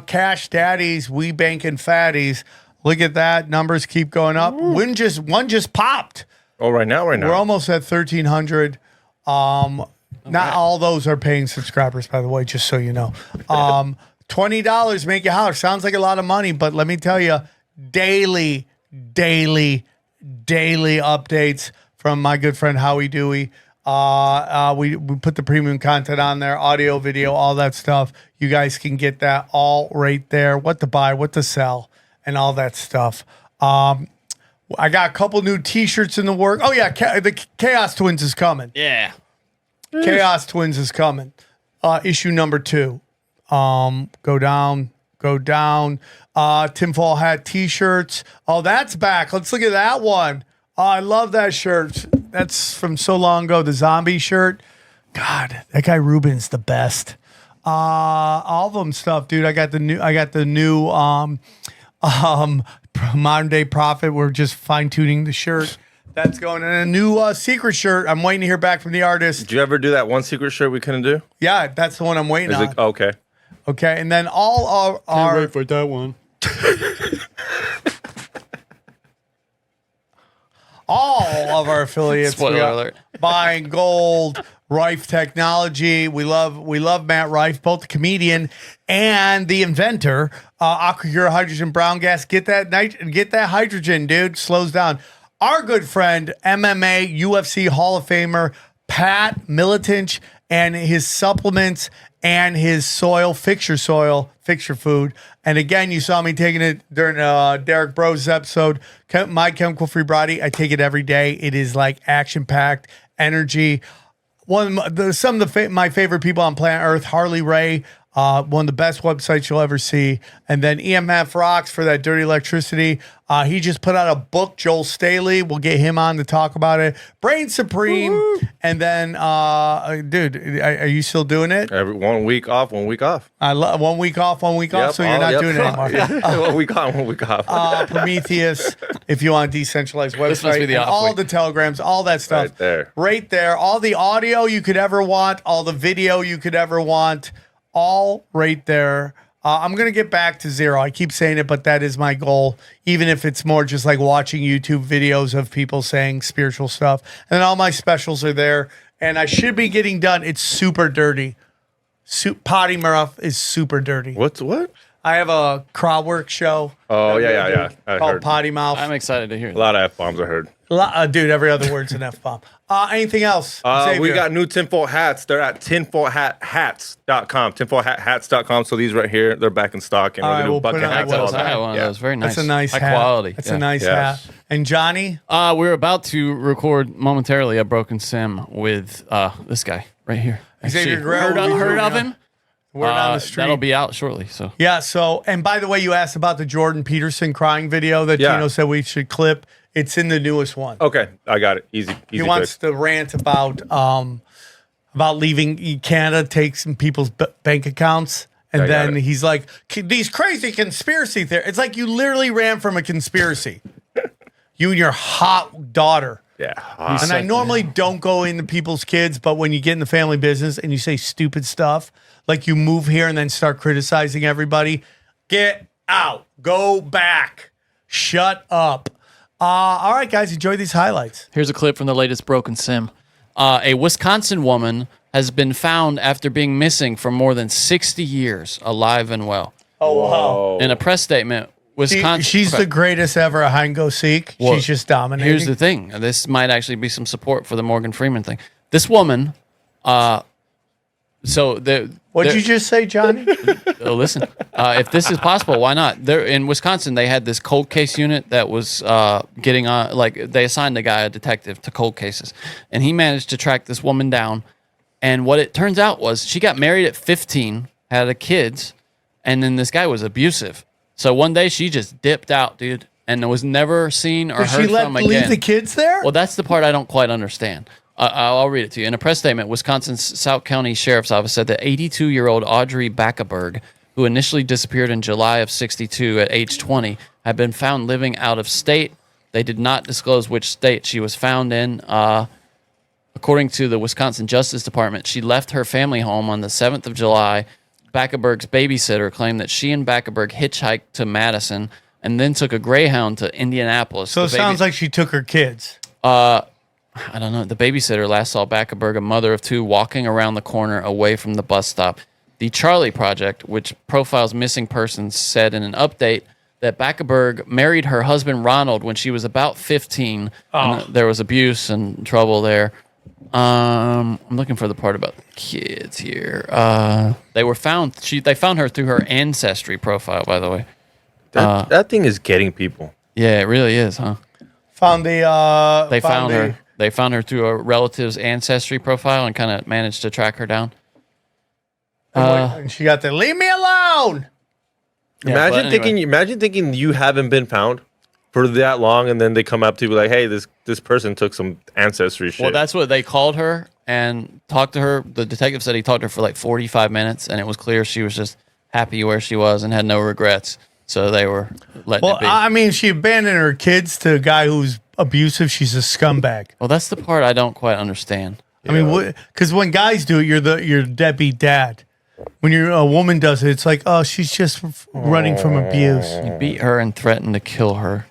Cash Daddies, We Bankin' Fatties. Look at that. Numbers keep going up. One just popped. Oh, right now. We're almost at 1,300. Not all those are paying subscribers, by the way, just so you know. $20 make you holler. Sounds like a lot of money, but let me tell you, daily daily updates from my good friend Howie Dewey. We put the premium content on there, audio, video, all that stuff. You guys can get that all right there. What to buy, what to sell, and all that stuff. I got a couple new T-shirts in the work. Oh yeah, the Chaos Twins is coming. Yeah, Chaos Twins is coming. Issue number 2. Go down. Tinfoil hat T-shirts. Oh, that's back. Let's look at that one. Oh, I love that shirt. That's from so long ago. The zombie shirt. God, that guy Ruben's the best. All of them stuff, dude. I got the new Modern Day Prophet. We're just fine tuning the shirt. That's going in a new secret shirt. I'm waiting to hear back from the artist. Did you ever do that one secret shirt we couldn't do? Yeah, that's the one I'm waiting on. Okay. Okay, and then all our Can't wait for that one. all of our affiliates. Spoiler alert. Buying Gold, Rife Technology. We love Matt Rife, both the comedian and the inventor. Aquacure Hydrogen Brown Gas. Get that hydrogen, dude. Slows down. Our good friend, MMA, UFC Hall of Famer, Pat Militich, and his supplements and his soil, fix your food. And again, you saw me taking it during Derek Bros' episode, My Chemical Free Body. I take it every day. It is like action-packed energy. Some of my favorite people on planet Earth, Harley Ray, one of the best websites you'll ever see. And then EMF Rocks for that dirty electricity. He just put out a book, Joel Staley. We'll get him on to talk about it. Brain Supreme. Woo-hoo. And then, dude, are you still doing it? 1 week off, 1 week off. I love 1 week off, 1 week off. So you're not doing it anymore. 1 week on, 1 week off. Prometheus, if you want a decentralized website. This must be the and off all week. the telegrams, all that stuff. Right there. All the audio you could ever want, all the video you could ever want. All right there. I'm going to get back to 0. I keep saying it, but that is my goal, even if it's more just like watching YouTube videos of people saying spiritual stuff. And then all my specials are there, and I should be getting done. It's super dirty. Potty Mouth is super dirty. What? I have a crowd work show. Oh, yeah. I called heard. Potty Mouth. I'm excited to hear A lot of F-bombs I heard. Dude, every other word's an F-bomb. Anything else? We got new tinfoil hats. They're at tinfoilhats.com. Tinfoilhats.com. So these right here, they're back in stock. And we're going to do bucket hats. I have one of those. Very nice. That's a nice High hat. quality. That's a nice hat. And Johnny? We're about to record momentarily a Broken Sim with this guy right here. Xavier Guerrero. Heard of him? Word on the street. That'll be out shortly. So yeah. So, and by the way, you asked about the Jordan Peterson crying video that Tino said we should clip. It's in the newest one. Okay, I got it. Easy. He wants to rant about leaving Canada, take some people's bank accounts, and then he's like, these crazy conspiracy theories. It's like you literally ran from a conspiracy. You and your hot daughter. Yeah. And I normally don't go into people's kids, but when you get in the family business and you say stupid stuff, like you move here and then start criticizing everybody, get out. Go back. Shut up. All right, guys, enjoy these highlights. Here's a clip from the latest Broken Sim. A Wisconsin woman has been found after being missing for more than 60 years, alive and well. Oh, wow. In a press statement, Wisconsin... She's the greatest ever a hide and go seek. Well, she's just dominating. Here's the thing. This might actually be some support for the Morgan Freeman thing. This woman... What'd you just say, Johnny? Listen, if this is possible, why not? There in Wisconsin, they had this cold case unit that was getting on. Like they assigned a guy, a detective, to cold cases, and he managed to track this woman down. And what it turns out was she got married at 15, had a kids, and then this guy was abusive. So one day she just dipped out, dude, and was never seen or heard from again. Leave the kids there? Well, that's the part I don't quite understand. I'll read it to you. In a press statement, Wisconsin's South County Sheriff's Office said that 82-year-old Audrey Backeberg, who initially disappeared in July of 62 at age 20, had been found living out of state. They did not disclose which state she was found in. According to the Wisconsin Justice Department, she left her family home on the 7th of July. Backeberg's babysitter claimed that she and Backeberg hitchhiked to Madison and then took a Greyhound to Indianapolis. So it sounds like she took her kids. I don't know. The babysitter last saw Backeberg, a mother of two, walking around the corner away from the bus stop. The Charlie Project, which profiles missing persons, said in an update that Backeberg married her husband Ronald when she was about 15. And there was abuse and trouble there. I'm looking for the part about the kids here. They found her through her ancestry profile, by the way. That thing is getting people. Yeah, it really is, huh? They found her. They found her through a relative's ancestry profile and kind of managed to track her down. And she got the leave me alone. Yeah, Imagine thinking you haven't been found for that long, and then they come up to you like, "Hey, this person took some ancestry shit." Well, that's what they called her and talked to her. The detective said he talked to her for like 45 minutes, and it was clear she was just happy where she was and had no regrets. So they were letting it be. I mean, she abandoned her kids to a guy who's abusive. She's a scumbag. Well, that's the part I don't quite understand. I mean, because when guys do it, you're the deadbeat dad. When a woman does it, it's like, oh, she's just running from abuse. You beat her and threatened to kill her.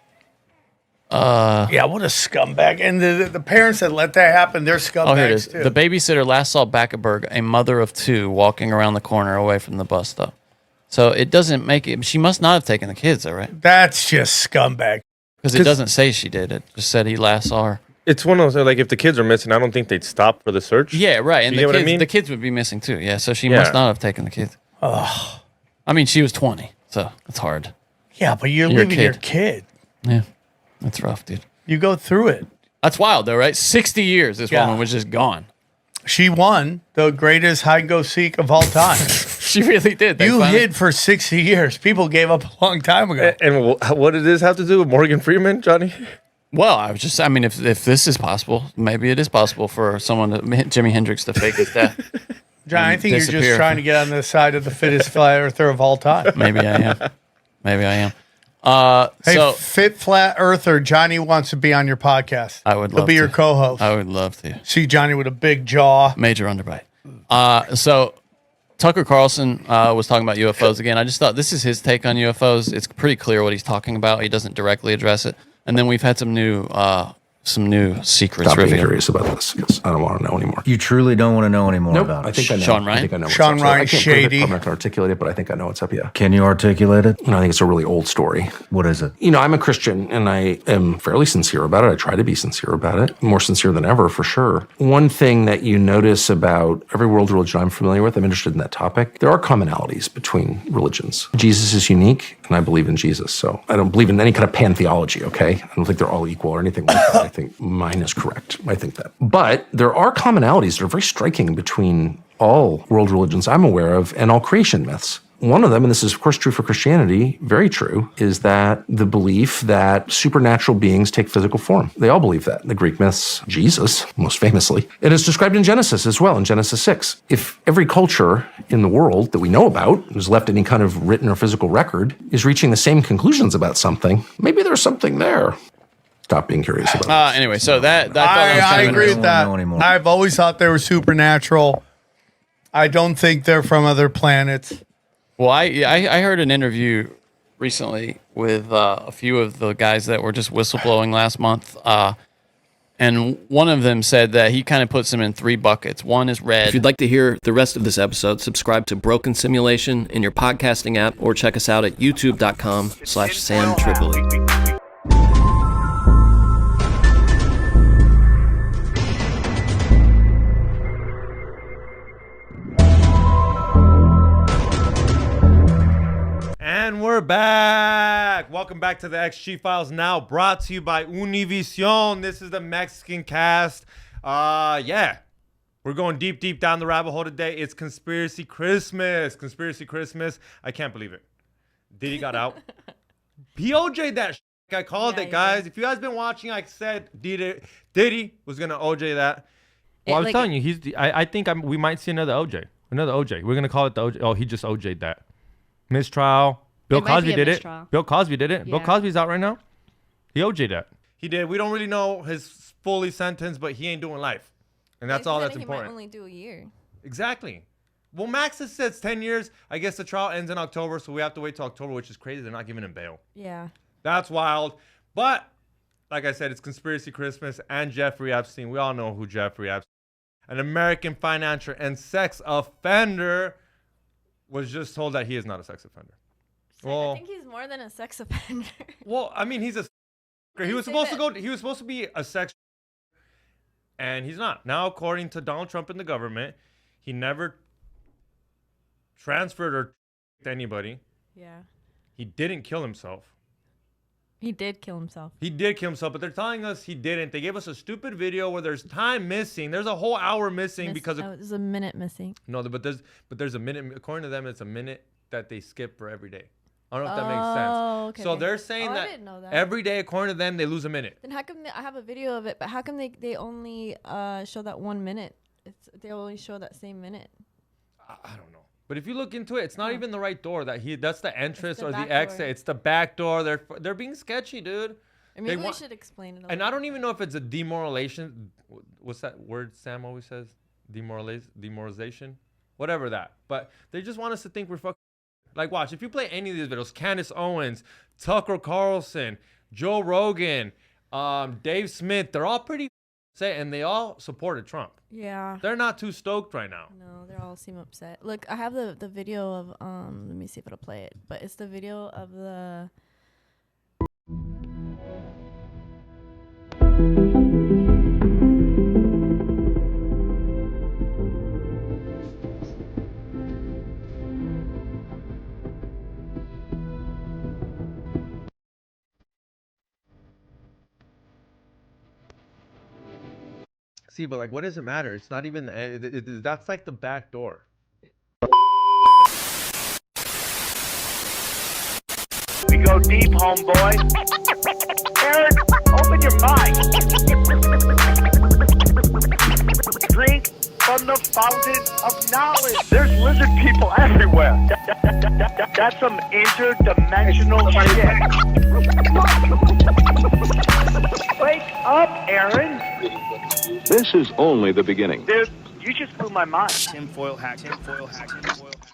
Yeah, what a scumbag. And the parents that let that happen, they're scumbags here it is. too. The babysitter last saw Backeberg, a mother of two, walking around the corner away from the bus stop. So it doesn't make it. She must not have taken the kids, though, right? That's just scumbag. Because it doesn't say she did. It just said he last saw her. It's one of those, like, if the kids are missing, I don't think they'd stop for the search. Yeah, right. And the kids would be missing too. Yeah, so she must not have taken the kids. Oh. I mean, she was 20, so it's hard. Yeah, but you're leaving your kid. Yeah, that's rough, dude. You go through it. That's wild, though, right? 60 years this woman was just gone. She won the greatest hide-and-go-seek of all time. She really did. You hid for 60 years. People gave up a long time ago. And what did this have to do with Morgan Freeman, Johnny? Well, I mean, if this is possible, maybe it is possible for someone, Jimi Hendrix, to fake his death. John, I think you're just trying to get on the side of the fittest flat earther of all time. Maybe I am. Hey, fit flat earther, Johnny wants to be on your podcast. I would love to. He'll be your co-host. I would love to. See Johnny with a big jaw. Major underbite. So Tucker Carlson was talking about UFOs again. I just thought this is his take on UFOs. It's pretty clear what he's talking about. He doesn't directly address it. And then we've had some new secrets. Stop being curious about this because I don't want to know anymore. You truly don't want to know anymore about it? I think I know. Sean Ryan? I think I know what's Sean up. Ryan, I can't shady. I'm not going to articulate it, but I think I know what's up, yeah. Can you articulate it? I think it's a really old story. What is it? I'm a Christian, and I am fairly sincere about it. I try to be sincere about it. More sincere than ever, for sure. One thing that you notice about every world religion I'm familiar with, I'm interested in that topic, there are commonalities between religions. Jesus is unique, and I believe in Jesus. So I don't believe in any kind of pantheology, okay? I don't think they're all equal or anything like that. I think mine is correct. I think that. But there are commonalities that are very striking between all world religions I'm aware of and all creation myths. One of them, and this is of course true for Christianity, very true, is that the belief that supernatural beings take physical form. They all believe that. The Greek myths, Jesus, most famously. It is described in Genesis as well, in Genesis 6. If every culture in the world that we know about, has left any kind of written or physical record, is reaching the same conclusions about something, maybe there's something there. Stop being curious about it. Anyway, so I agree with that. I've always thought they were supernatural. I don't think they're from other planets. Well, I heard an interview recently with a few of the guys that were just whistleblowing last month. And one of them said that he kind of puts them in three buckets. One is red. If you'd like to hear the rest of this episode, subscribe to Broken Simulation in your podcasting app or check us out at youtube.com/Sam Tripoli. And we're back. Welcome back to the XG Files Now, brought to you by Univision. This is the Mexican cast. We're going deep down the rabbit hole today. It's Conspiracy Christmas. I can't believe it. Diddy got out. He OJ'd that shit. I called it, guys. If you guys been watching, I said Diddy was gonna OJ that. Well, I was telling you, I think we might see another OJ. We're gonna call it the OJ. Oh, he just OJ'd that. Mistrial. Bill Cosby did it. Yeah. Bill Cosby's out right now. He OJ'd that. He did. We don't really know his fully sentence, but he ain't doing life. And that's all that's important. He might only do a year. Exactly. Well, Max has said 10 years. I guess the trial ends in October, so we have to wait till October, which is crazy. They're not giving him bail. Yeah. That's wild. But, like I said, it's Conspiracy Christmas and Jeffrey Epstein. We all know who Jeffrey Epstein is. An American financier and sex offender was just told that he is not a sex offender. Well, I think he's more than a sex offender. Well, I mean, he was supposed to go. He was supposed to be a sex, and he's not. Now, according to Donald Trump and the government, he never transferred or to anybody. Yeah. He didn't kill himself. He did kill himself. He did kill himself, but they're telling us he didn't. They gave us a stupid video where there's time missing. There's a whole hour missing because there's a minute missing. No, but there's a minute. According to them, it's a minute that they skip for every day. I don't know if that makes sense. Okay. So they're saying I didn't know that. every day, according to them, they lose a minute. Then how come I have a video of it? But how come they only show that 1 minute? They only show that same minute. I don't know. But if you look into it, it's not even the right door that's the entrance or the back exit. door. It's the back door. They're being sketchy, dude. Maybe we should explain it. And I don't even know if it's a demoralization. What's that word Sam always says? Demoralization? Whatever that. But they just want us to think we're fucking. Like, watch. If you play any of these videos, Candace Owens, Tucker Carlson, Joe Rogan, Dave Smith, they're all pretty upset, and they all supported Trump. Yeah. They're not too stoked right now. No, they all seem upset. Look, I have the video of let me see if it'll play it. But it's the video of the See, but like, what does it matter? It's not even. That's like the back door. We go deep, homeboy. Aaron, open your mind. Drink from the fountain of knowledge. There's lizard people everywhere. That's some interdimensional shit. Wake up, Aaron. This is only the beginning. Dude, you just blew my mind. Tinfoil hat, tinfoil hat, tinfoil.